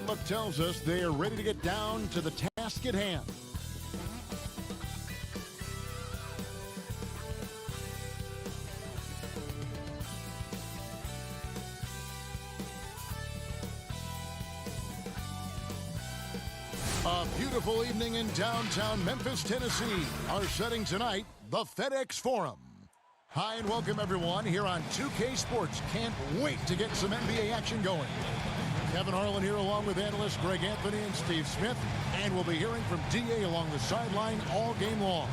look tells us they are ready to get down to the task at hand. A beautiful evening in downtown Memphis, Tennessee. Our setting tonight, the FedEx Forum. Hi and welcome everyone here on 2K Sports. Can't wait to get some NBA action going. Kevin Harlan here along with analysts Greg Anthony and Steve Smith. And we'll be hearing from DA along the sideline all game long.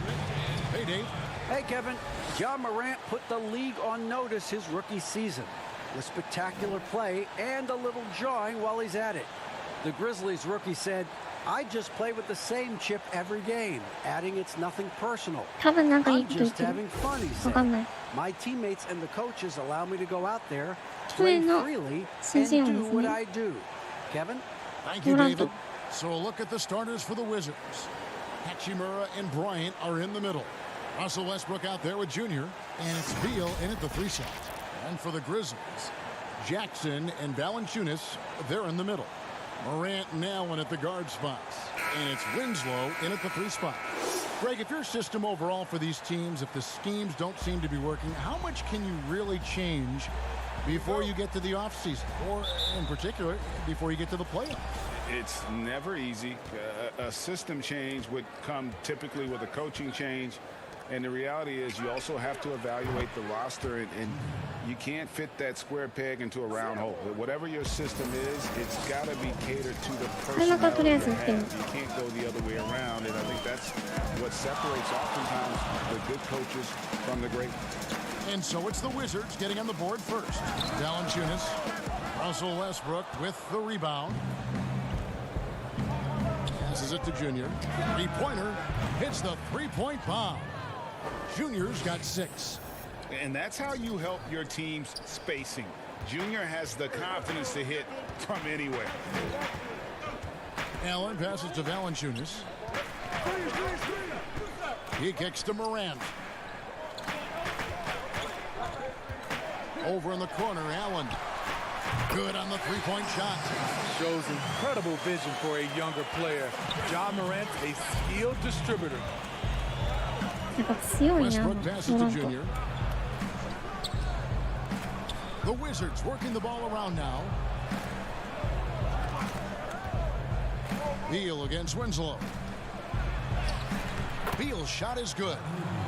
Hey, Dave. Hey, Kevin. Ja Morant put the league on notice his rookie season with spectacular play and a little jawing while he's at it. The Grizzlies rookie said, I just play with the same chip every game, adding it's nothing personal. I'm just having fun, he said. My teammates and the coaches allow me to go out there, play freely, and do what I do. Kevin? Thank you, David. So a look at the starters for the Wizards. Hachimura and Bryant are in the middle. Russell Westbrook out there with Junior, and it's Beal in at the 3 shot. And for the Grizzlies, Jackson and Valanciunas, they're in the middle. Morant and Allen at the guard spots. And it's Winslow in at the 3 spot. Greg, if your system overall for these teams, if the schemes don't seem to be working, how much can you really change before you get to the offseason? Or, in particular, before you get to the playoffs? It's never easy. A system change would come typically with a coaching change. And the reality is you also have to evaluate the roster, and you can't fit that square peg into a round hole. Whatever your system is, it's got to be catered to the personnel you have. You can't go the other way around, and I think that's what separates oftentimes the good coaches from the great. And so it's the Wizards getting on the board first. Valanciunas, Russell Westbrook with the rebound. Passes it to Junior. Three-pointer hits the three-point bomb. Junior's got 6. And that's how you help your team's spacing. Junior has the confidence to hit from anywhere. Allen passes to Valanciunas. He kicks to Morant. Over in the corner, Allen. Good on the three-point shot. Shows incredible vision for a younger player. Ja Morant, a skilled distributor. Westbrook passes to Junior. The Wizards working the ball around now. Beal against Winslow. Beal's shot is good.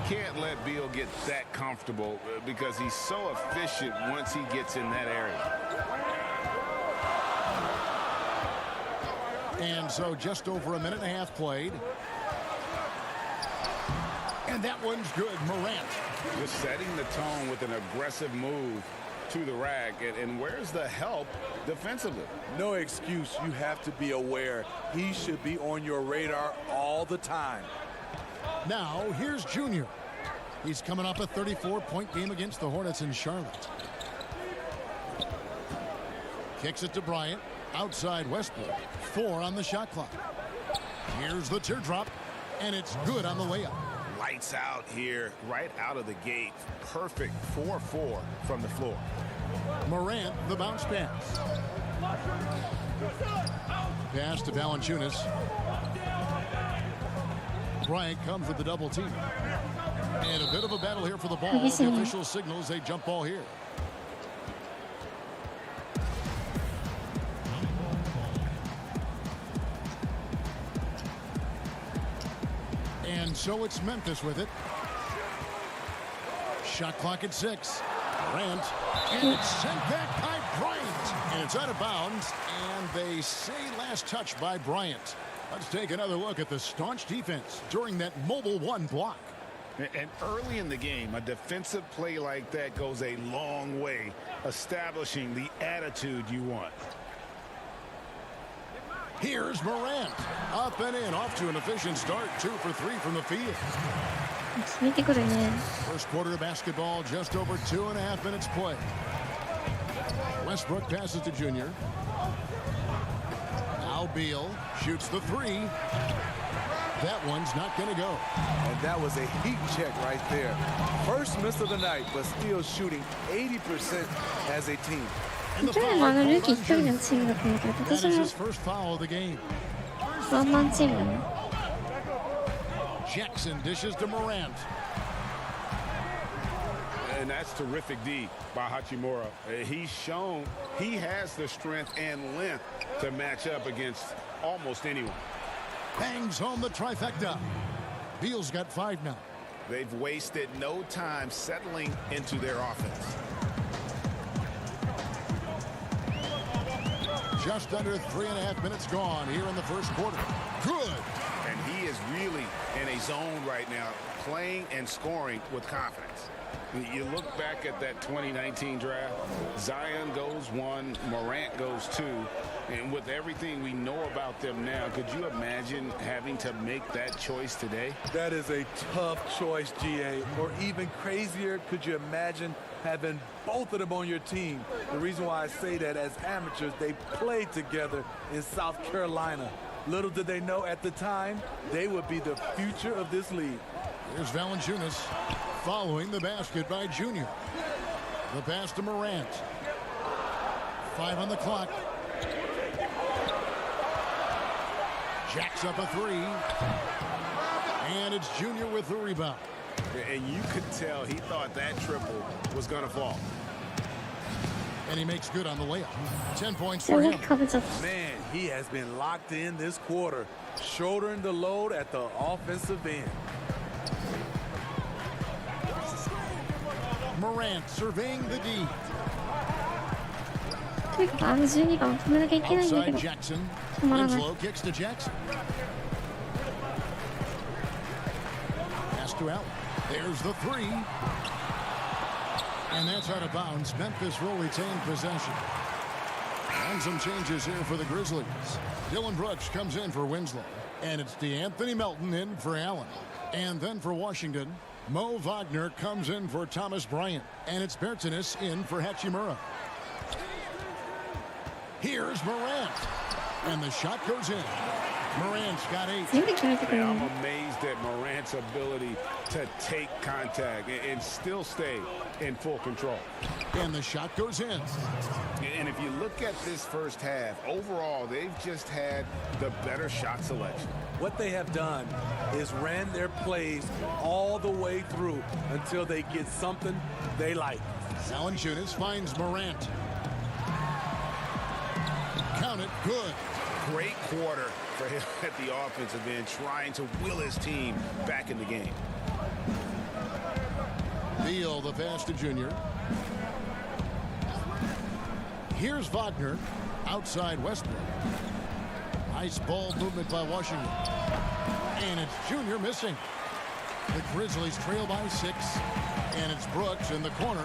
Can't let Beal get that comfortable because he's so efficient once he gets in that area. And so just over a minute and a half played. And that one's good. Morant. Just setting the tone with an aggressive move to the rack. And where's the help defensively? No excuse. You have to be aware. He should be on your radar all the time. Now, here's Junior. He's coming off a 34-point game against the Hornets in Charlotte. Kicks it to Bryant. Outside Westbrook. 4 on the shot clock. Here's the teardrop. And it's good on the layup. Lights out here, right out of the gate. Perfect 4-4 from the floor. Morant, the bounce pass. Pass to Valanciunas. Bryant comes with the double team. And a bit of a battle here for the ball. The official signals a jump ball here. And so it's Memphis with it. Shot clock at 6. Morant. And it's sent back by Bryant. And it's out of bounds. And they say last touch by Bryant. Let's take another look at the staunch defense during that mobile 1 block. And early in the game, a defensive play like that goes a long way, establishing the attitude you want. Here's Morant. Up and in, off to an efficient start. 2 for 3 from the field. First quarter of basketball, just over 2.5 minutes play. Westbrook passes to Junior. Now Beal shoots the 3. That one's not going to go. And that was a heat check right there. First miss of the night, but still shooting 80% as a team. And the foul called on Junior. That is his first foul of the game. Jackson dishes to Morant. And that's terrific D by Hachimura. He's shown he has the strength and length to match up against almost anyone. Bangs home the trifecta. Beal's got 5 now. They've wasted no time settling into their offense. Just under 3.5 minutes gone here in the first quarter. Good. And he is really in a zone right now, playing and scoring with confidence. You look back at that 2019 draft, Zion goes 1, Morant goes 2, and with everything we know about them now, could you imagine having to make that choice today? That is a tough choice, GA. Or even crazier, could you imagine having both of them on your team? The reason why I say that, as amateurs, they played together in South Carolina. Little did they know at the time, they would be the future of this league. Here's Valanciunas following the basket by Junior. The pass to Morant. 5 on the clock. Jacks up a 3. And it's Junior with the rebound. And you could tell he thought that triple was going to fall. And he makes good on the layup. 10 points for him. Man, he has been locked in this quarter, shouldering the load at the offensive end. Morant surveying the D. Outside Jackson. Winslow kicks to Jackson. Pass to Allen. There's the 3. And that's out of bounds. Memphis will retain possession. And some changes here for the Grizzlies. Dylan Brooks comes in for Winslow. And it's DeAnthony Melton in for Allen. And then for Washington, Mo Wagner comes in for Thomas Bryant. And it's Bertanis in for Hachimura. Here's Morant. And the shot goes in. Morant's got 8. I'm amazed at Morant's ability to take contact and still stay in full control. And the shot goes in. And if you look at this first half, overall, they've just had the better shot selection. What they have done is ran their plays all the way through until they get something they like. Valanciunas finds Morant. Count it, good. Great quarter for him at the offensive end, trying to will his team back in the game. Beal, the pass to Junior. Here's Wagner, outside Westbrook. Nice ball movement by Washington. And it's Junior missing. The Grizzlies trail by 6. And it's Brooks in the corner.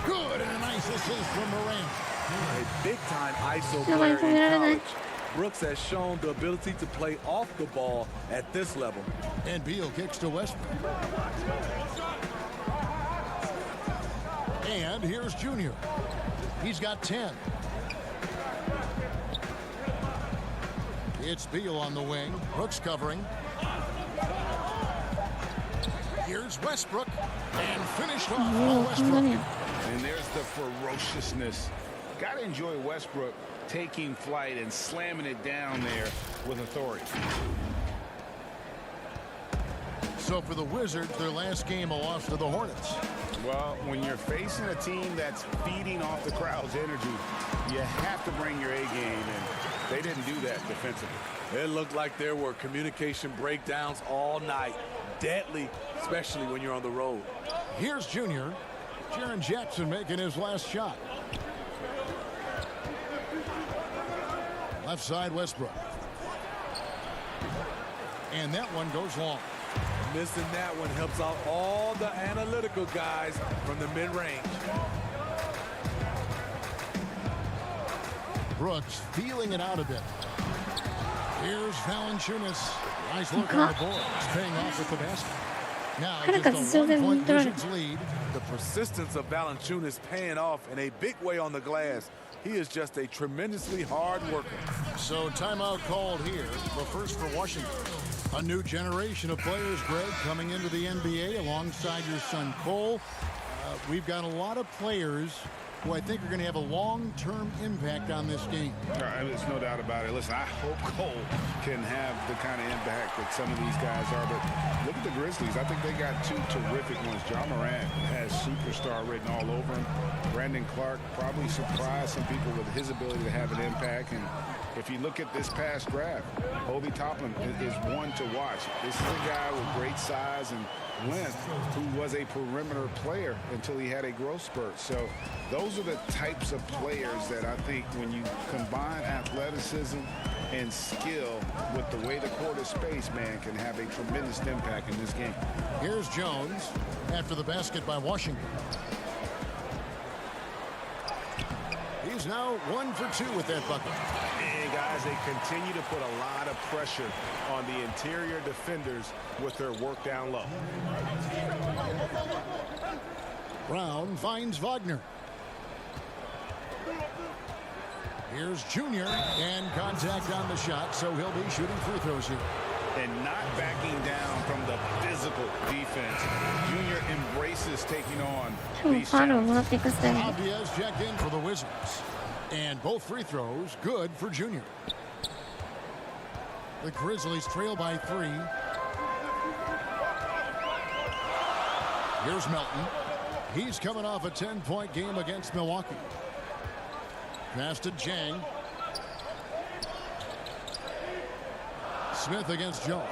Good, and a nice assist from Morant. A big-time ISO player in college. Brooks has shown the ability to play off the ball at this level. And Beal kicks to Westbrook. And here's Junior. He's got 10. It's Beal on the wing. Brooks covering. Here's Westbrook. And finished off by Westbrook. And there's the ferociousness. Got to enjoy Westbrook taking flight and slamming it down there with authority. So for the Wizards, their last game, a loss to the Hornets. Well, when you're facing a team that's feeding off the crowd's energy, you have to bring your A game, and they didn't do that defensively. It looked like there were communication breakdowns all night. Deadly, especially when you're on the road. Here's Junior. Jaren Jackson making his last shot. Left side, Westbrook. And that one goes long. Missing that one helps out all the analytical guys from the mid-range. Brooks feeling it out a bit. Here's Valanciunas. Nice look on the board. It's paying off with the basket. Now just a 1-point Wizards lead. The persistence of Valanciunas paying off in a big way on the glass. He is just a tremendously hard worker. So timeout called here, the first for Washington. A new generation of players, Greg, coming into the NBA alongside your son Cole. We've got a lot of players who I think are going to have a long-term impact on this game. There's no doubt about it. Listen, I hope Cole can have the kind of impact that some of these guys are. But look at the Grizzlies. I think they got two terrific ones. Ja Morant has superstar written all over him. Brandon Clark probably surprised some people with his ability to have an impact. And if you look at this past draft, Obi Toppin is one to watch. This is a guy with great size and length who was a perimeter player until he had a growth spurt. So those are the types of players that I think when you combine athleticism and skill with the way the court is spaced, man, can have a tremendous impact in this game. Here's Jones after the basket by Washington. He's now 1 for 2 with that bucket. And guys, they continue to put a lot of pressure on the interior defenders with their work down low. Brown finds Wagner. Here's Junior, and contact on the shot, so he'll be shooting free throws here. And not backing down from the physical defense. Junior embraces taking on these challenges. Diaz checked in for the Wizards. And both free throws good for Junior. The Grizzlies trail by 3. Here's Melton. He's coming off a 10-point game against Milwaukee. Pass to Jang. Smith against Jones.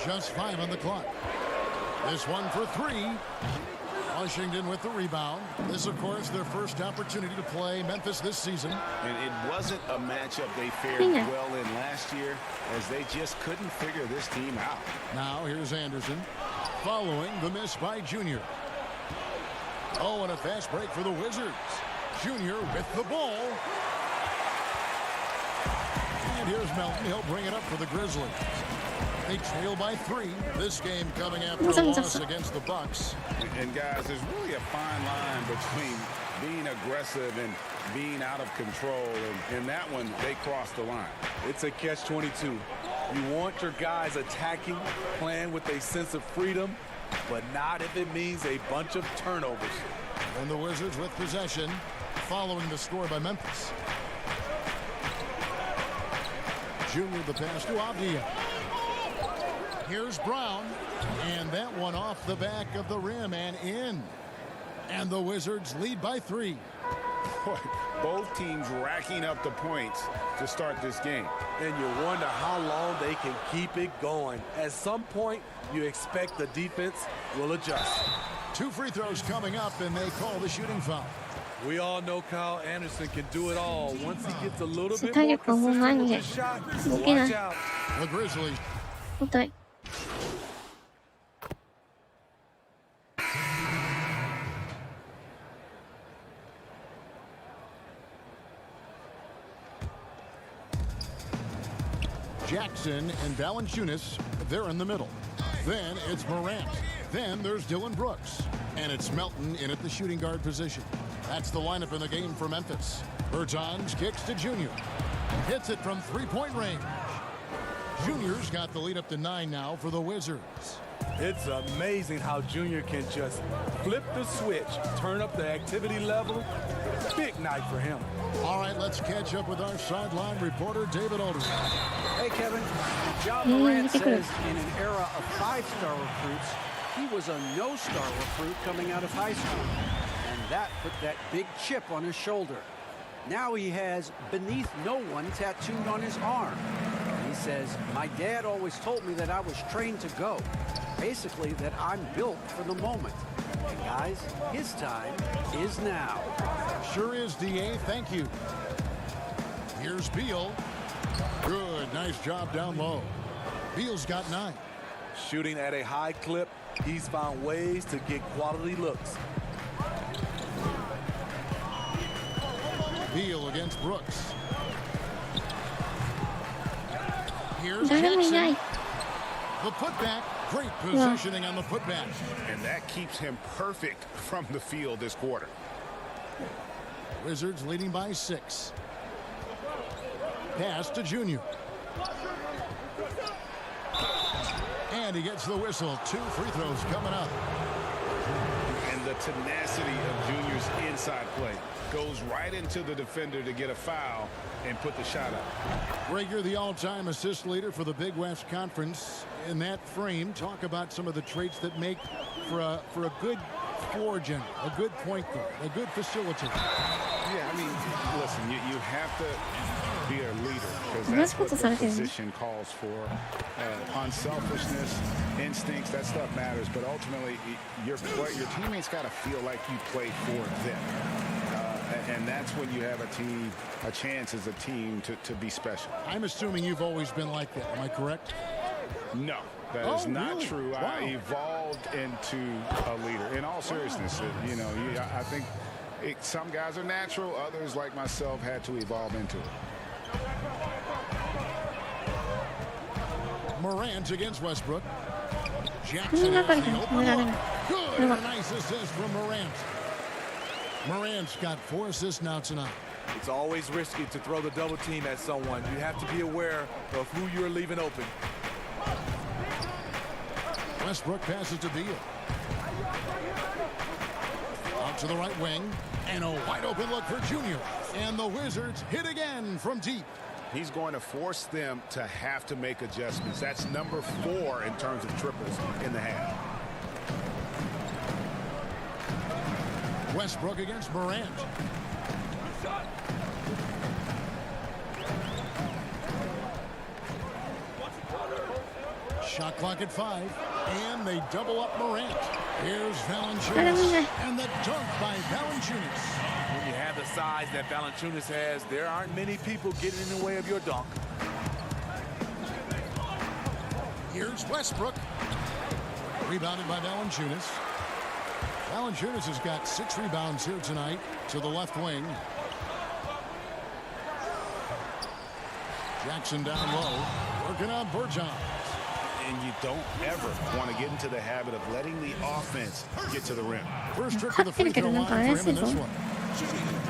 Just 5 on the clock. This one for 3. Washington with the rebound. This, of course, their first opportunity to play Memphis this season. And it wasn't a matchup they fared well in last year, as they just couldn't figure this team out. Now here's Anderson following the miss by Junior. Oh, and a fast break for the Wizards. Junior with the ball. And here's Melton. He'll bring it up for the Grizzlies. They trail by 3. This game coming after a loss against the Bucks. And guys, there's really a fine line between being aggressive and being out of control. And in that one, they crossed the line. It's a catch-22. You want your guys attacking, playing with a sense of freedom, but not if it means a bunch of turnovers. And the Wizards with possession, following the score by Memphis. Junior the pass to Abdia. Here's Brown, and that one off the back of the rim and in. And the Wizards lead by 3. Both teams racking up the points to start this game. And you wonder how long they can keep it going. At some point, you expect the defense will adjust. 2 free throws coming up, and they call the shooting foul. We all know Kyle Anderson can do it all. Once he gets a little bit more consistent with his shot, watch out. The Grizzlies. Jackson and Valanciunas, they're in the middle. Then it's Morant. Then there's Dylan Brooks. And it's Melton in at the shooting guard position. That's the lineup in the game for Memphis. Bertans kicks to Junior. Hits it from three-point range. Junior's got the lead up to 9 now for the Wizards. It's amazing how Junior can just flip the switch, turn up the activity level. Big night for him. All right, let's catch up with our sideline reporter, David Aldridge. Hey, Kevin. John Morant says in an era of 5-star recruits, he was a no-star recruit coming out of high school. And that put that big chip on his shoulder. Now he has "beneath no one" tattooed on his arm. He says, "My dad always told me that I was trained to go." Basically, that I'm built for the moment. And guys, his time is now. Sure is, DA. Thank you. Here's Beal. Good. Nice job down low. Beal's got 9. Shooting at a high clip, he's found ways to get quality looks. Beal against Brooks. Here's Jackson. The putback. Great positioning on the putback. And that keeps him perfect from the field this quarter. Wizards leading by 6. Pass to Junior. And he gets the whistle. 2 free throws coming up. And the tenacity of Junior's inside play goes right into the defender to get a foul and put the shot up. Rager, the all-time assist leader for the Big West Conference. In that frame, talk about some of the traits that make for a good floor general, a good point guard, a good facilitator. Yeah, I mean, listen, you have to be a leader because that's what the position calls for. Unselfishness, instincts, that stuff matters. But ultimately, your teammates got to feel like you play for them. And that's when you have a chance as a team to be special. I'm assuming you've always been like that. Am I correct? No, that is not really true. Wow. I evolved into a leader. In all seriousness, I think some guys are natural. Others, like myself, had to evolve into it. Morant against Westbrook. Jackson has the open look. Good and a nice assist from Morant. Morant's got 4 assists now tonight. It's always risky to throw the double team at someone. You have to be aware of who you're leaving open. Westbrook passes to Beal. Out to the right wing. And a wide open look for Junior. And the Wizards hit again from deep. He's going to force them to have to make adjustments. That's number 4 in terms of triples in the half. Westbrook against Morant. Shot clock at 5. And they double up Morant. Here's Valanciunas. And the dunk by Valanciunas. When you have the size that Valanciunas has, there aren't many people getting in the way of your dunk. Here's Westbrook. Rebounded by Valanciunas. Valanciunas has got 6 rebounds here tonight to the left wing. Jackson down low, working on Bertans. And you don't ever want to get into the habit of letting the offense get to the rim. First trip to the free throw line for him in this one.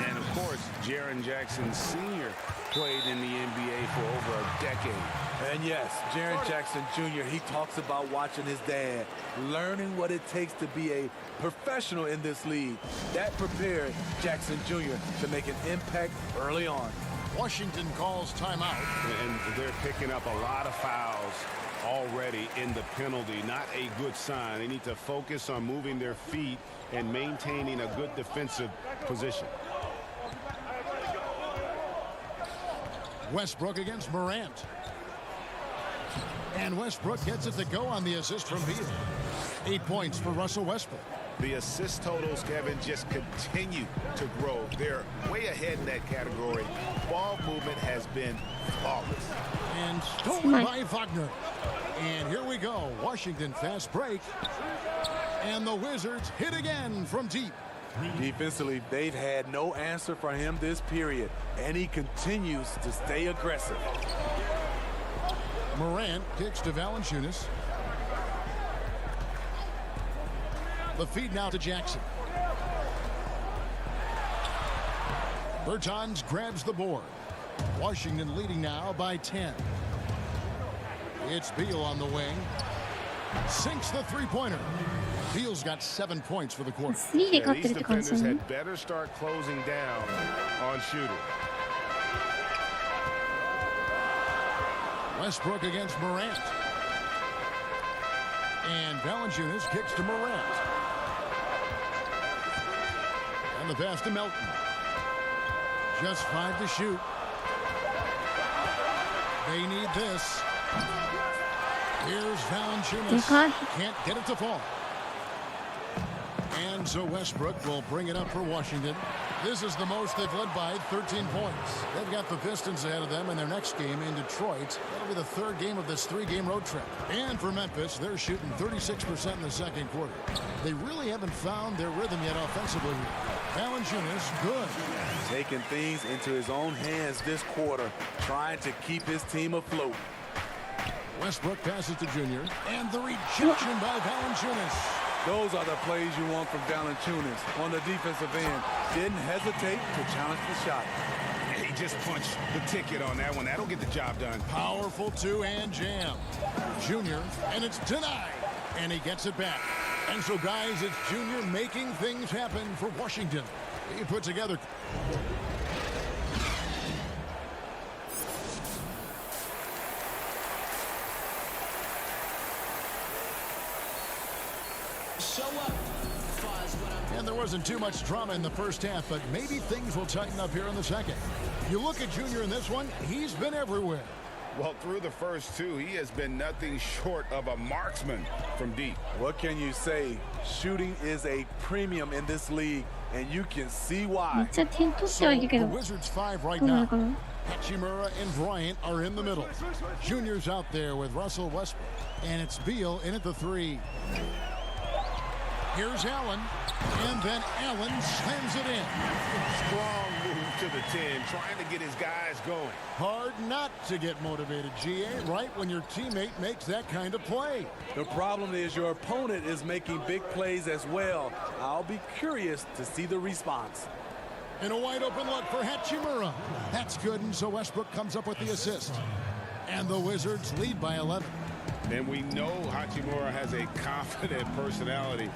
And, of course, Jaren Jackson Sr. played in the NBA for over a decade. And, yes, Jaren Jackson Jr., he talks about watching his dad, learning what it takes to be a professional in this league. That prepared Jackson Jr. to make an impact early on. Washington calls timeout. And they're picking up a lot of fouls already in the penalty. Not a good sign. They need to focus on moving their feet and maintaining a good defensive position. Westbrook against Morant. And Westbrook gets it to go on the assist from Beal. 8 points for Russell Westbrook. The assist totals, Kevin, just continue to grow. They're way ahead in that category. Ball movement has been flawless. And stolen by Wagner. And here we go. Washington fast break. And the Wizards hit again from deep. Defensively, they've had no answer for him this period, and he continues to stay aggressive. Morant kicks to Valanciunas. The feed now to Jackson. Bertans grabs the board. Washington leading now by 10. It's Beal on the wing. Sinks the three-pointer. Beal's got 7 points for the quarter. Yeah, these defenders had better start closing down on shooting. Westbrook against Morant. And Valanciunas kicks to Morant. And the pass to Melton. Just 5 to shoot. They need this. Here's Valanciunas. Can't get it to fall. And so Westbrook will bring it up for Washington. This is the most they've led by 13 points. They've got the Pistons ahead of them in their next game in Detroit. That'll be the third game of this 3-game road trip. And for Memphis, they're shooting 36% in the second quarter. They really haven't found their rhythm yet offensively. Valanciunas, good. Taking things into his own hands this quarter, trying to keep his team afloat. Westbrook passes to Junior, and the rejection by Valanciunas. Those are the plays you want from Valanciunas on the defensive end. Didn't hesitate to challenge the shot. He just punched the ticket on that one. That'll get the job done. Powerful two-hand jam. Junior, and it's denied. And he gets it back. And so, guys, it's Junior making things happen for Washington. He put together... And there wasn't too much drama in the first half, but maybe things will tighten up here in the second. You look at Junior in this one, he's been everywhere. Well, through the first two, he has been nothing short of a marksman from deep. What can you say? Shooting is a premium in this league, and you can see why. So the Wizards 5 right now. Hachimura and Bryant are in the middle. Junior's out there with Russell Westbrook, and it's Beal in at the 3. Here's Allen, and then Allen slams it in. Strong move to the 10, trying to get his guys going. Hard not to get motivated, GA, right when your teammate makes that kind of play. The problem is your opponent is making big plays as well. I'll be curious to see the response. And a wide open look for Hachimura. That's good, and so Westbrook comes up with the assist. And the Wizards lead by 11. And we know Hachimura has a confident personality.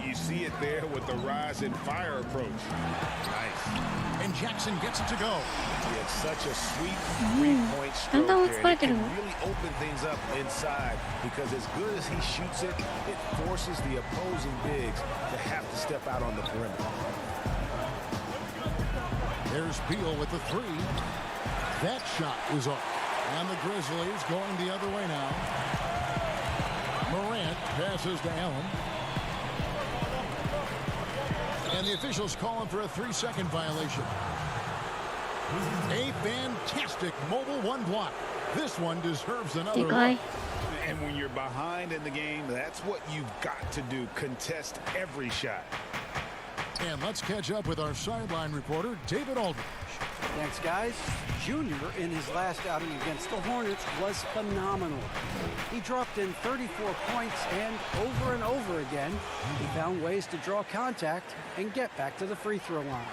You see it there with the rise and fire approach. Nice. And Jackson gets it to go. It's such a sweet three-point stroke there. It can really open things up inside because as good as he shoots it, it forces the opposing bigs to have to step out on the perimeter. There's Beal with the 3. That shot was off. And the Grizzlies going the other way now. Morant passes to Allen. And the officials calling for a 3-second violation. A fantastic mobile 1 block. This one deserves another look. And when you're behind in the game, that's what you've got to do. Contest every shot. And let's catch up with our sideline reporter, David Aldridge. Thanks, guys. Junior, in his last outing against the Hornets, was phenomenal. He dropped in 34 points, and over again, he found ways to draw contact and get back to the free throw line.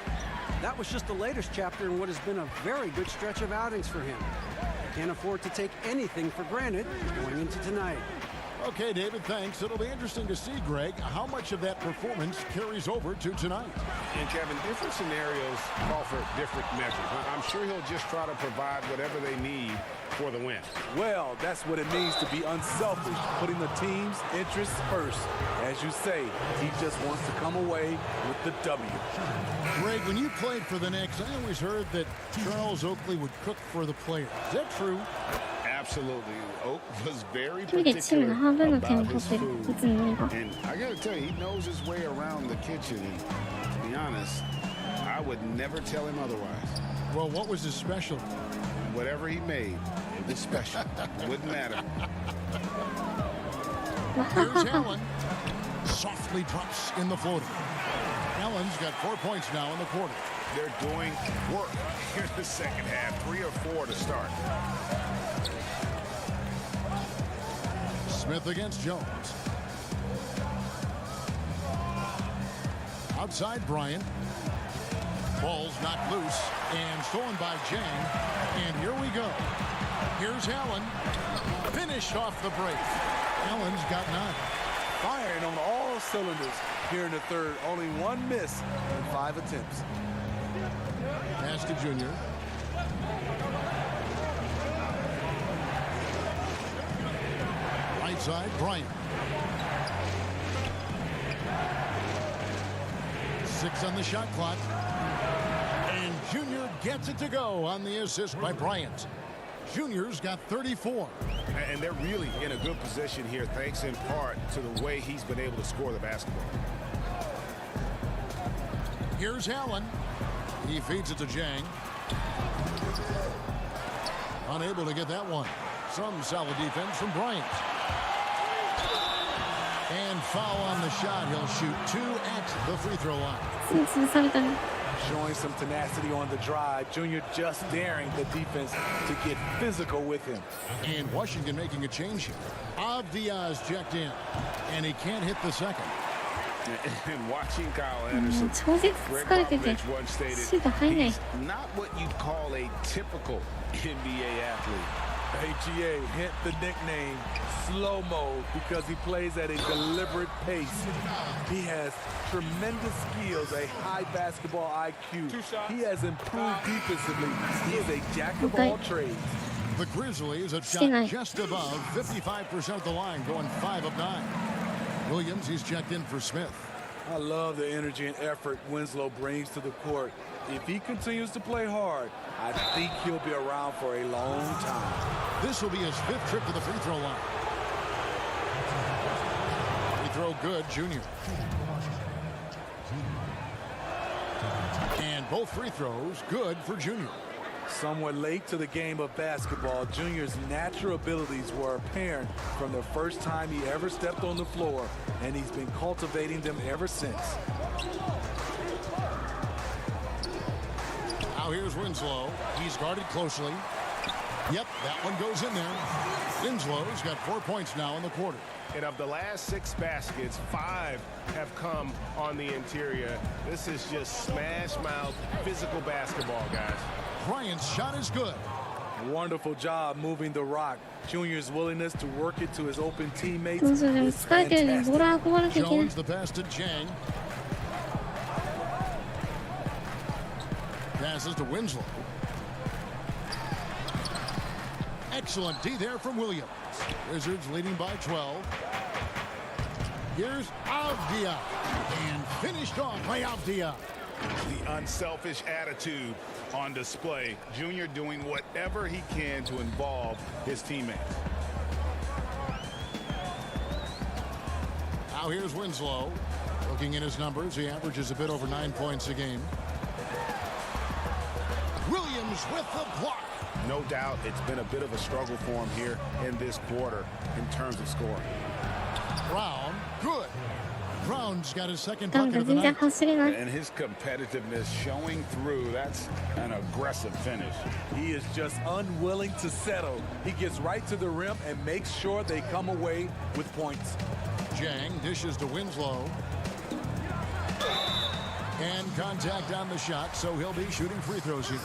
That was just the latest chapter in what has been a very good stretch of outings for him. Can't afford to take anything for granted going into tonight. Okay, David, thanks. It'll be interesting to see, Greg, how much of that performance carries over to tonight. And, Kevin, different scenarios call for different measures. I'm sure he'll just try to provide whatever they need for the win. Well, that's what it means to be unselfish, putting the team's interests first. As you say, he just wants to come away with the W. Greg, when you played for the Knicks, I always heard that Charles Oakley would cook for the players. Is that true? Absolutely. Oak was very particular about his food. And I got to tell you, he knows his way around the kitchen. And to be honest, I would never tell him otherwise. Well, what was his specialty? Whatever he made, it was special. Wouldn't matter. Here's Allen. Softly drops in the floater. Allen's got 4 points now in the quarter. They're doing work here in the second half. 3 or 4 to start. Smith against Jones. Outside Bryant. Ball's knocked loose and stolen by Jang. And here we go. Here's Allen. Finished off the break. Allen's got 9. Firing on all cylinders here in the third. Only one miss in 5 attempts. Pass to Junior. Right side, Bryant. 6 on the shot clock. And Junior gets it to go on the assist by Bryant. Junior's got 34. And they're really in a good position here, thanks in part to the way he's been able to score the basketball. Here's Allen. He feeds it to Jang. Unable to get that one. Some solid defense from Bryant. And foul on the shot. He'll shoot 2 at the free throw line. Showing some tenacity on the drive. Junior just daring the defense to get physical with him. And Washington making a change here. Avdia's checked in. And he can't hit the second. And watching Kyle Anderson, Greg Popovich once stated, he's not what you'd call a typical NBA athlete. AGA hint the nickname slow-mo because he plays at a deliberate pace. He has tremendous skills, a high basketball IQ. He has improved defensively. He is a jack of all trades. The Grizzlies have shot just above 55% of the line, going 5 of 9. Williams, he's checked in for Smith. I love the energy and effort Winslow brings to the court. If he continues to play hard, I think he'll be around for a long time. This will be his 5th trip to the free throw line. Free throw good, Junior. And both free throws good for Junior. Somewhat late to the game of basketball, Junior's natural abilities were apparent from the first time he ever stepped on the floor, and he's been cultivating them ever since. Now here's Winslow. He's guarded closely. Yep, that one goes in there. Winslow's got 4 points now in the quarter. And of the last 6 baskets, 5 have come on the interior. This is just smash mouth physical basketball, guys. Bryant's shot is good. Wonderful job moving the rock. Junior's willingness to work it to his open teammates is fantastic. Jones the pass to Jang. Passes to Winslow. Excellent D there from Williams. Wizards leading by 12. Here's Avdia. And finished off by Avdia. The unselfish attitude on display. Junior doing whatever he can to involve his teammates. Now here's Winslow. Looking at his numbers, he averages a bit over 9 points a game. Williams with the block. No doubt it's been a bit of a struggle for him here in this quarter in terms of scoring. Brown, good. Brown's got his second bucket of the night. And his competitiveness showing through. That's an aggressive finish. He is just unwilling to settle. He gets right to the rim and makes sure they come away with points. Jang dishes to Winslow. And contact on the shot, so he'll be shooting free throws here.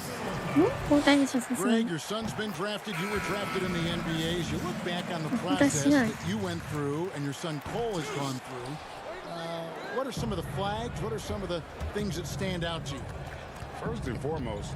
Greg, your son's been drafted. You were drafted in the NBA. As you look back on the process that you went through and your son Cole has gone through, what are some of the flags? What are some of the things that stand out to you? First and foremost,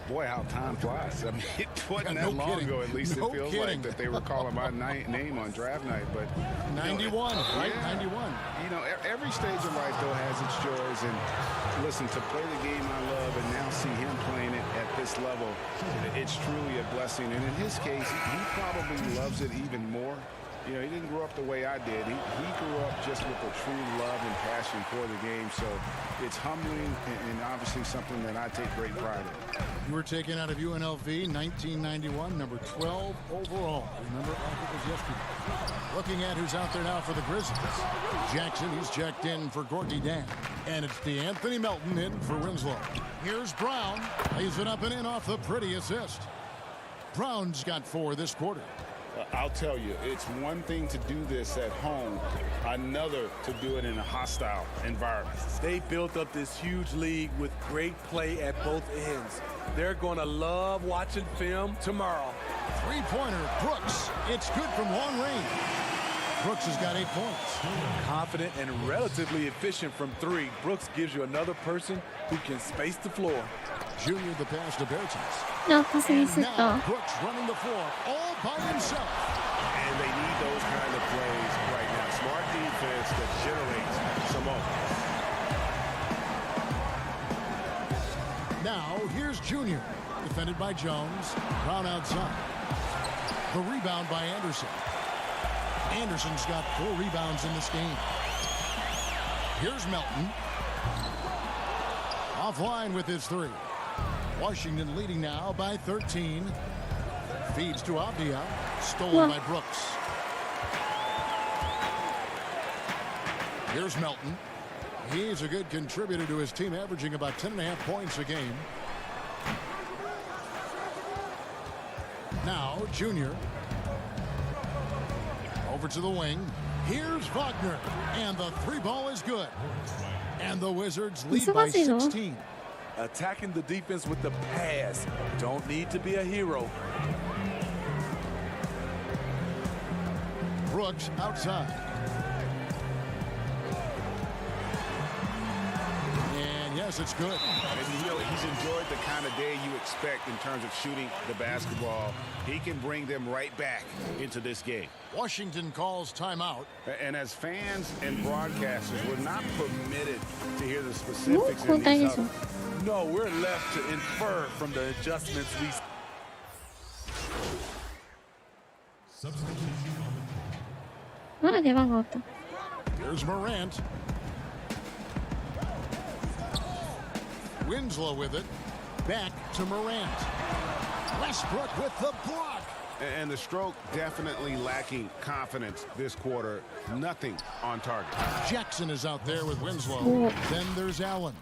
boy, how time flies. I mean, it wasn't that long ago, at least it feels like, that they were calling my name on draft night. But 91, right? Yeah. 91. You know, every stage of life, though, has its joys. And listen, to play the game I love and now see him playing it at this level, it's truly a blessing. And in his case, he probably loves it even more. You know, he didn't grow up the way I did. He grew up just with a true love and passion for the game. So it's humbling and obviously something that I take great pride in. You were taken out of UNLV 1991, number 12 overall. Remember, like it was yesterday. Looking at who's out there now for the Grizzlies. Jackson, he's checked in for Gorky Dan. And it's DeAnthony Melton in for Winslow. Here's Brown. Lays it up and in off the pretty assist. Brown's got 4 this quarter. I'll tell you, it's one thing to do this at home, another to do it in a hostile environment. They built up this huge league with great play at both ends. They're going to love watching film tomorrow. Three-pointer, Brooks. It's good from long range. Brooks has got 8 points. Confident and relatively efficient from 3. Brooks gives you another person who can space the floor. Junior the pass to Bertens. Now Brooks running the floor all by himself. And they need those kind of plays right now. Smart defense that generates some offense. Now here's Junior. Defended by Jones. Brown outside. The rebound by Anderson. Anderson's got 4 rebounds in this game. Here's Melton. Offline with his 3. Washington leading now by 13. Feeds to Avdia. Stolen by Brooks. Here's Melton. He's a good contributor to his team, averaging about 10.5 points a game. Now, Junior. Over to the wing. Here's Wagner. And the 3 ball is good. And the Wizards lead by 16. Attacking the defense with the pass. Don't need to be a hero. Brooks outside. And yes, it's good. And you know, he's enjoyed the kind of day you expect in terms of shooting the basketball. He can bring them right back into this game. Washington calls timeout. And as fans and broadcasters, we're not permitted to hear the specifics in these other. No, we're left to infer from the adjustments we. Here's Morant. Winslow with it. Back to Morant. Westbrook with the block. And the stroke definitely lacking confidence this quarter. Nothing on target. Jackson is out there with Winslow. Then there's Allen.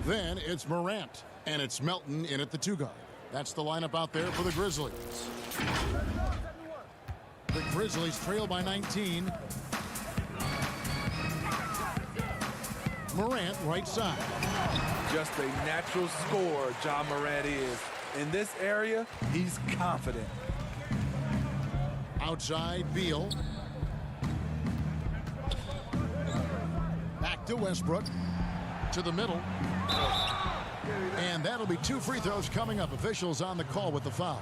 Then it's Morant. And it's Melton in at the 2 guard. That's the lineup out there for the Grizzlies. The Grizzlies trail by 19. Morant right side. Just a natural scorer, John Morant is. In this area, he's confident. Outside, Beal. Back to Westbrook. To the middle. And that'll be 2 free throws coming up. Officials on the call with the foul.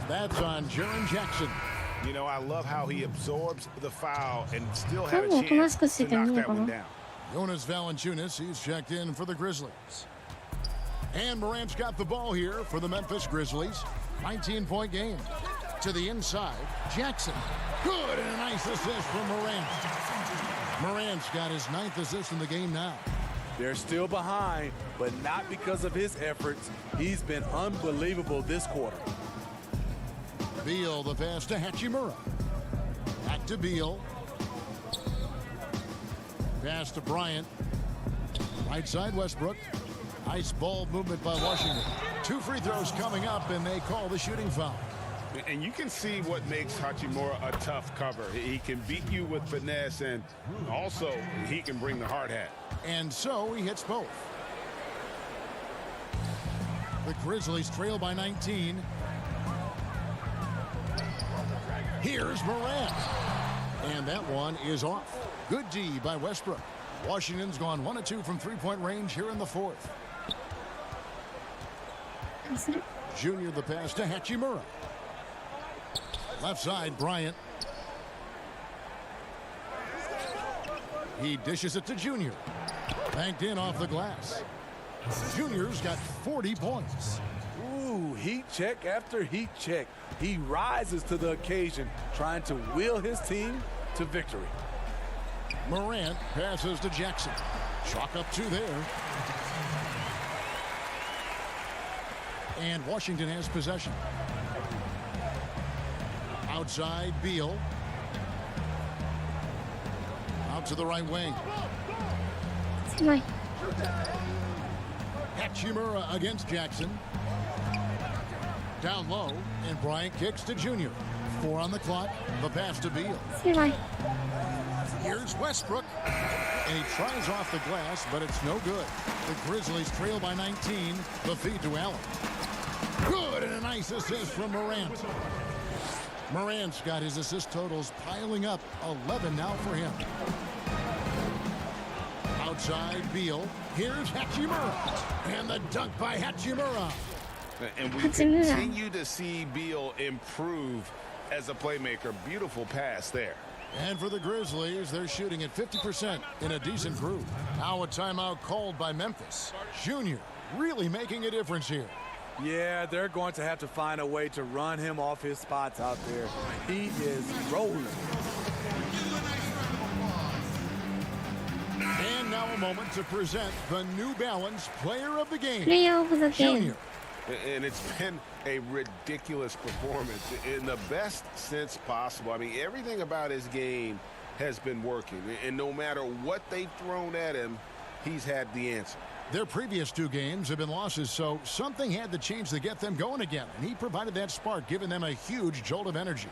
That's on Jaren Jackson. You know, I love how he absorbs the foul and still had a chance to knock that one down. Jonas Valanciunas, he's checked in for the Grizzlies. And Morant's got the ball here for the Memphis Grizzlies. 19-point game. To the inside, Jackson. Good, and a nice assist from Morant. Morant's got his 9th assist in the game now. They're still behind, but not because of his efforts. He's been unbelievable this quarter. Beal, the pass to Hachimura. Back to Beal. Pass to Bryant. Right side, Westbrook. Nice ball movement by Washington. 2 free throws coming up, and they call the shooting foul. And you can see what makes Hachimura a tough cover. He can beat you with finesse, and also he can bring the hard hat. And so he hits both. The Grizzlies trail by 19. Here's Morant. And that one is off. Good D by Westbrook. Washington's gone 1 of 2 from three-point range here in the fourth. Junior the pass to Hachimura. Left side, Bryant. He dishes it to Junior. Banked in off the glass. Junior's got 40 points. Ooh, heat check after heat check. He rises to the occasion, trying to will his team to victory. Morant passes to Jackson. Chalk up 2 there. And Washington has possession. Outside, Beal. Out to the right wing. Hachimura against Jackson. Down low, and Bryant kicks to Junior. 4 on the clock. The pass to Beal. Here's Westbrook. And he tries off the glass, but it's no good. The Grizzlies trail by 19. The feed to Allen. Good, and a nice assist from Morant. Morant's got his assist totals piling up. 11 now for him. Outside, Beal. Here's Hachimura. And the dunk by Hachimura. And we continue to see Beal improve as a playmaker. Beautiful pass there. And for the Grizzlies, they're shooting at 50% in a decent group. Now a timeout called by Memphis. Junior really making a difference here. Yeah, they're going to have to find a way to run him off his spots out there. He is rolling. And now a moment to present the New Balance Player of the Game. Player of the Game. Junior. And it's been a ridiculous performance in the best sense possible. I mean, everything about his game has been working. And no matter what they've thrown at him, he's had the answer. Their previous 2 games have been losses, so something had to change to get them going again. And he provided that spark, giving them a huge jolt of energy.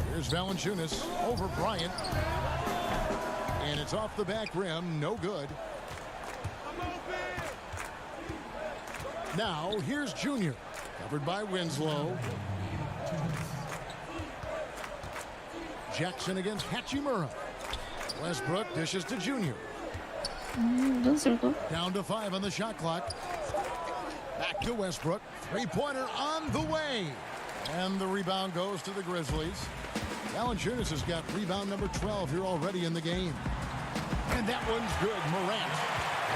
Here's Valanciunas over Bryant. And it's off the back rim. No good. Now, here's Junior. Covered by Winslow. Jackson against Hachimura. Westbrook dishes to Junior. Down to 5 on the shot clock. Back to Westbrook. Three-pointer on the way. And the rebound goes to the Grizzlies. Valanciunas has got rebound number 12 here already in the game. And that one's good. Morant.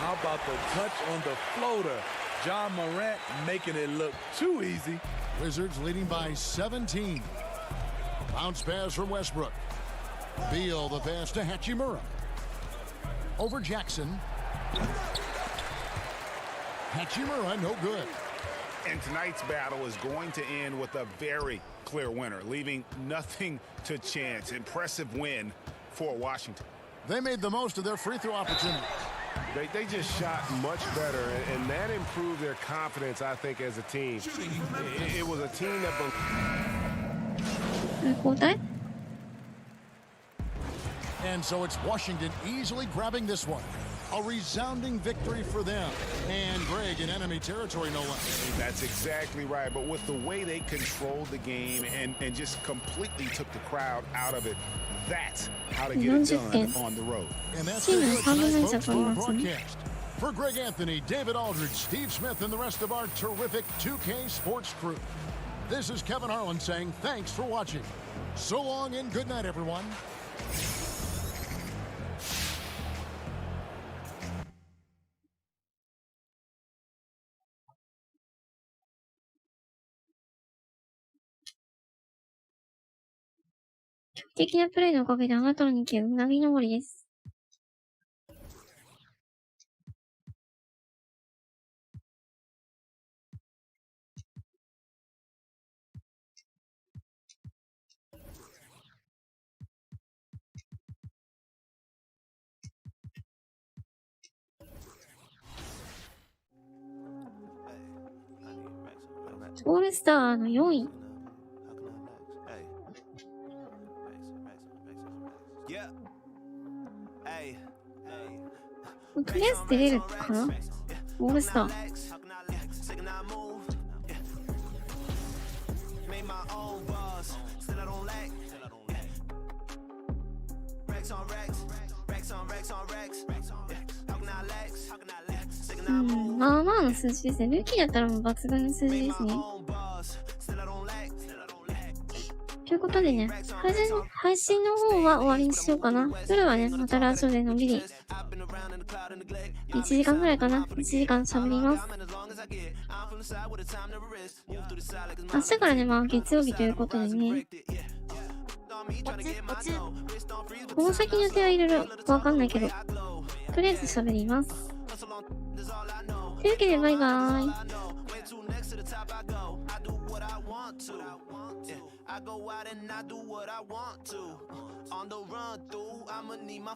How about the touch on the floater? John Morant making it look too easy. Wizards leading by 17. Bounce pass from Westbrook. Beal the pass to Hachimura. Over Jackson. Hachimura, no good. And tonight's battle is going to end with a very clear winner, leaving nothing to chance. Impressive win for Washington. They made the most of their free throw opportunity. They just shot much better, and that improved their confidence, I think, as a team. It was a team that... And so it's Washington easily grabbing this one. A resounding victory for them. And Greg in enemy territory, no less. That's exactly right. But with the way they controlled the game and just completely took the crowd out of it, that's how to get it done on the road. And that's the good tonight, folks, for our broadcast. For Greg Anthony, David Aldridge, Steve Smith, and the rest of our terrific 2K Sports crew, this is Kevin Harlan saying thanks for watching. So long and good night, everyone. 的なプレイのおかげであなたの人気はうなぎ登りです。オールスターの4位。とりあえず出れるかな？オールスター。まあまあの数字ですね。ルーキーだったらもう抜群の数字ですね。ということでね、配信の方は終わりにしようかな。夜はね、またラジオでのんびり。1時間ぐらいかな。1時間喋ります。明日からね、まあ月曜日ということでね。この先の予定はいろいろわかんないけど、とりあえず喋ります。というわけでバイバーイ。I go out and I do what I want to. On the run through, I'ma need my